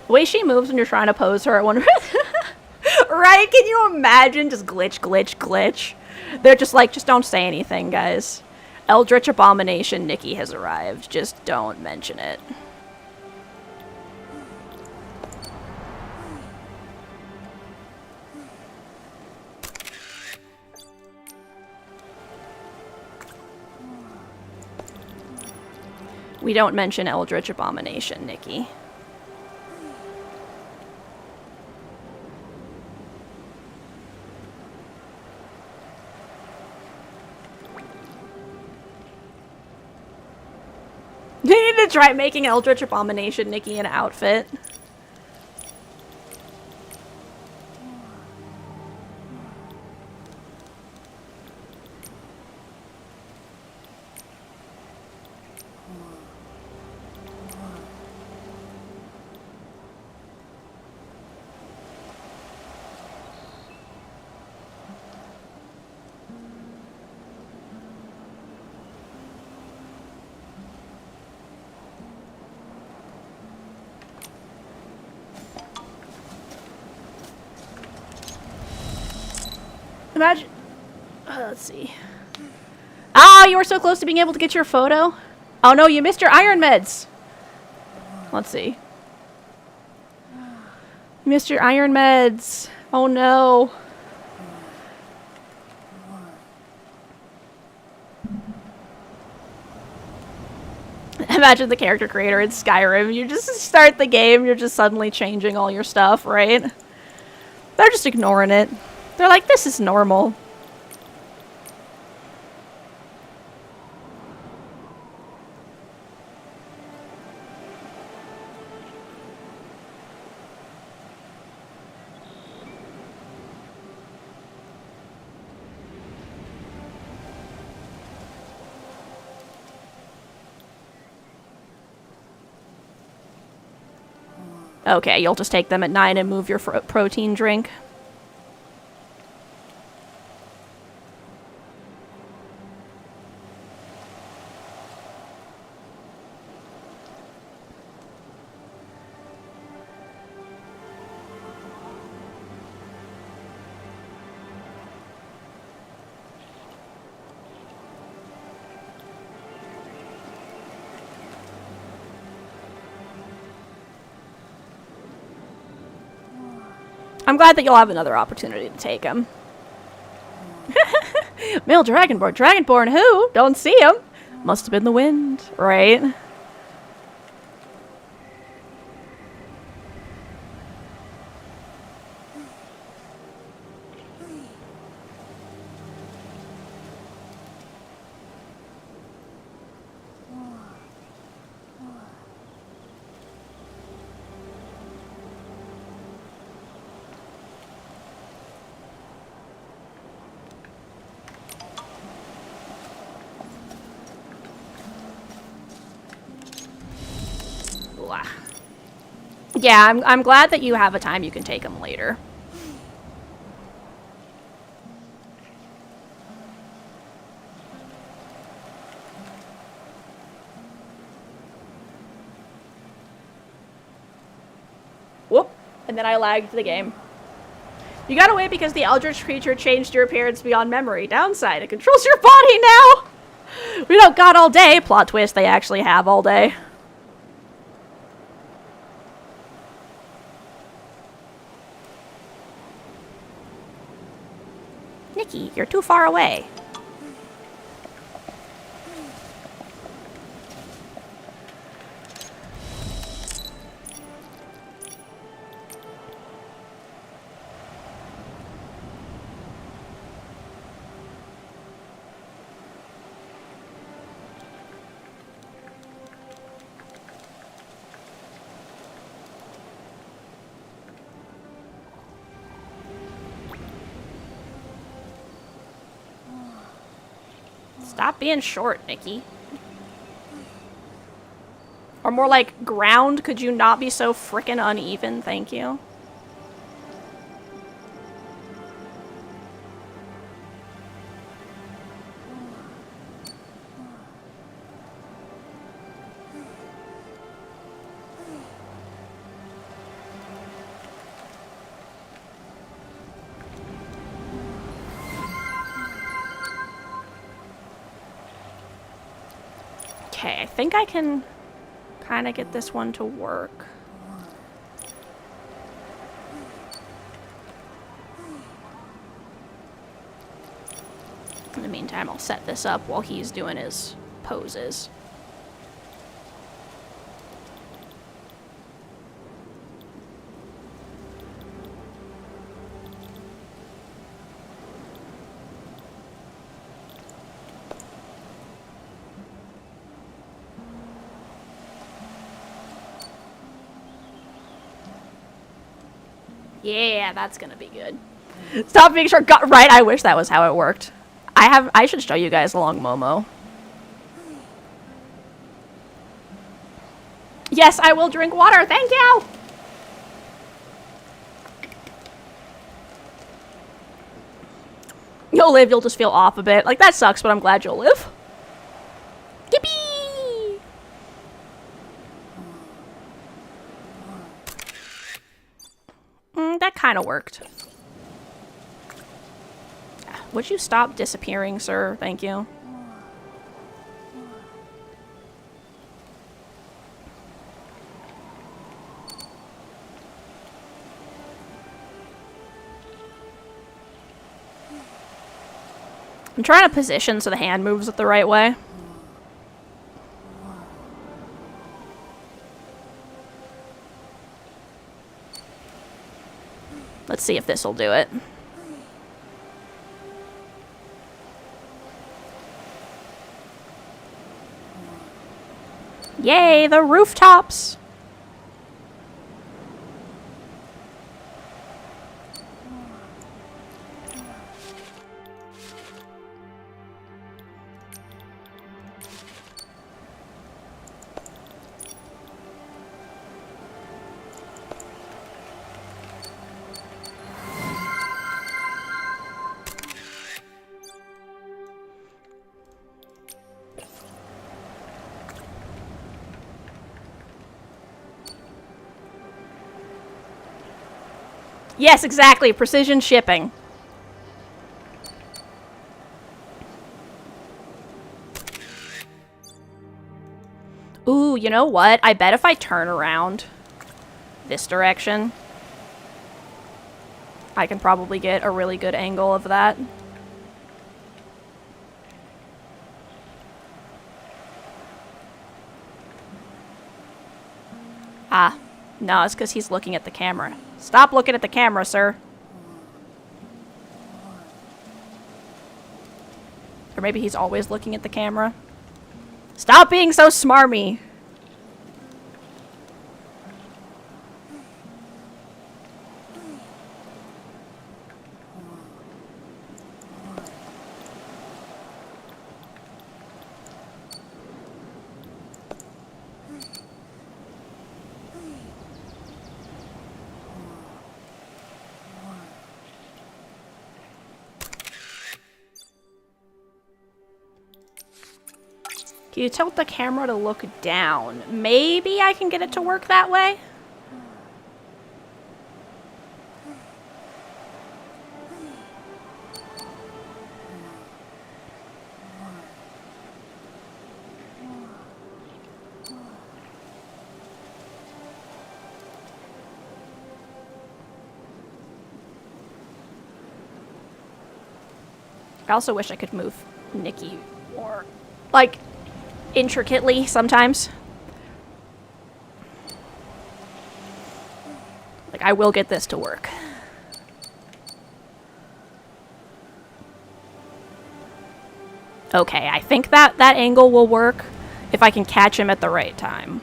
The way she moves when you're trying to pose her, I wonder... Right? Can you imagine? Just glitch, glitch, glitch. They're just like, just don't say anything, guys. Eldritch Abomination Nikki has arrived. Just don't mention it. We don't mention Eldritch Abomination, Nikki. You need to try making Eldritch Abomination Nikki an outfit. Imagine. Let's see. Ah, you were so close to being able to get your photo. Oh no, you missed your iron meds. Let's see. You missed your iron meds. Oh no. Imagine the character creator in Skyrim. You just start the game, you're just suddenly changing all your stuff, right? They're just ignoring it. They're like, this is normal. Okay, you'll just take them at 9 and move your protein drink. I'm glad that you'll have another opportunity to take him. Male Dragonborn. Dragonborn who? Don't see him. Must have been the wind, right? Yeah, I'm glad that you have a time you can take him later. Whoop. And then I lagged the game. You got away because the Eldritch creature changed your appearance beyond memory. Downside, it controls your body now! We don't got all day. Plot twist, they actually have all day. Nikki, you're too far away. Stop being short, Nikki. Or more like, ground, could you not be so frickin' uneven? Thank you. Okay, I think I can kind of get this one to work. In the meantime, I'll set this up while he's doing his poses. Yeah, that's gonna be good. Stop being short. Right, I wish that was how it worked. I should show you guys along Momo. Yes, I will drink water. Thank you. You'll live, you'll just feel off a bit. Like, that sucks, but I'm glad you'll live. Yippee! That kind of worked. Would you stop disappearing, sir? Thank you. I'm trying to position so the hand moves it the right way. Let's see if this will do it. Yay, the rooftops! Yes, exactly. Precision shipping. Ooh, you know what? I bet if I turn around this direction, I can probably get a really good angle of that. Ah, no, it's because he's looking at the camera. Stop looking at the camera, sir. Or maybe he's always looking at the camera. Stop being so smarmy. Can you tilt the camera to look down? Maybe I can get it to work that way? I also wish I could move Nikki more, like, intricately sometimes. Like, I will get this to work. Okay, I think that angle will work if I can catch him at the right time.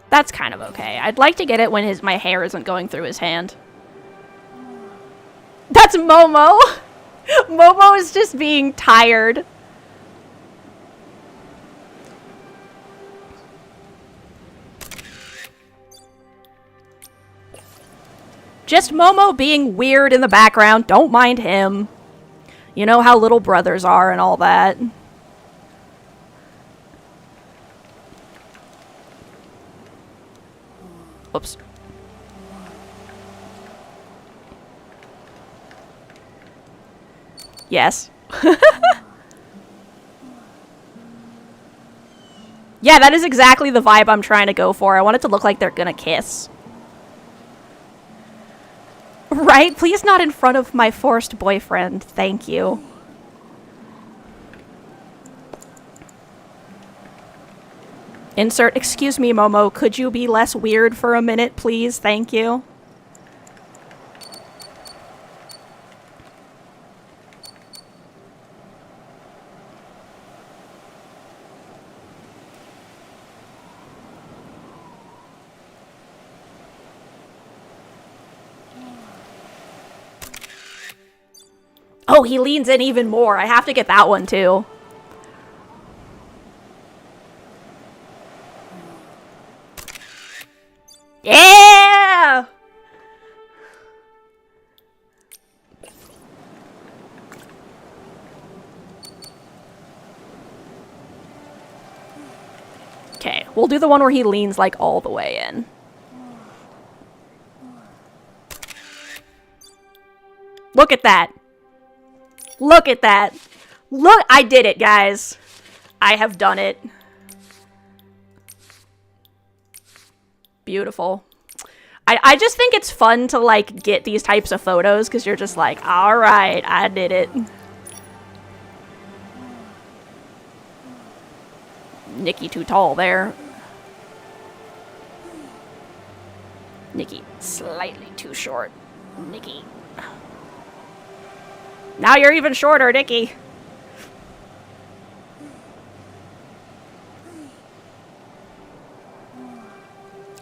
That's kind of okay. I'd like to get it when my hair isn't going through his hand. That's Momo! Momo is just being tired. Just Momo being weird in the background. Don't mind him. You know how little brothers are and all that. Whoops. Yes. Yeah, that is exactly the vibe I'm trying to go for. I want it to look like they're gonna kiss. Right? Please not in front of my forced boyfriend. Thank you. Insert, excuse me, Momo, could you be less weird for a minute, please? Thank you. Oh, he leans in even more. I have to get that one too. Yeah! Okay, we'll do the one where he leans like all the way in. Look at that. Look at that. Look, I did it, guys. I have done it. Beautiful. I just think it's fun to, like, get these types of photos, because you're just like, alright, I did it. Nikki too tall there. Nikki slightly too short. Nikki. Now you're even shorter, Nikki.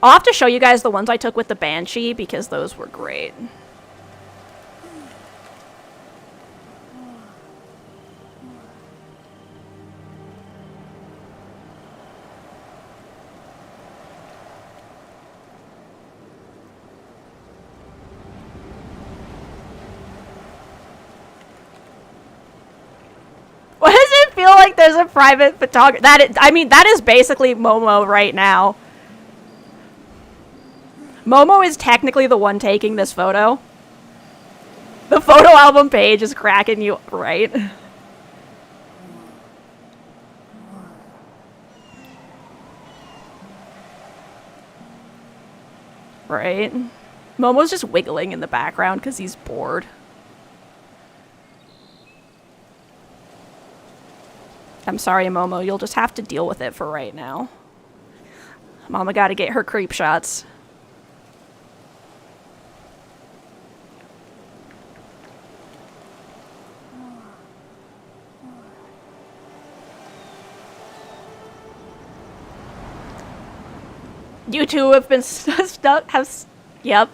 I'll have to show you guys the ones I took with the Banshee, because those were great. Why does it feel like there's a private photographer? I mean, that is basically Momo right now. Momo is technically the one taking this photo. The photo album page is cracking you, right? Right? Momo's just wiggling in the background because he's bored. I'm sorry, Momo. You'll just have to deal with it for right now. Mama gotta get her creep shots. You two have been stuck. Yep.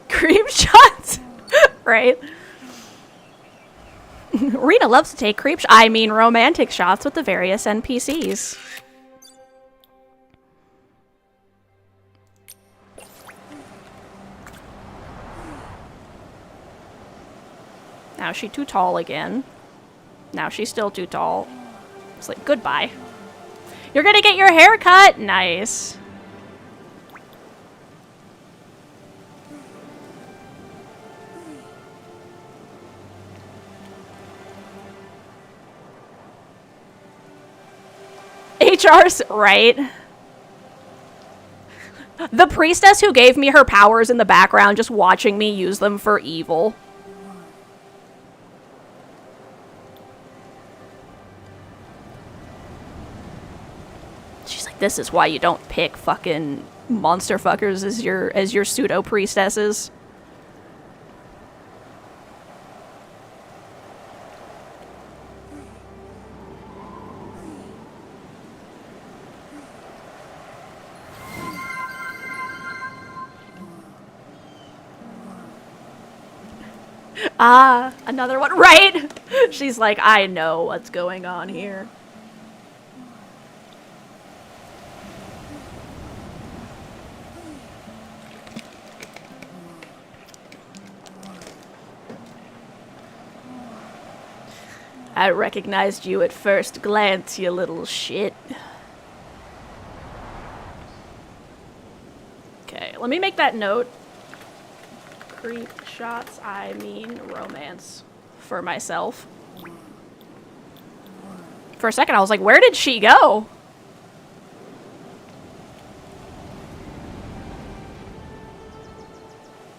Creep shots, right? Rita loves to take romantic shots with the various NPCs. Now she's too tall again. Now she's still too tall. It's like, goodbye. You're gonna get your hair cut? Nice. HR's right. The priestess who gave me her powers in the background, just watching me use them for evil. She's like, this is why you don't pick fucking monster fuckers as your pseudo priestesses. Ah, another one, right? She's like, I know what's going on here. I recognized you at first glance, you little shit. Okay, let me make that note. Creep shots, I mean romance for myself. For a second, I was like, where did she go?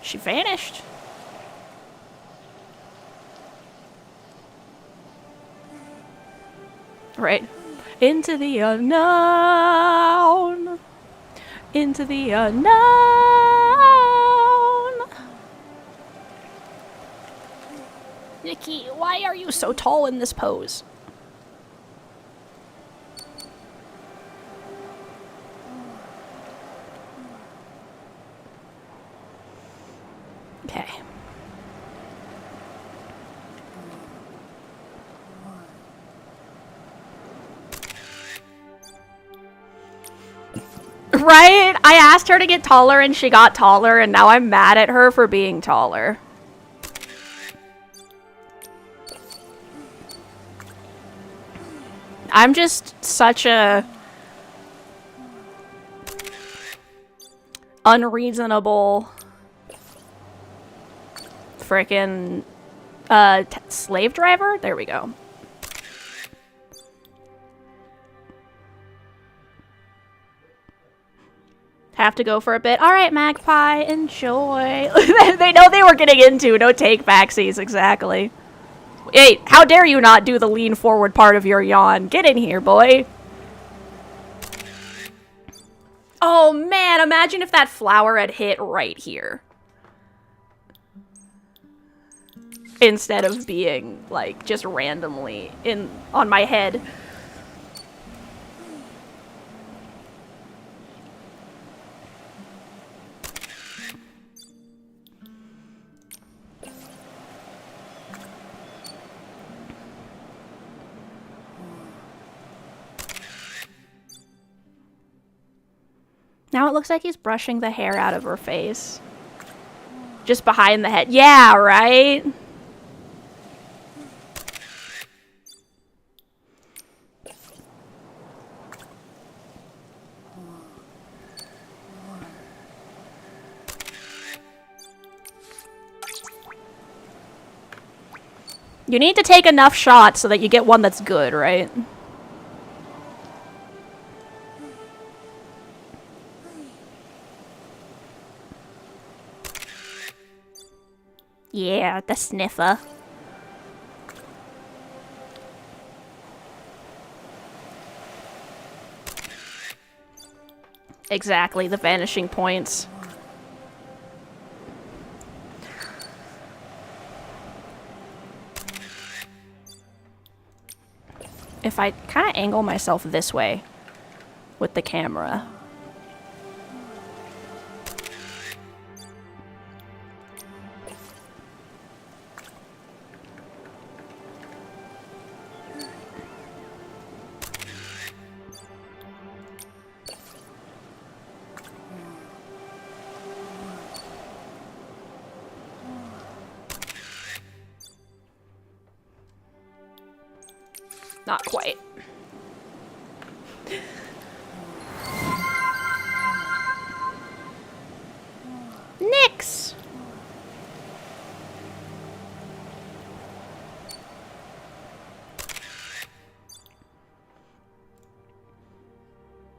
She vanished. Right. Into the unknown. Into the unknown. Nikki, why are you so tall in this pose? Okay. Right? I asked her to get taller and she got taller, and now I'm mad at her for being taller. I'm just such a unreasonable frickin' slave driver? There we go. Have to go for a bit. All right, Magpie, enjoy. They know they were getting into no take backsies, exactly. Hey, how dare you not do the lean forward part of your yawn? Get in here, boy. Oh man, imagine if that flower had hit right here. Instead of being, like, just randomly on my head. Now it looks like he's brushing the hair out of her face. Just behind the head. Yeah, right? You need to take enough shots so that you get one that's good, right? Yeah, the sniffer. Exactly, the vanishing points. If I kind of angle myself this way with the camera. Not quite. Nix!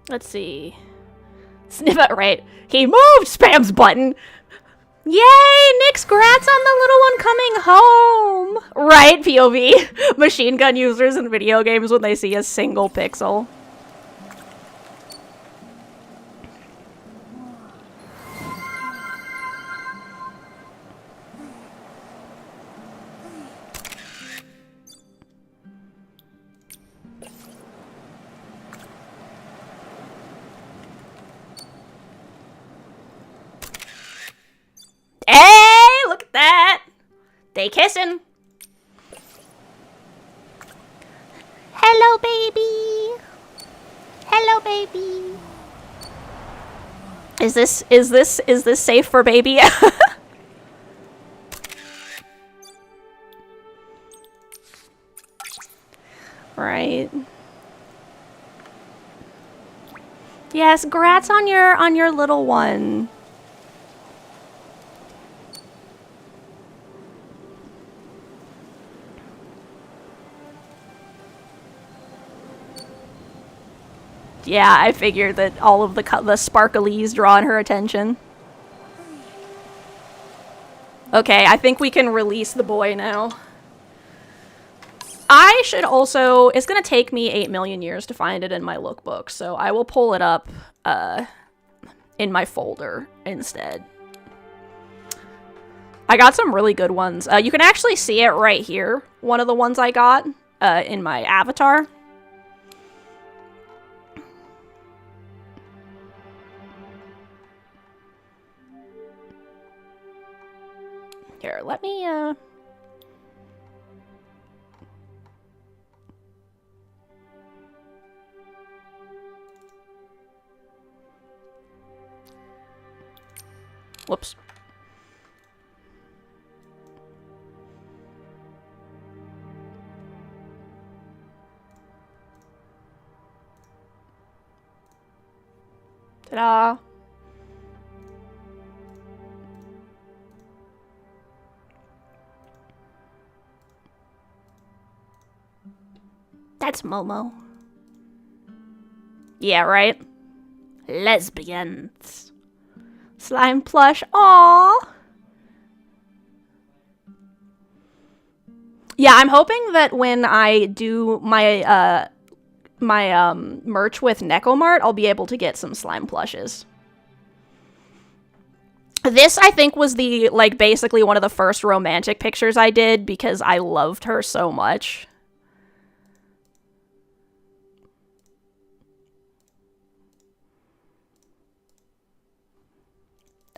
Let's see. Sniff it, right. He moved! Spams button! Yay! Nix, grats on the little one coming home! Right, POV. Machine gun users in video games when they see a single pixel. Hey, look at that! They kissing. Hello, baby. Hello, baby. Is this safe for baby? Right. Yes, grats on your little one. Yeah, I figured that all of the sparklies drawing her attention. Okay, I think we can release the boy now. I should also... It's gonna take me 8 million years to find it in my lookbook, so I will pull it up in my folder instead. I got some really good ones. You can actually see it right here. One of the ones I got in my avatar. Here, let me, whoops. Ta-da! That's Momo. Yeah, right? Lesbians. Slime plush. Aww. Yeah, I'm hoping that when I do my merch with Necomart, I'll be able to get some slime plushes. This, I think, was the, like, basically one of the first romantic pictures I did because I loved her so much.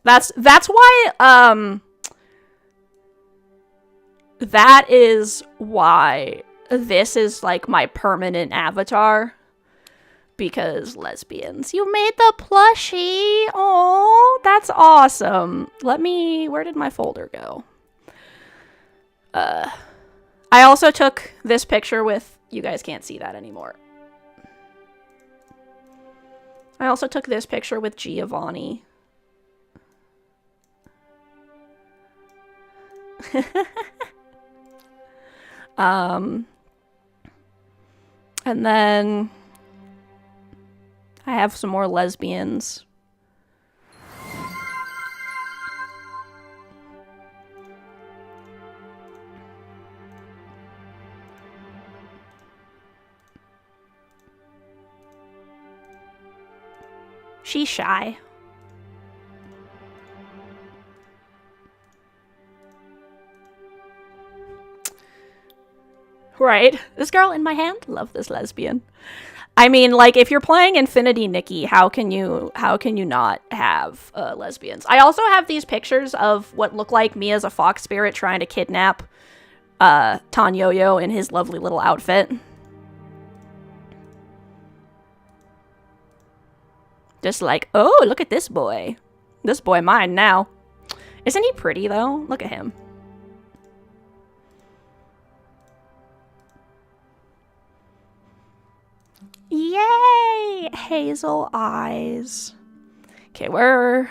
That's why, that is why this is, like, my permanent avatar. Because lesbians. You made the plushie! Oh, that's awesome. Where did my folder go? I also took this picture with, you guys can't see that anymore. I also took this picture with Giovanni. And then I have some more lesbians. She's shy. Right. This girl in my hand? Love this lesbian. I mean, like, if you're playing Infinity Nikki, how can you not have lesbians? I also have these pictures of what look like me as a fox spirit trying to kidnap Tanyoyo in his lovely little outfit. Just like, oh, look at this boy. This boy mine now. Isn't he pretty, though? Look at him. Yay! Hazel eyes. Okay, we're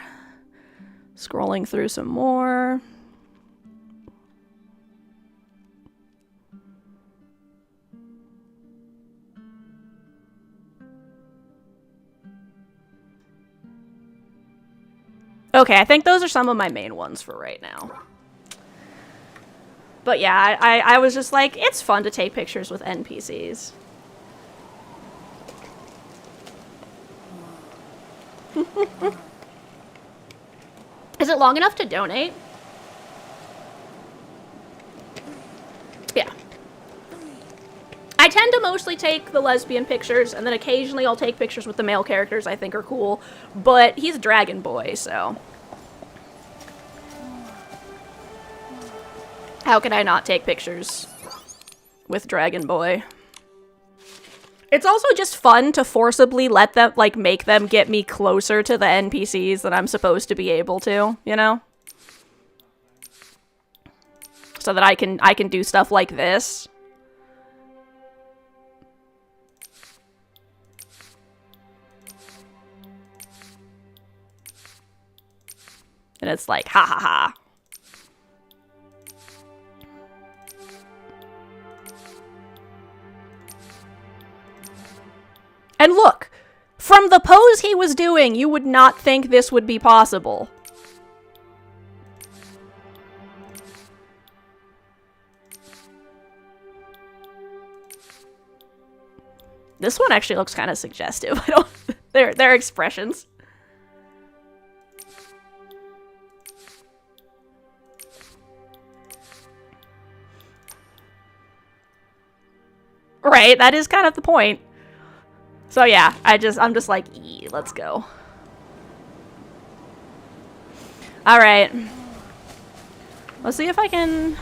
scrolling through some more. Okay, I think those are some of my main ones for right now. But yeah, I was just like, it's fun to take pictures with NPCs. Is it long enough to donate? Yeah. I tend to mostly take the lesbian pictures, and then occasionally I'll take pictures with the male characters I think are cool, but he's a dragon boy, so... How can I not take pictures with Dragon Boy? It's also just fun to forcibly let them, like, make them get me closer to the NPCs than I'm supposed to be able to, you know? So that I can do stuff like this. And it's like, ha ha ha. And look, from the pose he was doing, you would not think this would be possible. This one actually looks kind of suggestive. I don't... Their expressions. Right, that is kind of the point. So yeah, I'm just like, let's go. Alright. Let's see if I can...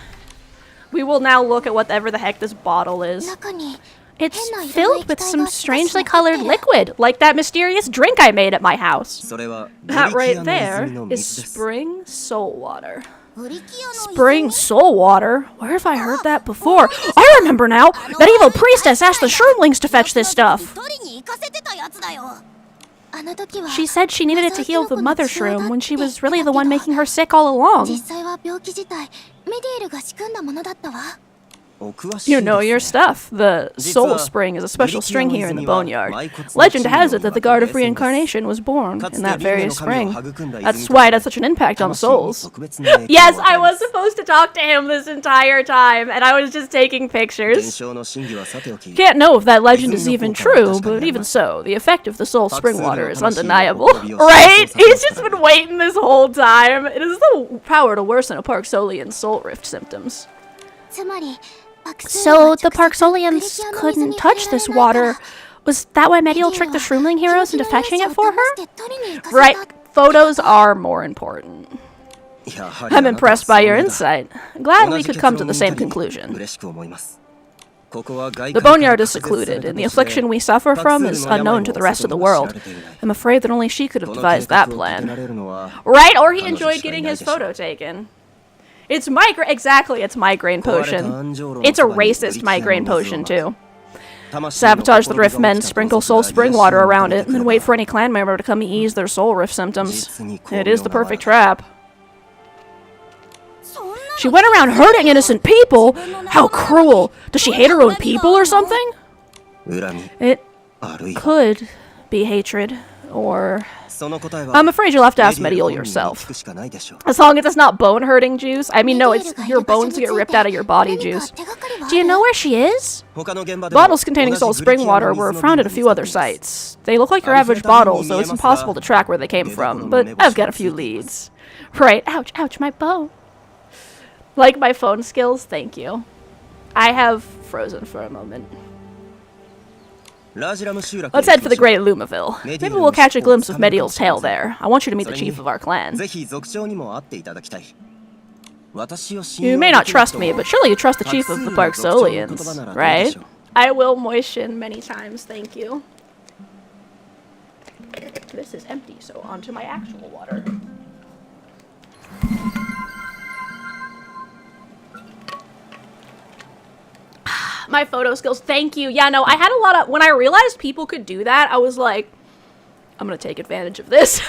We will now look at whatever the heck this bottle is. It's filled with some strangely colored liquid, like that mysterious drink I made at my house. That right there is spring soul water. Spring soul water? Where have I heard that before? I remember now! That evil priestess asked the shroomlings to fetch this stuff. She said she needed it to heal the mother shroom when she was really the one making her sick all along. You know your stuff. The soul spring is a special string here in the boneyard. Legend has it that the god of reincarnation was born in that very spring. That's why it has such an impact on souls. Yes, I was supposed to talk to him this entire time, and I was just taking pictures. Can't know if that legend is even true, but even so, the effect of the soul spring water is undeniable. Right? He's just been waiting this whole time. It has the power to worsen a Parksolian's soul rift symptoms. So the Parksolians couldn't touch this water. Was that why Medial tricked the Shroomling heroes into fetching it for her? Right, photos are more important. I'm impressed by your insight. Glad we could come to the same conclusion. The boneyard is secluded, and the affliction we suffer from is unknown to the rest of the world. I'm afraid that only she could have devised that plan. Right, or he enjoyed getting his photo taken. It's migraine. Exactly, it's migraine potion. It's a racist migraine potion, too. Sabotage the rift men, sprinkle soul spring water around it, and then wait for any clan member to come ease their soul rift symptoms. It is the perfect trap. She went around hurting innocent people? How cruel! Does she hate her own people or something? It could be hatred, or... I'm afraid you'll have to ask Medial yourself. As long as it's not bone-hurting juice. I mean, no, it's your bones get ripped out of your body juice. Do you know where she is? Bottles containing soul spring water were found at a few other sites. They look like your average bottles, so it's impossible to track where they came from, but I've got a few leads. Right, ouch, ouch, my bone. Like my phone skills? Thank you. I have frozen for a moment. Let's head for the Great Lumaville. Maybe we'll catch a glimpse of Medial's tail there. I want you to meet the chief of our clan. You may not trust me, but surely you trust the chief of the Parksolians, right? I will moisten many times, thank you. This is empty, so onto my actual water. My photo skills, thank you. Yeah, no, I had a lot of, when I realized people could do that, I was like, I'm gonna take advantage of this.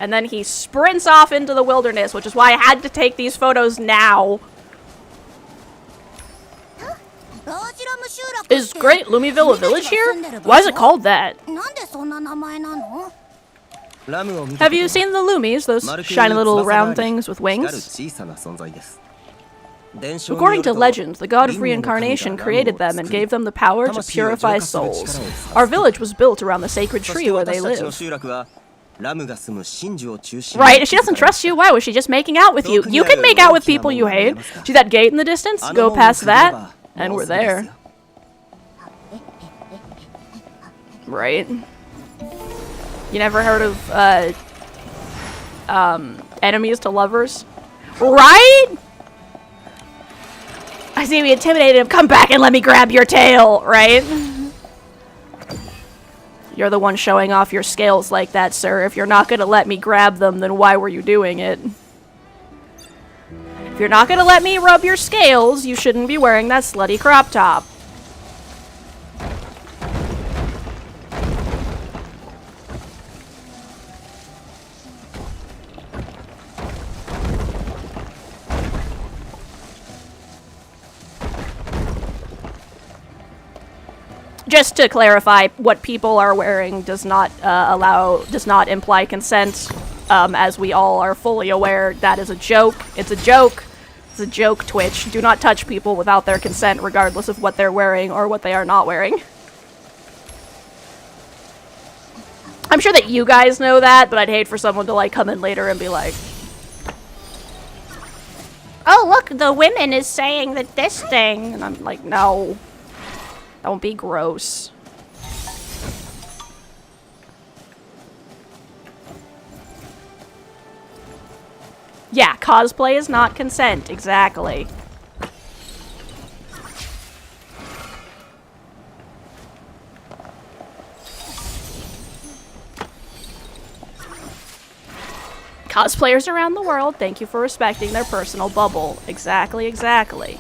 And then he sprints off into the wilderness, which is why I had to take these photos now. Is Great Lumaville a village here? Why is it called that? Have you seen the Lumies, those shiny little round things with wings? According to legend, the god of reincarnation created them and gave them the power to purify souls. Our village was built around the sacred tree where they live. Right, if she doesn't trust you, why was she just making out with you? You can make out with people you hate. See that gate in the distance? Go past that, and we're there. Right. You never heard of, enemies to lovers? Right? I see we intimidated him. Come back and let me grab your tail, right? You're the one showing off your scales like that, sir. If you're not gonna let me grab them, then why were you doing it? If you're not gonna let me rub your scales, you shouldn't be wearing that slutty crop top. Just to clarify, what people are wearing does not imply consent. As we all are fully aware, that is a joke. It's a joke. It's a joke, Twitch. Do not touch people without their consent, regardless of what they're wearing or what they are not wearing. I'm sure that you guys know that, but I'd hate for someone to, like, come in later and be like, oh, look, the women is saying that this thing. And I'm like, no. Don't be gross. Yeah, cosplay is not consent, exactly. Cosplayers around the world, thank you for respecting their personal bubble. Exactly, exactly.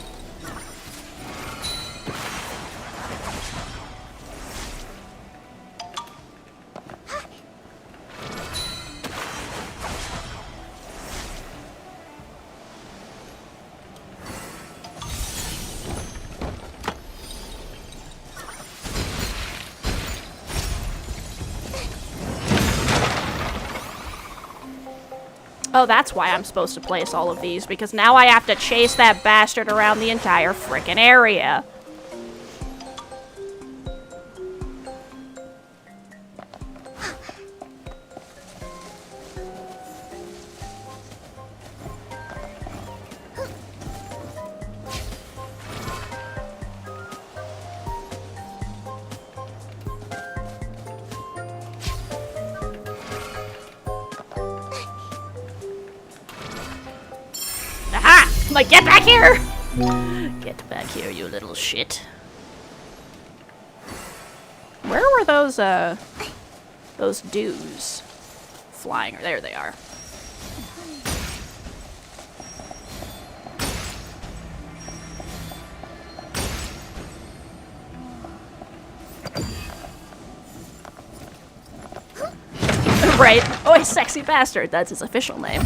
Oh, that's why I'm supposed to place all of these, because now I have to chase that bastard around the entire frickin' area. Aha! I'm like, get back here! Get back here, you little shit. Where were those dudes flying? There they are. Right. Oh, a sexy bastard. That's his official name.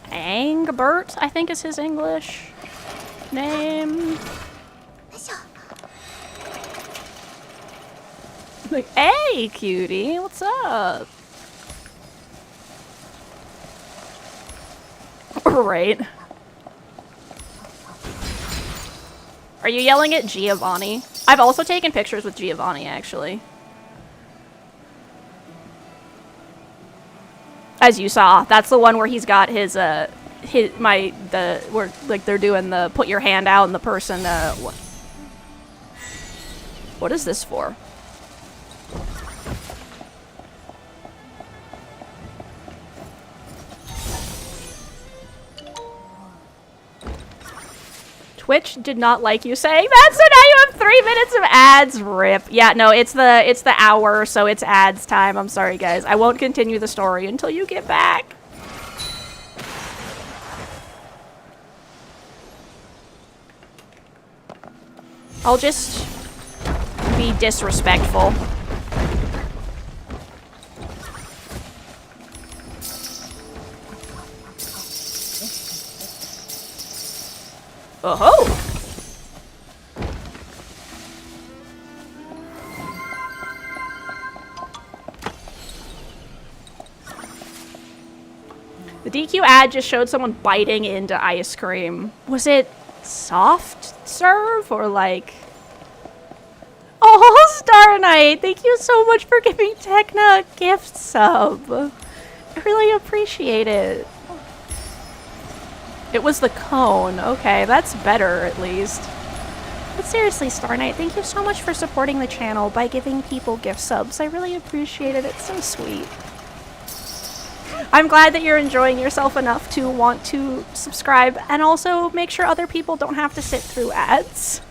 Angbert, I think is his English name. Like, hey, cutie, what's up? Right. Are you yelling at Giovanni? I've also taken pictures with Giovanni, actually. As you saw, that's the one where he's got his where like they're doing the put your hand out and the person what is this for? Twitch did not like you saying that, so now you have 3 minutes of ads. Rip. Yeah, no, it's the hour, so it's ads time. I'm sorry, guys. I won't continue the story until you get back. I'll just be disrespectful. Oh-ho! The DQ ad just showed someone biting into ice cream. Was it soft serve or like... Oh, Star Knight! Thank you so much for giving Techna a gift sub. I really appreciate it. It was the cone. Okay, that's better at least. But seriously, Star Knight, thank you so much for supporting the channel by giving people gift subs. I really appreciate it. It's so sweet. I'm glad that you're enjoying yourself enough to want to subscribe and also make sure other people don't have to sit through ads.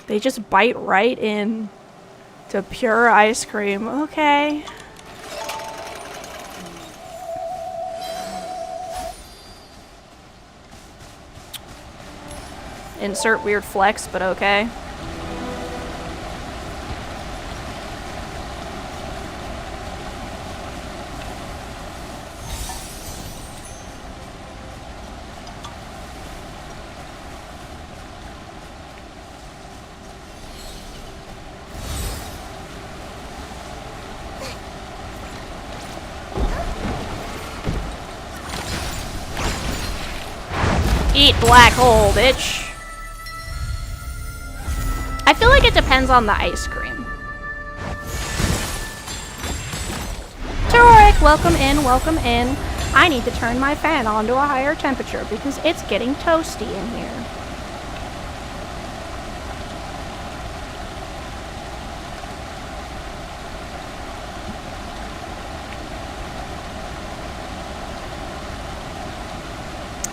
They just bite right in to pure ice cream. Okay. Insert weird flex, but okay. Eat black hole, bitch. I feel like it depends on the ice cream. Turek, welcome in, welcome in. I need to turn my fan on to a higher temperature because it's getting toasty in here.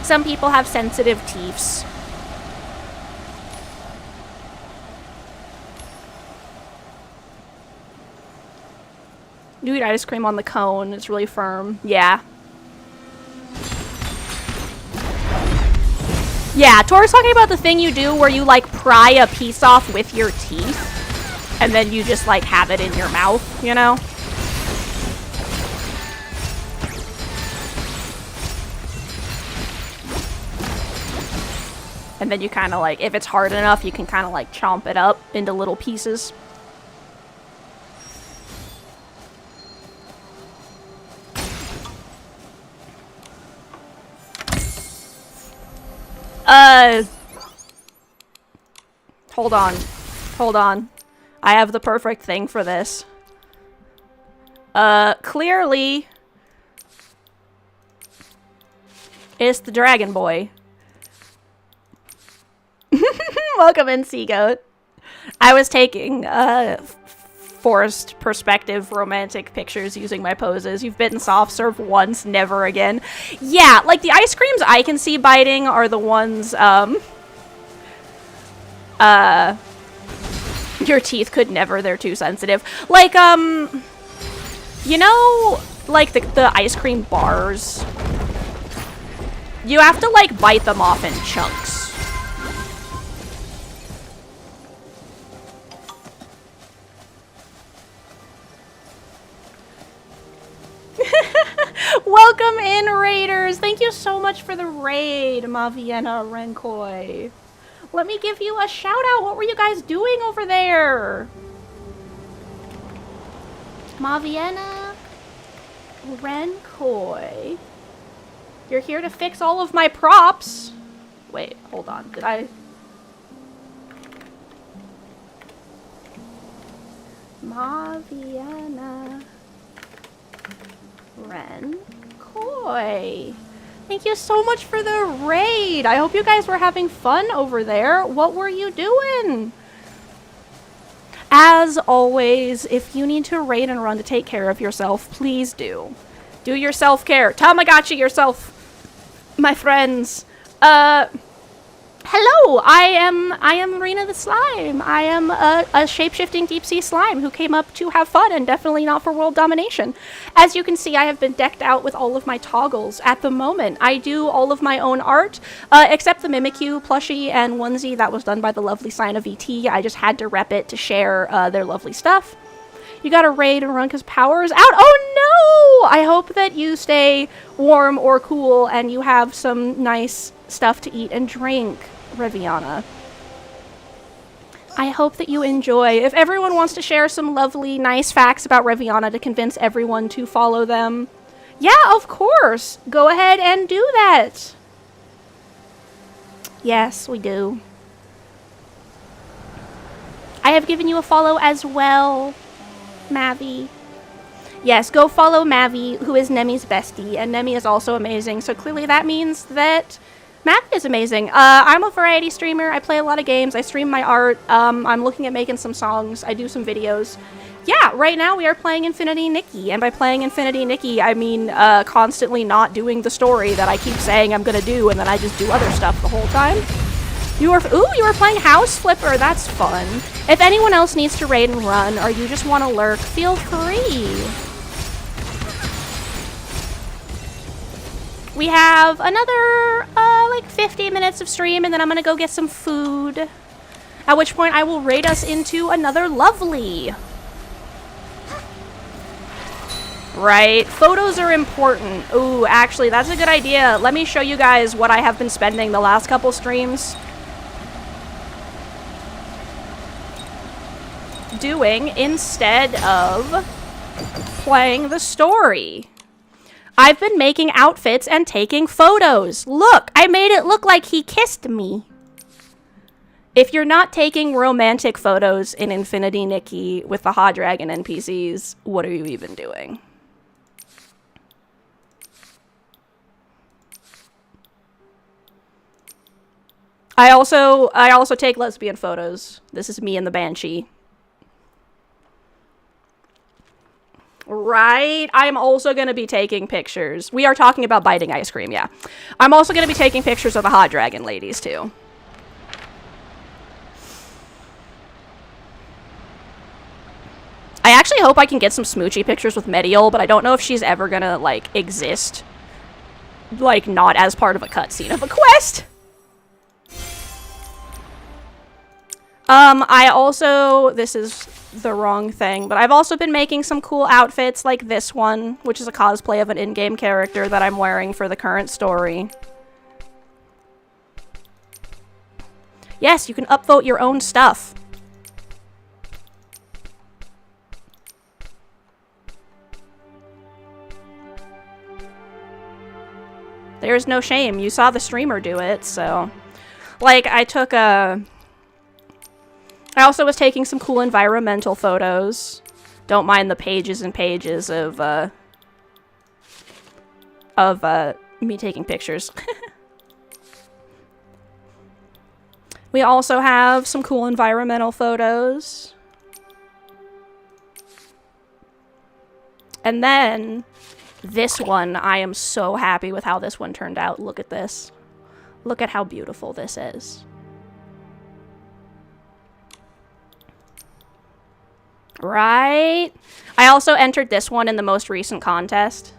Some people have sensitive teeths. You eat ice cream on the cone. It's really firm. Yeah. Yeah, Tori's talking about the thing you do where you, like, pry a piece off with your teeth. And then you just, like, have it in your mouth, you know? And then you kind of, like, if it's hard enough, you can kind of, like, chomp it up into little pieces. Hold on. Hold on. I have the perfect thing for this. Clearly... it's the Dragon Boy. Welcome in, Seagoat. I was taking, forced perspective romantic pictures using my poses. You've bitten soft serve once, never again. Yeah, like, the ice creams I can see biting are the ones, your teeth could never, they're too sensitive. Like, you know, like, the ice cream bars? You have to, like, bite them off in chunks. Welcome in, Raiders! Thank you so much for the raid, Maviena Renkoi. Let me give you a shout out. What were you guys doing over there? Maviena Renkoi. You're here to fix all of my props. Wait, hold on. Did I... Maviena Renkoi. Thank you so much for the raid. I hope you guys were having fun over there. What were you doing? As always, if you need to raid and run to take care of yourself, please do. Do your self-care. Tamagotchi yourself, my friends. Hello, I am Rena the Slime. I am a shape-shifting deep-sea slime who came up to have fun and definitely not for world domination. As you can see, I have been decked out with all of my toggles at the moment. I do all of my own art, except the Mimikyu plushie and onesie that was done by the lovely Sign of ET. I just had to rep it to share their lovely stuff. You gotta raid and run because power is out. Oh no! I hope that you stay warm or cool and you have some nice stuff to eat and drink, Reviana. I hope that you enjoy. If everyone wants to share some lovely, nice facts about Reviana to convince everyone to follow them, yeah, of course. Go ahead and do that. Yes, we do. I have given you a follow as well, Mavi. Yes, go follow Mavi, who is Nemi's bestie, and Nemi is also amazing, so clearly that means that Mavi is amazing. I'm a variety streamer. I play a lot of games. I stream my art. I'm looking at making some songs. I do some videos. Yeah, right now we are playing Infinity Nikki, and by playing Infinity Nikki, I mean constantly not doing the story that I keep saying I'm gonna do, and then I just do other stuff the whole time. You are playing House Flipper. That's fun. If anyone else needs to raid and run, or you just want to lurk, feel free. We have another, like 50 minutes of stream, and then I'm gonna go get some food. At which point I will raid us into another lovely. Right, photos are important. Ooh, actually, that's a good idea. Let me show you guys what I have been spending the last couple streams doing instead of playing the story. I've been making outfits and taking photos. Look, I made it look like he kissed me. If you're not taking romantic photos in Infinity Nikki with the Hot Dragon NPCs, what are you even doing? I also take lesbian photos. This is me and the Banshee. Right? I'm also going to be taking pictures. We are talking about biting ice cream, yeah. I'm also going to be taking pictures of the hot dragon ladies, too. I actually hope I can get some smoochy pictures with Medial, but I don't know if she's ever going to, like, exist. Like, not as part of a cutscene of a quest. I also, this is the wrong thing, but I've also been making some cool outfits like this one, which is a cosplay of an in-game character that I'm wearing for the current story. Yes, you can upvote your own stuff. There's no shame. You saw the streamer do it, so... Like, I took a... I also was taking some cool environmental photos. Don't mind the pages and pages of me taking pictures. We also have some cool environmental photos. And then, this one, I am so happy with how this one turned out. Look at this. Look at how beautiful this is. Right? I also entered this one in the most recent contest.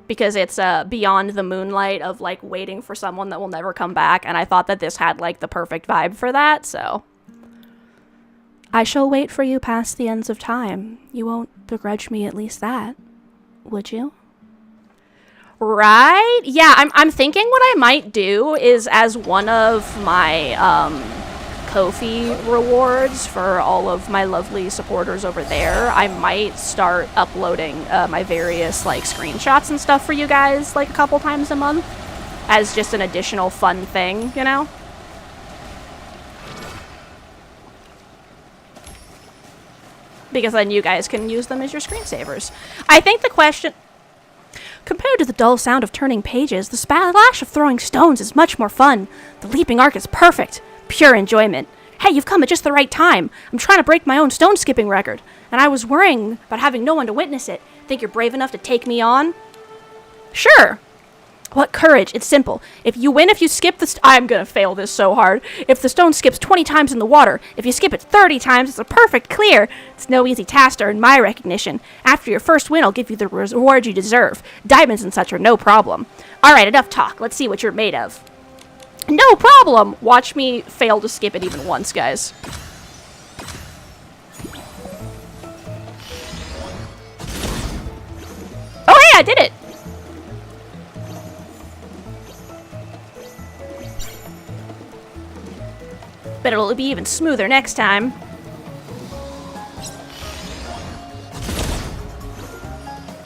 Because it's beyond the moonlight of, like, waiting for someone that will never come back. And I thought that this had, like, the perfect vibe for that, so... I shall wait for you past the ends of time. You won't begrudge me at least that, would you? Right? Yeah, I'm thinking what I might do is as one of my, Ko-fi rewards for all of my lovely supporters over there, I might start uploading my various like screenshots and stuff for you guys like a couple times a month as just an additional fun thing, you know? Because then you guys can use them as your screensavers. I think the question... Compared to the dull sound of turning pages, the splash of throwing stones is much more fun. The leaping arc is perfect. Pure enjoyment. Hey, you've come at just the right time. I'm trying to break my own stone skipping record, and I was worrying about having no one to witness it. Think you're brave enough to take me on? Sure. What courage. It's simple. If you skip the I'm gonna fail this so hard. If the stone skips 20 times in the water, if you skip it 30 times, it's a perfect clear. It's no easy task to earn my recognition. After your first win, I'll give you the reward you deserve. Diamonds and such are no problem. Alright, enough talk. Let's see what you're made of. No problem! Watch me fail to skip it even once, guys. Oh, hey, I did it! Bet it'll be even smoother next time.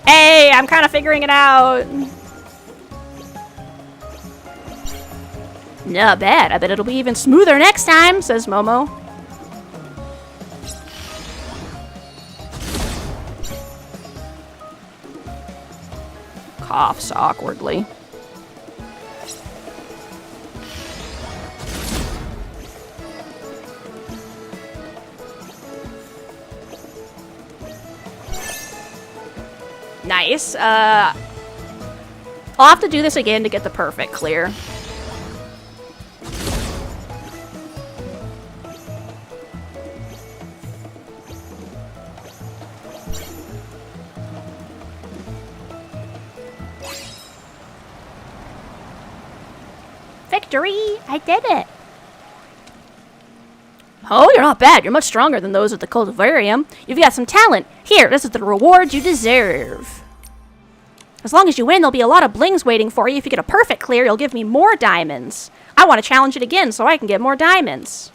Hey, I'm kind of figuring it out. Not bad. I bet it'll be even smoother next time, says Momo. Coughs awkwardly. Nice. I'll have to do this again to get the perfect clear. Victory! I did it! Oh, you're not bad. You're much stronger than those at the cultivarium. You've got some talent. Here, this is the reward you deserve. As long as you win, there'll be a lot of blings waiting for you. If you get a perfect clear, you'll give me more diamonds. I want to challenge it again so I can get more diamonds.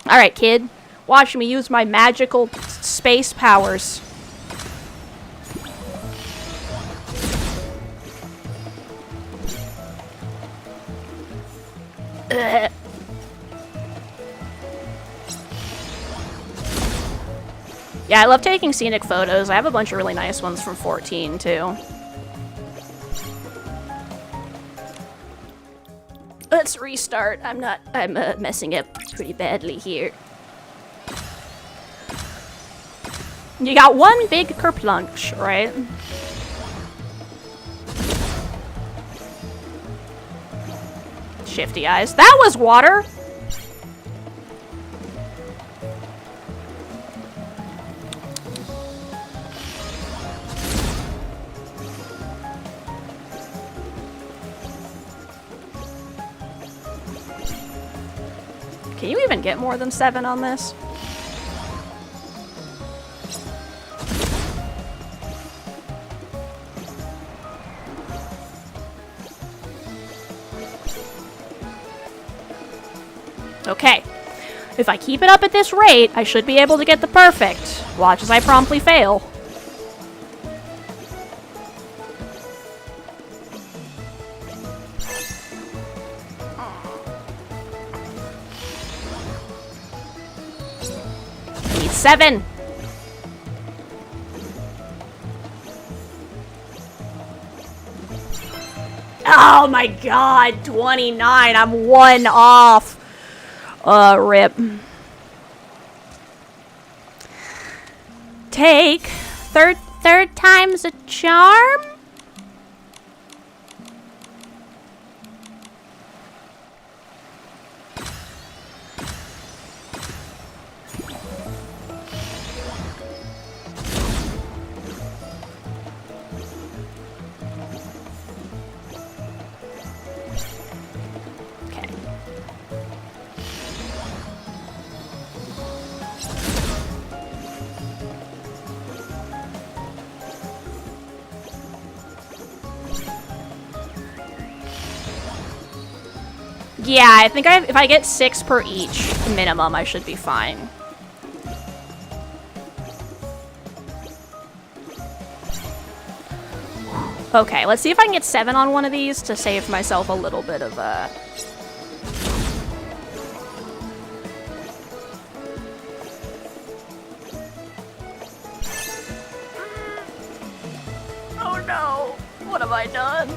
Alright, kid. Watch me use my magical space powers. Ugh. Yeah, I love taking scenic photos. I have a bunch of really nice ones from 14, too. Let's restart. I'm messing up pretty badly here. You got one big kerplunch, right? Shifty eyes. That was water! Can you even get more than 7 on this? Okay. If I keep it up at this rate, I should be able to get the perfect. Watch as I promptly fail. I need 7. Oh my god, 29. I'm 1 off. Rip. Take third time's a charm? Yeah, I think if I get 6 per each minimum, I should be fine. Okay, let's see if I can get 7 on one of these to save myself a little bit of Oh no! What have I done?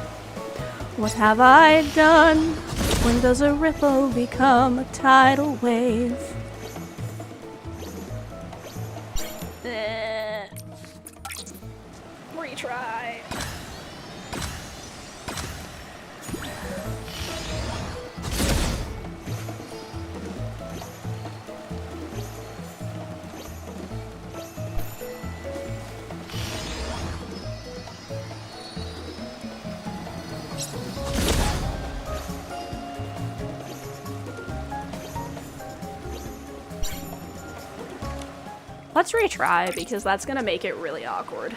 What have I done? When does a ripple become a tidal wave? Retry. Let's retry, because that's gonna make it really awkward.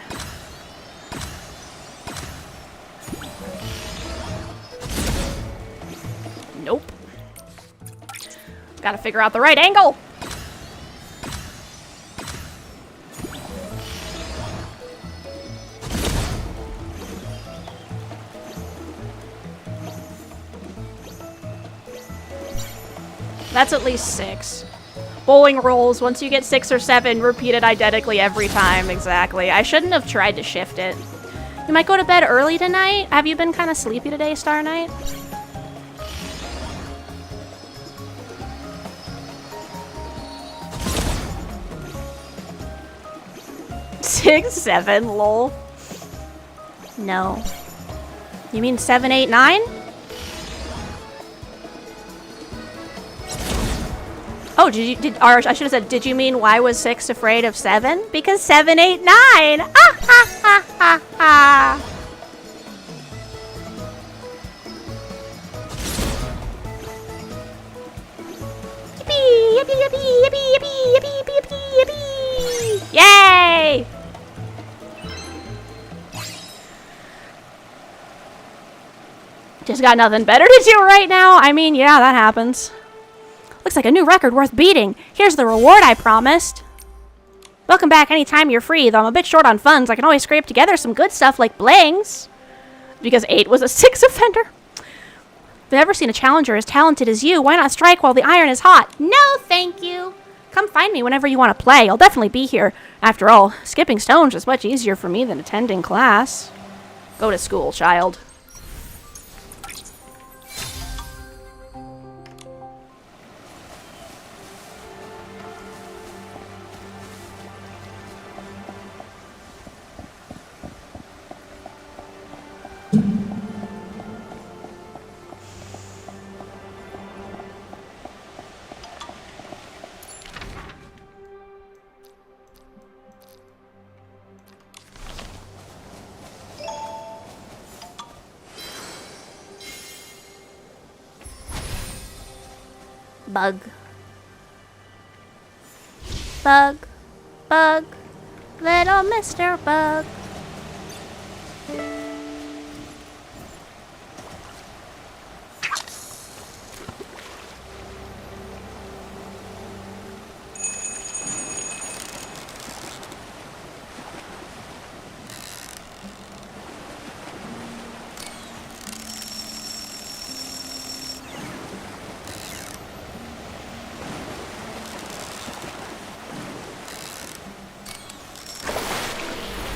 Nope. Gotta figure out the right angle! That's at least 6. Bowling rules, once you get 6 or 7, repeat it identically every time. Exactly. I shouldn't have tried to shift it. You might go to bed early tonight? Have you been kind of sleepy today, Star Knight? Six, 7, lol. No. You mean 7, 8, 9? Oh, or I should have said, did you mean why was 6 afraid of 7? Because 7, 8, 9! Ah ha ha ha ha! Yippee! Yippee! Yippee! Yippee! Yippee! Yippee! Yippee! Yippee! Yay! Just got nothing better to do right now. I mean, yeah, that happens. Looks like a new record worth beating. Here's the reward I promised. Welcome back anytime you're free, though I'm a bit short on funds. I can always scrape together some good stuff like blings. Because 8 was a 6 offender. If I've ever seen a challenger as talented as you, why not strike while the iron is hot? No, thank you. Come find me whenever you want to play. I'll definitely be here. After all, skipping stones is much easier for me than attending class. Go to school, child. Bug. Bug. Bug. Little Mr. Bug.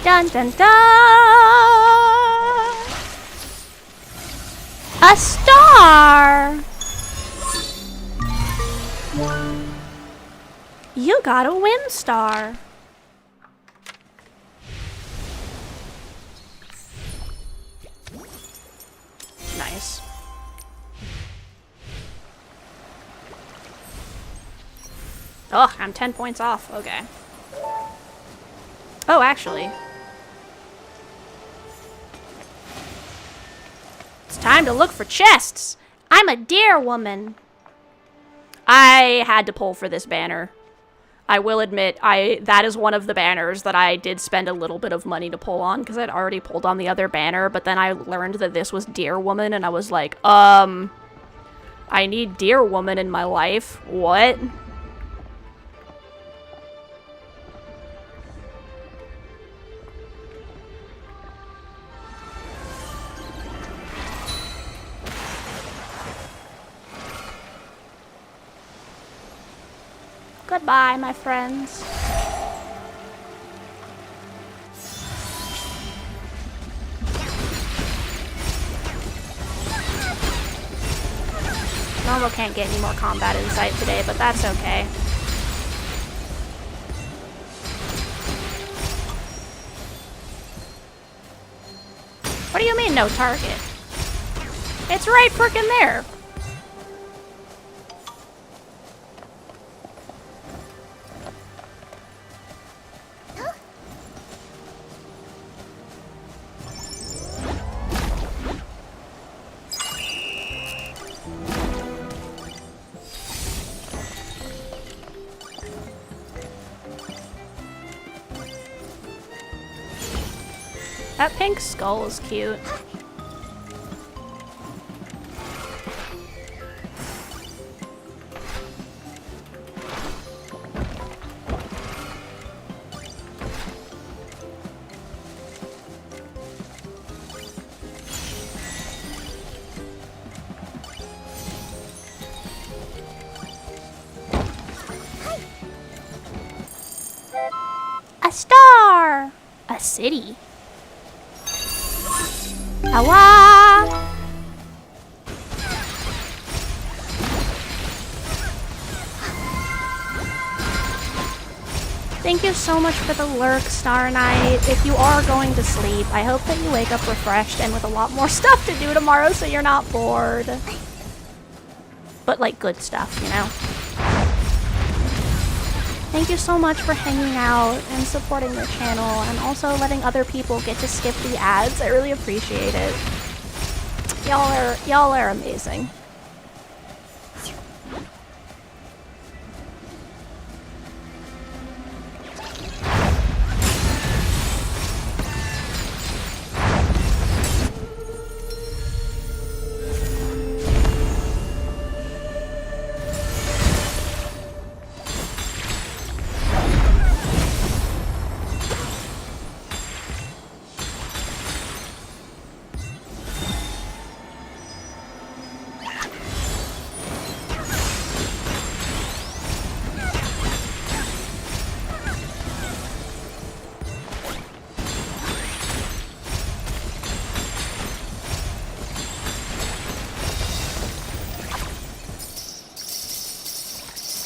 Dun dun dun! A star! You got a win star. Nice. Oh, I'm 10 points off. Okay. Oh, actually. It's time to look for chests. I'm a deer woman. I had to pull for this banner. I will admit, that is one of the banners that I did spend a little bit of money to pull on because I'd already pulled on the other banner, but then I learned that this was Deer Woman and I was like, I need Deer Woman in my life. What? Goodbye, my friends. Normal can't get any more combat insight today, but that's okay. What do you mean, no target? It's right frickin' there. That pink skull is cute. A star! A city. Awa! Thank you so much for the lurk, Star Knight. If you are going to sleep, I hope that you wake up refreshed and with a lot more stuff to do tomorrow so you're not bored. But like good stuff, you know? Thank you so much for hanging out and supporting the channel and also letting other people get to skip the ads. I really appreciate it. Y'all are amazing.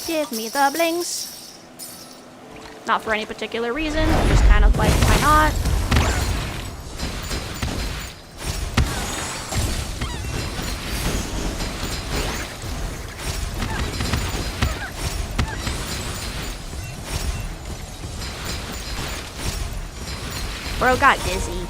Give me the blings. Not for any particular reason, just kind of like, why not? Bro got dizzy.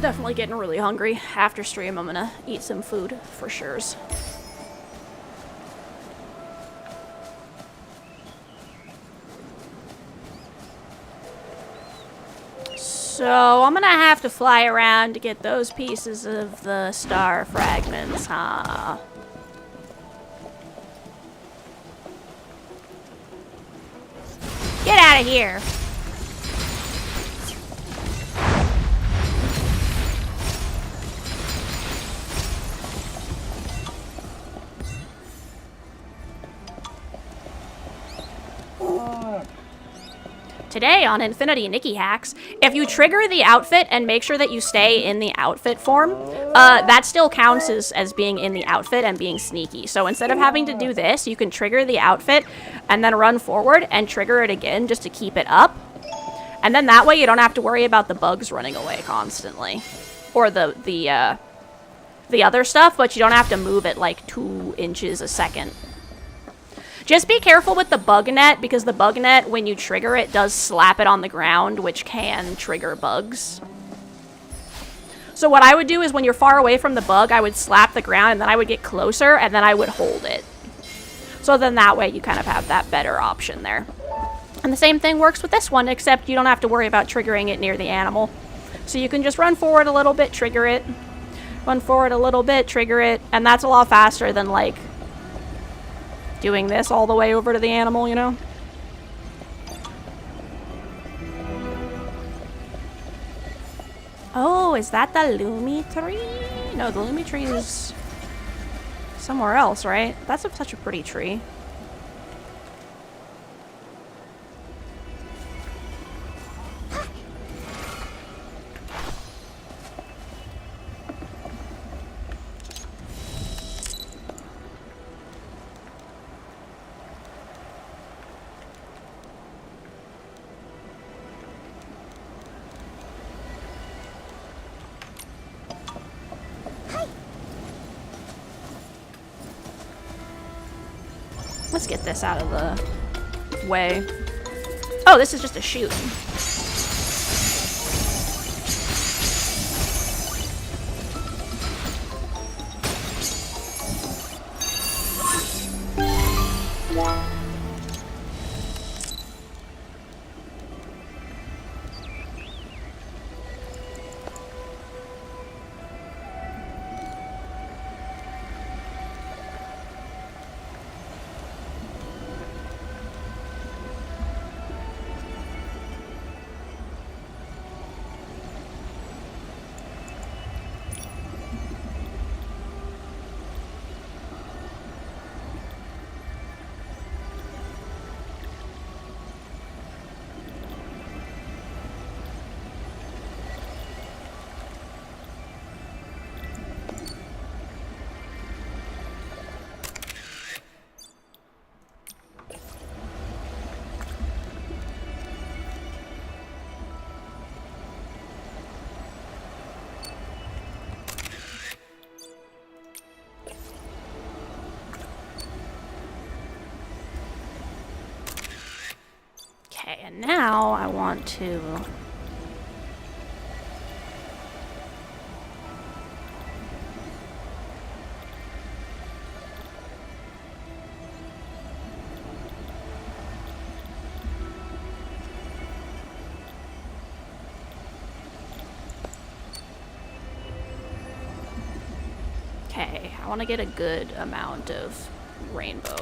I'm definitely getting really hungry. After stream, I'm gonna eat some food for sures. So I'm gonna have to fly around to get those pieces of the star fragments, huh? Get out of here! Today on Infinity Nikki Hacks, if you trigger the outfit and make sure that you stay in the outfit form, that still counts as being in the outfit and being sneaky. So instead of having to do this, you can trigger the outfit and then run forward and trigger it again just to keep it up. And then that way you don't have to worry about the bugs running away constantly. Or the other stuff, but you don't have to move it like 2 inches a second. Just be careful with the bug net, because the bug net, when you trigger it, does slap it on the ground, which can trigger bugs. So what I would do is when you're far away from the bug, I would slap the ground, and then I would get closer, and then I would hold it. So then that way you kind of have that better option there. And the same thing works with this one, except you don't have to worry about triggering it near the animal. So you can just run forward a little bit, trigger it. Run forward a little bit, trigger it. And that's a lot faster than, like, doing this all the way over to the animal, you know? Oh, is that the Lumi tree? No, the Lumi tree is somewhere else, right? That's such a pretty tree. Let's get this out of the way. Oh, this is just a chute. Okay, and now I want to... Okay, I want to get a good amount of rainbow.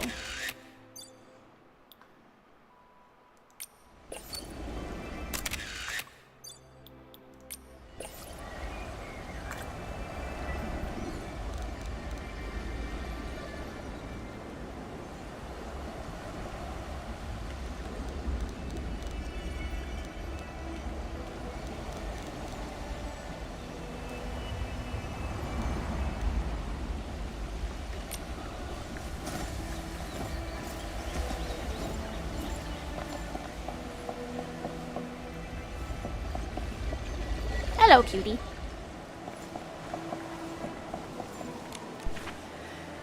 Hello, cutie.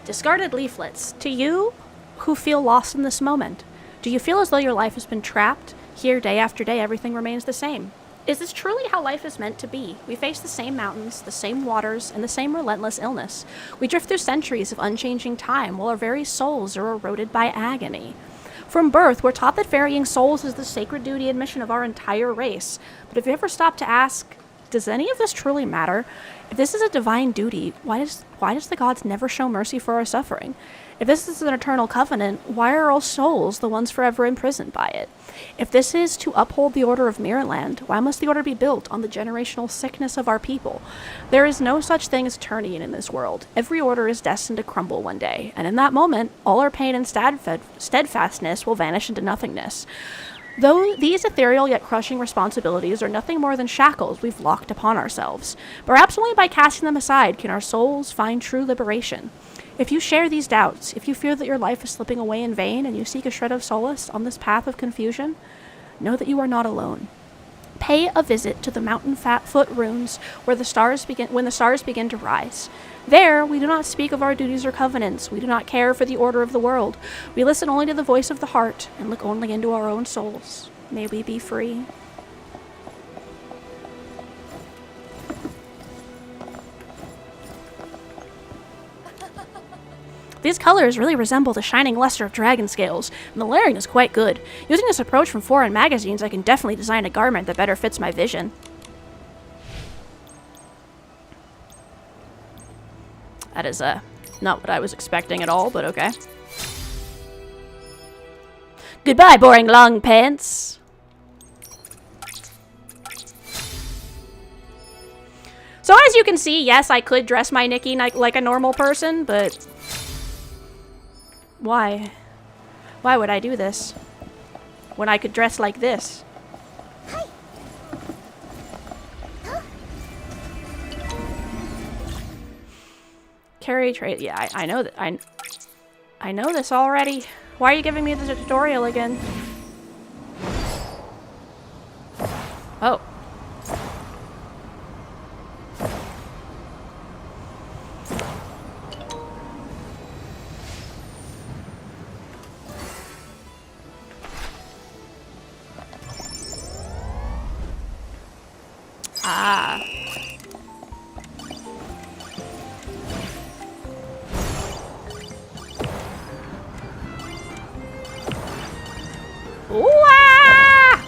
Discarded leaflets. To you who feel lost in this moment, do you feel as though your life has been trapped? Here, day after day, everything remains the same. Is this truly how life is meant to be? We face the same mountains, the same waters, and the same relentless illness. We drift through centuries of unchanging time while our very souls are eroded by agony. From birth, we're taught that ferrying souls is the sacred duty and mission of our entire race. But have you ever stopped to ask, does any of this truly matter? If this is a divine duty, why does the gods never show mercy for our suffering? If this is an eternal covenant, why are all souls the ones forever imprisoned by it? If this is to uphold the order of Mirrorland, why must the order be built on the generational sickness of our people? There is no such thing as Turnian in this world. Every order is destined to crumble one day, and in that moment, all our pain and steadfastness will vanish into nothingness. Though these ethereal yet crushing responsibilities are nothing more than shackles we've locked upon ourselves, perhaps only by casting them aside can our souls find true liberation. If you share these doubts, if you fear that your life is slipping away in vain and you seek a shred of solace on this path of confusion, know that you are not alone. Pay a visit to the mountain foot runes when the stars begin to rise. There, we do not speak of our duties or covenants. We do not care for the order of the world. We listen only to the voice of the heart and look only into our own souls. May we be free. These colors really resemble the shining luster of dragon scales, and the layering is quite good. Using this approach from foreign magazines, I can definitely design a garment that better fits my vision. That is, not what I was expecting at all, but okay. Goodbye, boring long pants! So as you can see, yes, I could dress my Nikki like a normal person, but... Why? Why would I do this? When I could dress like this? Carry trade. Yeah, I know that. I know this already. Why are you giving me the tutorial again? Oh. Ah. Ooh, ah!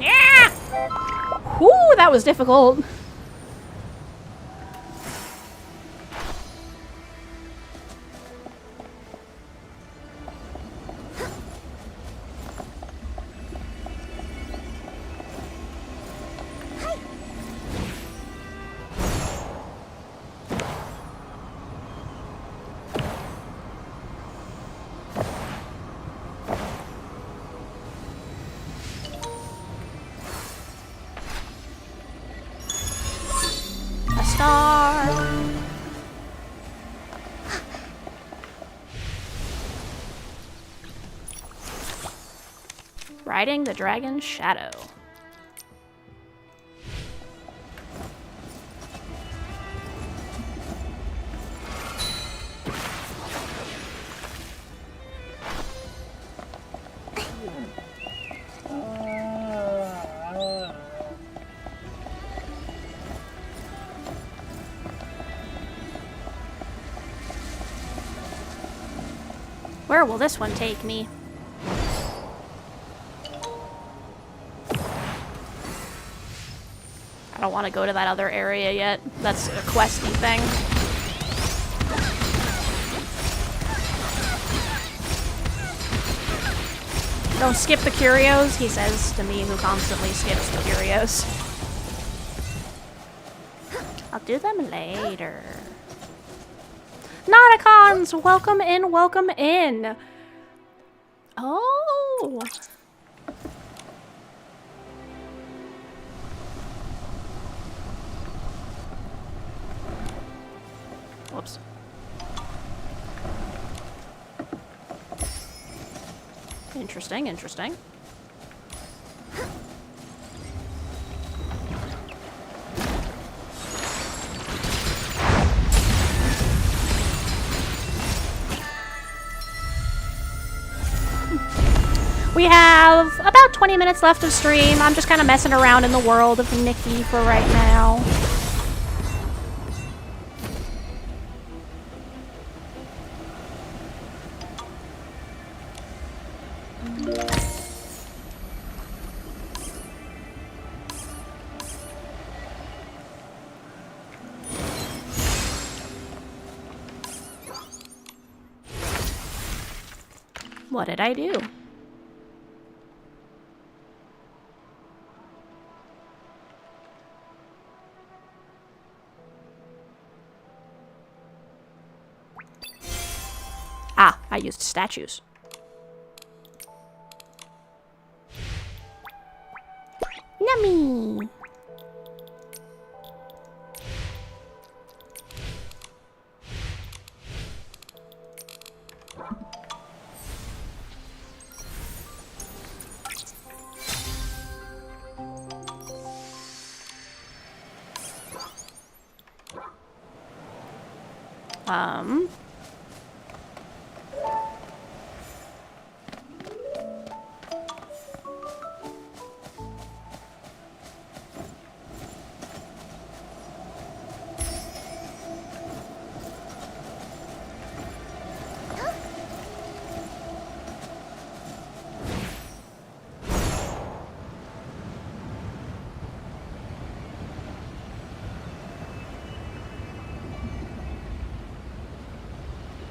Yeah! Ooh, that was difficult. Riding the Dragon's Shadow. Where will this one take me? I don't want to go to that other area yet. That's a questy thing. Don't skip the curios, he says to me, who constantly skips the curios. I'll do them later. Nauticons! Welcome in, welcome in! Oh! Whoops. Interesting, interesting. We have about 20 minutes left of stream. I'm just kind of messing around in the world of Nikki for right now. What did I do? Ah, I used statues. Yummy!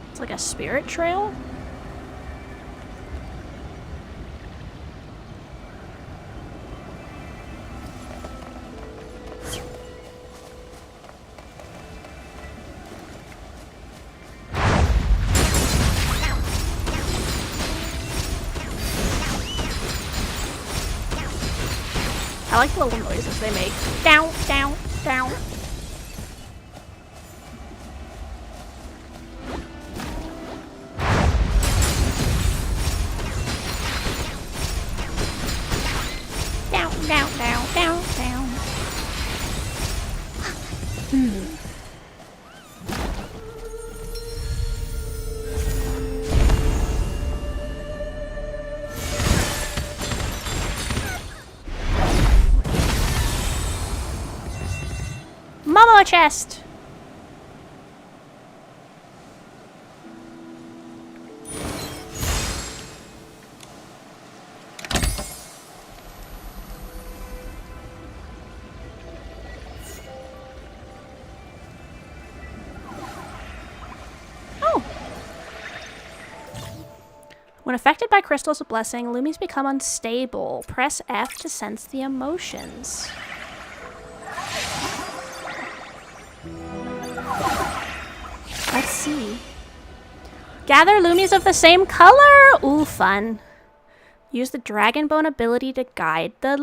It's like a spirit trail? I like the little noises they make. Down, down, down. Down, down, down, down. Momo chest. When affected by Crystal's Blessing, Lumies become unstable. Press F to sense the emotions. Let's see. Gather Lumies of the same color! Ooh, fun. Use the Dragon Bone ability to guide the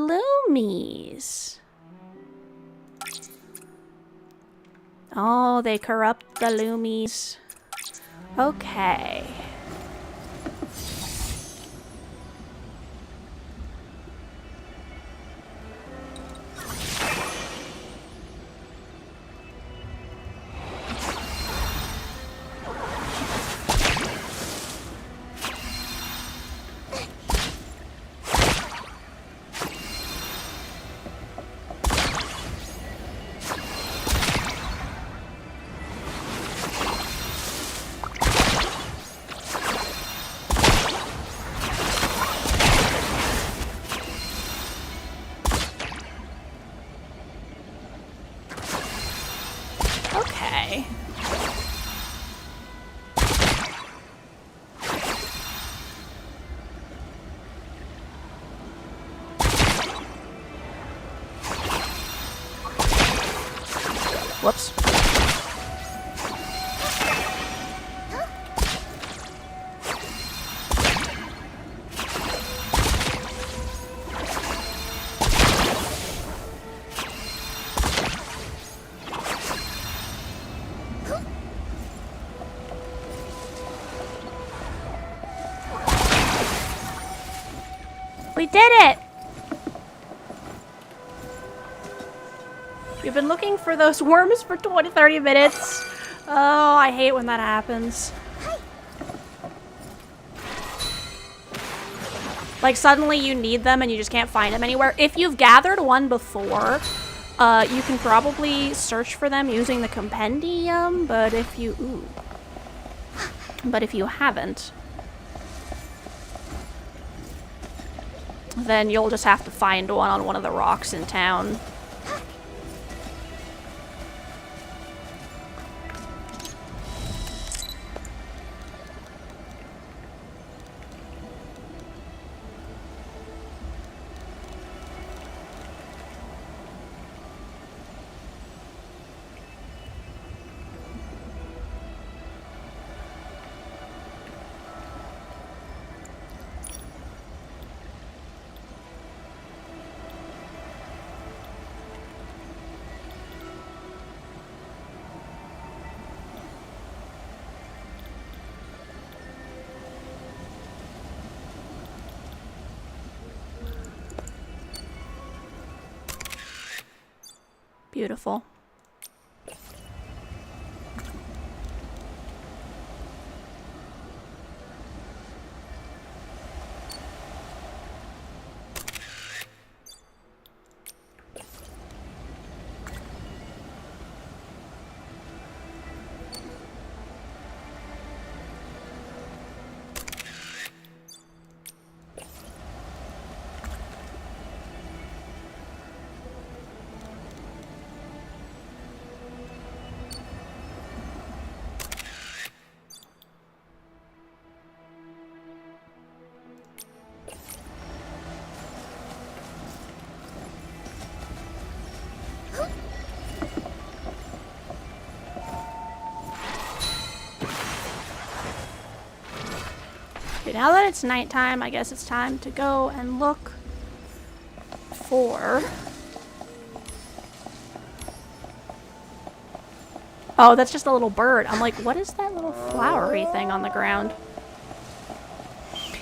Lumies. Oh, they corrupt the Lumies. Okay. Okay. Whoops. We did it! We've been looking for those worms for 20-30 minutes. Oh, I hate when that happens. Like, suddenly you need them and you just can't find them anywhere. If you've gathered one before, you can probably search for them using the compendium, but if you... Ooh. But if you haven't, then you'll just have to find one on one of the rocks in town. Beautiful. Now that it's nighttime, I guess it's time to go and look for... Oh, that's just a little bird. I'm like, what is that little flowery thing on the ground?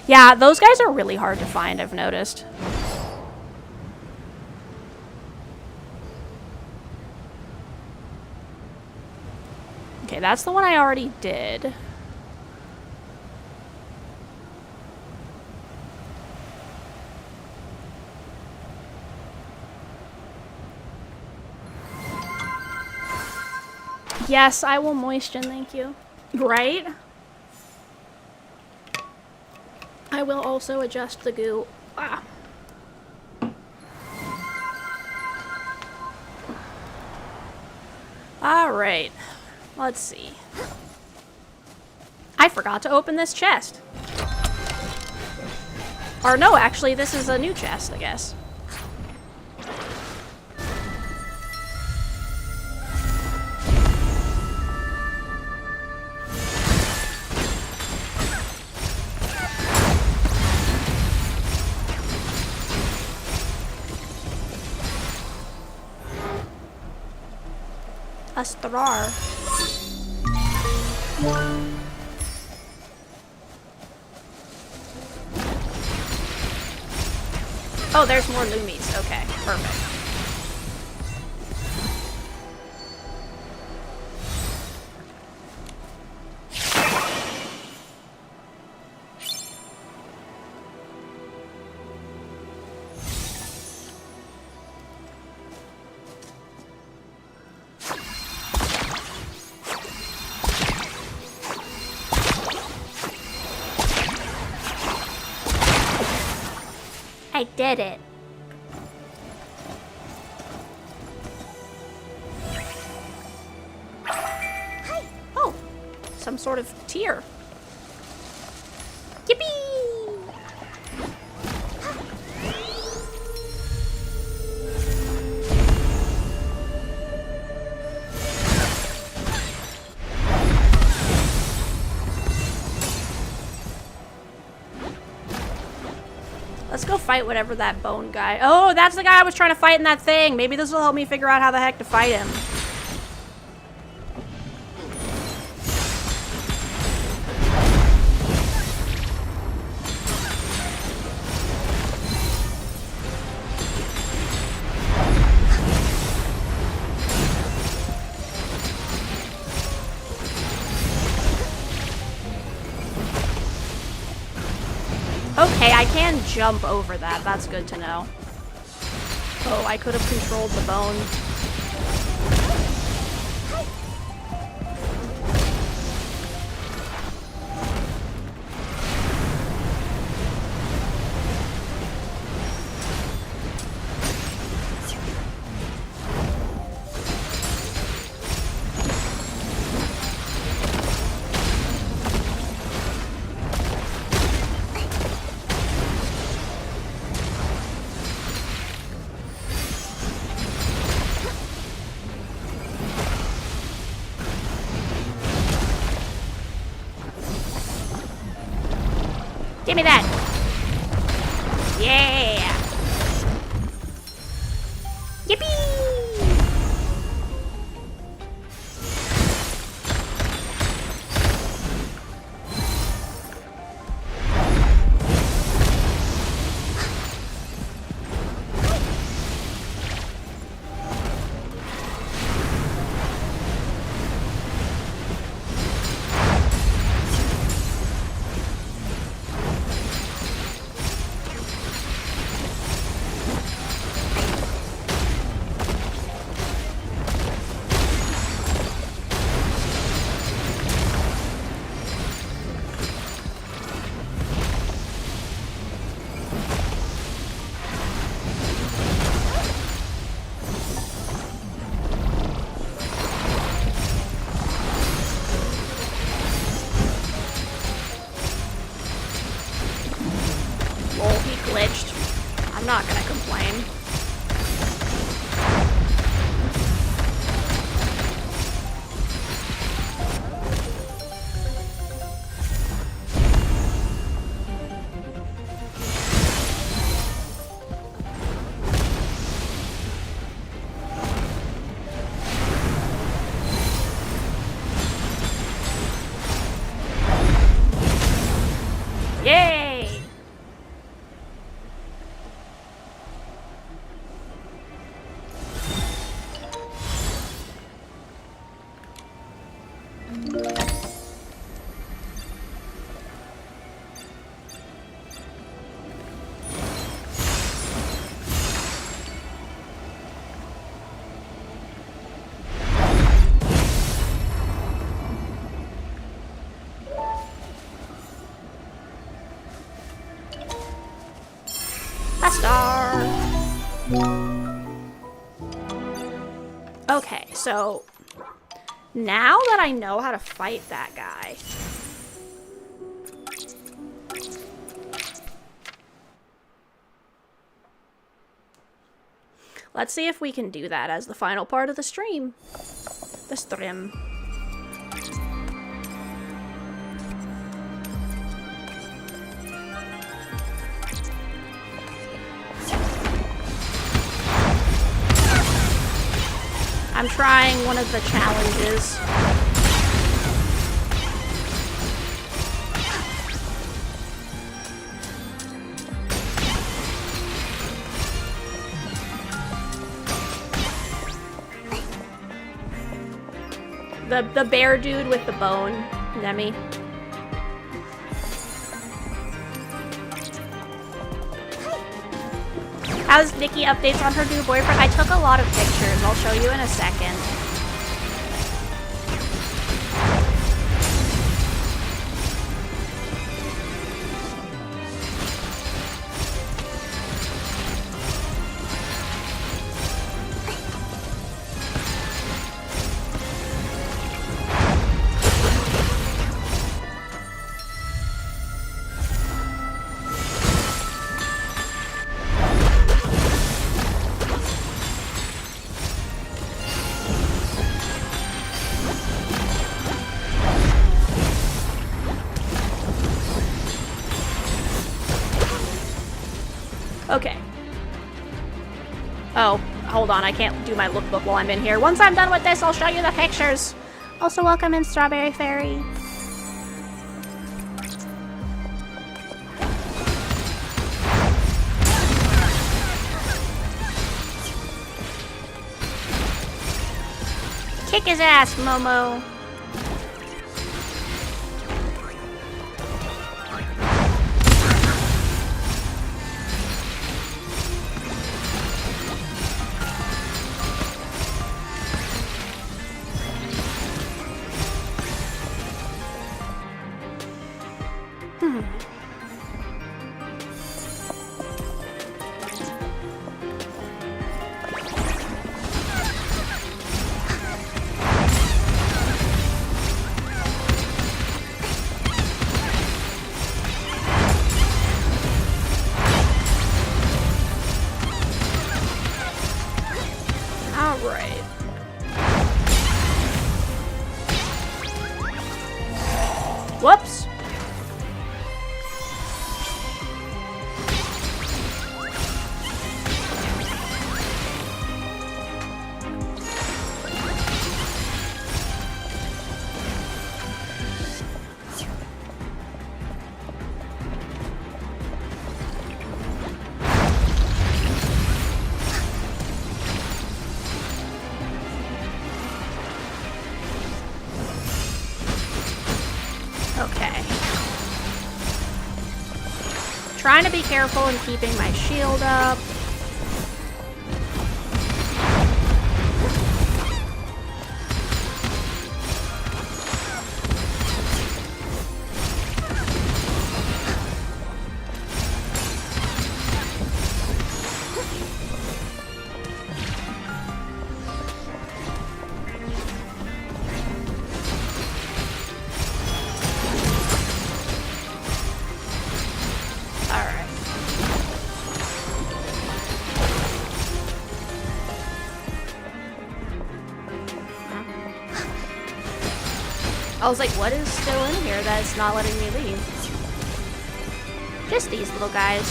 Yeah, those guys are really hard to find, I've noticed. Okay, that's the one I already did. Yes, I will moisten, thank you. Right? I will also adjust the goo. Ah. Alright. Let's see. I forgot to open this chest. Or no, actually, this is a new chest, I guess. Astrar. Oh, there's more Loomies. Okay, perfect. I did it. Hi. Oh, some sort of tier. Yippee! Let's go fight whatever that bone guy... Oh, that's the guy I was trying to fight in that thing. Maybe this will help me figure out how the heck to fight him. Okay, I can jump over that. That's good to know. Oh, I could have controlled the bone. Give me that! Yeah! Yippee! Glitched. I'm not gonna complain. Yay! Star. Okay, so now that I know how to fight that guy, let's see if we can do that as the final part of the stream. The stream. I'm trying one of the challenges. The bear dude with the bone, Nemi. How's Nikki updates on her new boyfriend? I took a lot of pictures. I'll show you in a second. Okay. Oh, hold on. I can't do my lookbook while I'm in here. Once I'm done with this, I'll show you the pictures. Also, welcome in Strawberry Fairy. Kick his ass, Momo. Alright. Whoops. Okay. Trying to be careful and keeping my shield up. I was like, what is still in here that is not letting me leave? Just these little guys.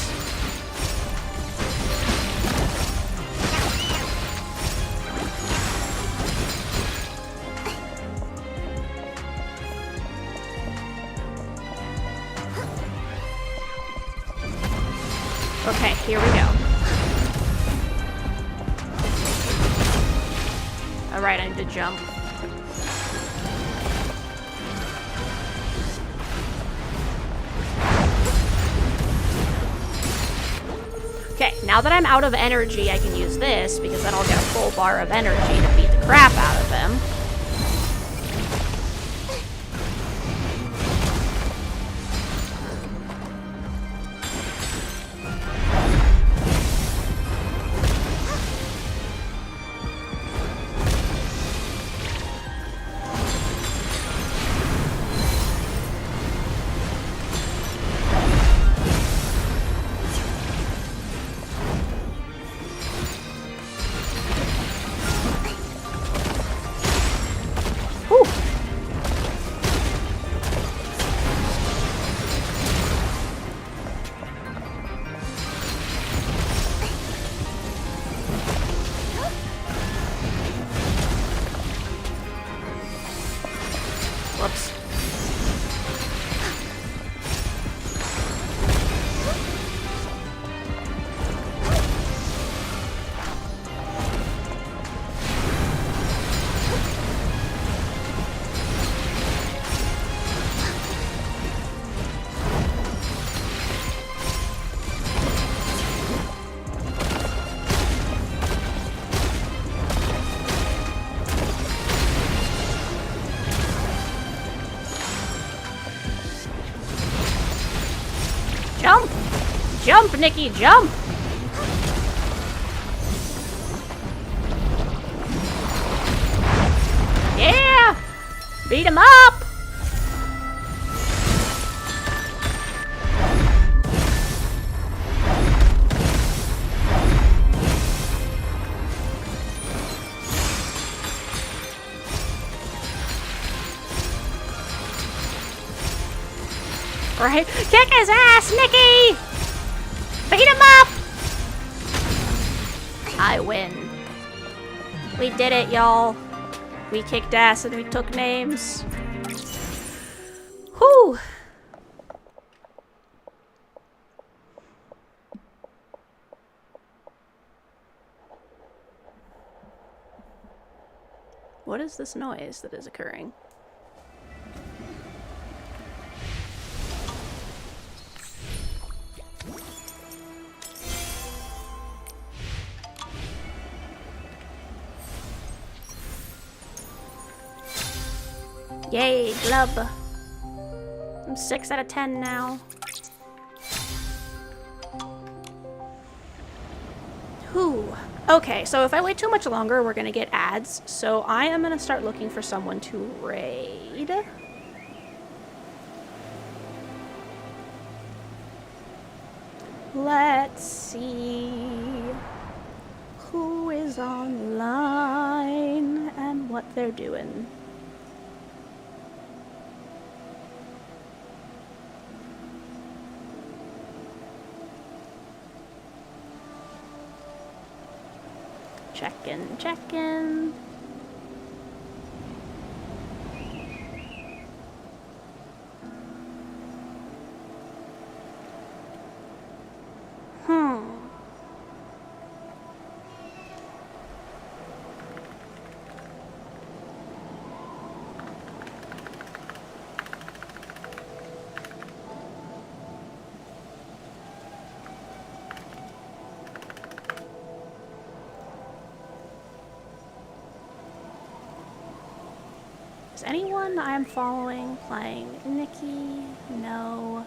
Okay, here we go. Alright, I need to jump. Okay, now that I'm out of energy, I can use this, because then I'll get a full bar of energy to beat the crap out of him. Whoops. Jump! Jump, Nikki, jump! Yeah! Beat him up! Right? Kick his ass, Nikki! Beat him up! I win. We did it, y'all. We kicked ass and we took names. Whew! What is this noise that is occurring? Yay, glub. I'm 6 out of 10 now. Whew. Okay, so if I wait too much longer, we're gonna get ads. So I am gonna start looking for someone to raid. Let's see who is online and what they're doing. Check-in, check-in. Is anyone I'm following playing Nikki? No.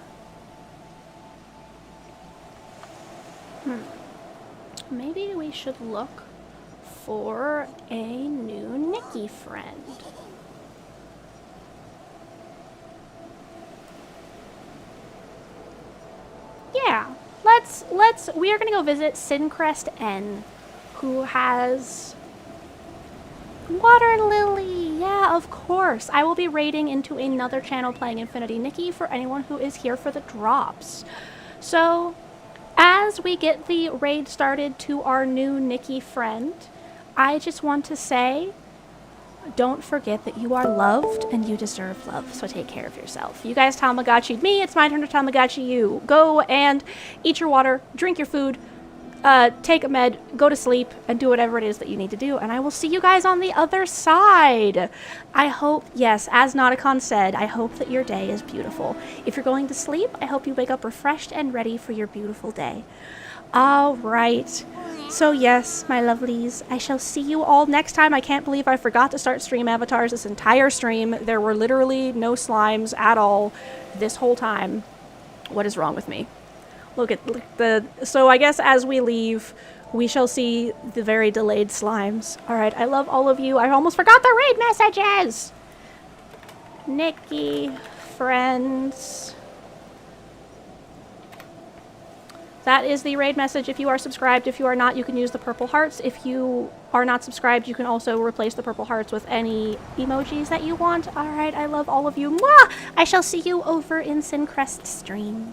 Maybe we should look for a new Nikki friend. Yeah, we are gonna go visit Sincrest N, who has Water Lily. Yeah, of course. I will be raiding into another channel playing Infinity Nikki for anyone who is here for the drops. So, as we get the raid started to our new Nikki friend, I just want to say, don't forget that you are loved and you deserve love, so take care of yourself. You guys Tamagotchi'd me, it's my turn to Tamagotchi you. Go and eat your water, drink your food, take a med, go to sleep, and do whatever it is that you need to do, and I will see you guys on the other side. I hope, yes, as Nauticon said, I hope that your day is beautiful. If you're going to sleep, I hope you wake up refreshed and ready for your beautiful day. All right. So yes, my lovelies, I shall see you all next time. I can't believe I forgot to start stream avatars this entire stream. There were literally no slimes at all this whole time. What is wrong with me? Look at the... So I guess as we leave, we shall see the very delayed slimes. All right, I love all of you. I almost forgot the raid messages! Nikki, friends... That is the raid message if you are subscribed. If you are not, you can use the purple hearts. If you are not subscribed, you can also replace the purple hearts with any emojis that you want. All right, I love all of you. Mwah! I shall see you over in Sincrest's stream.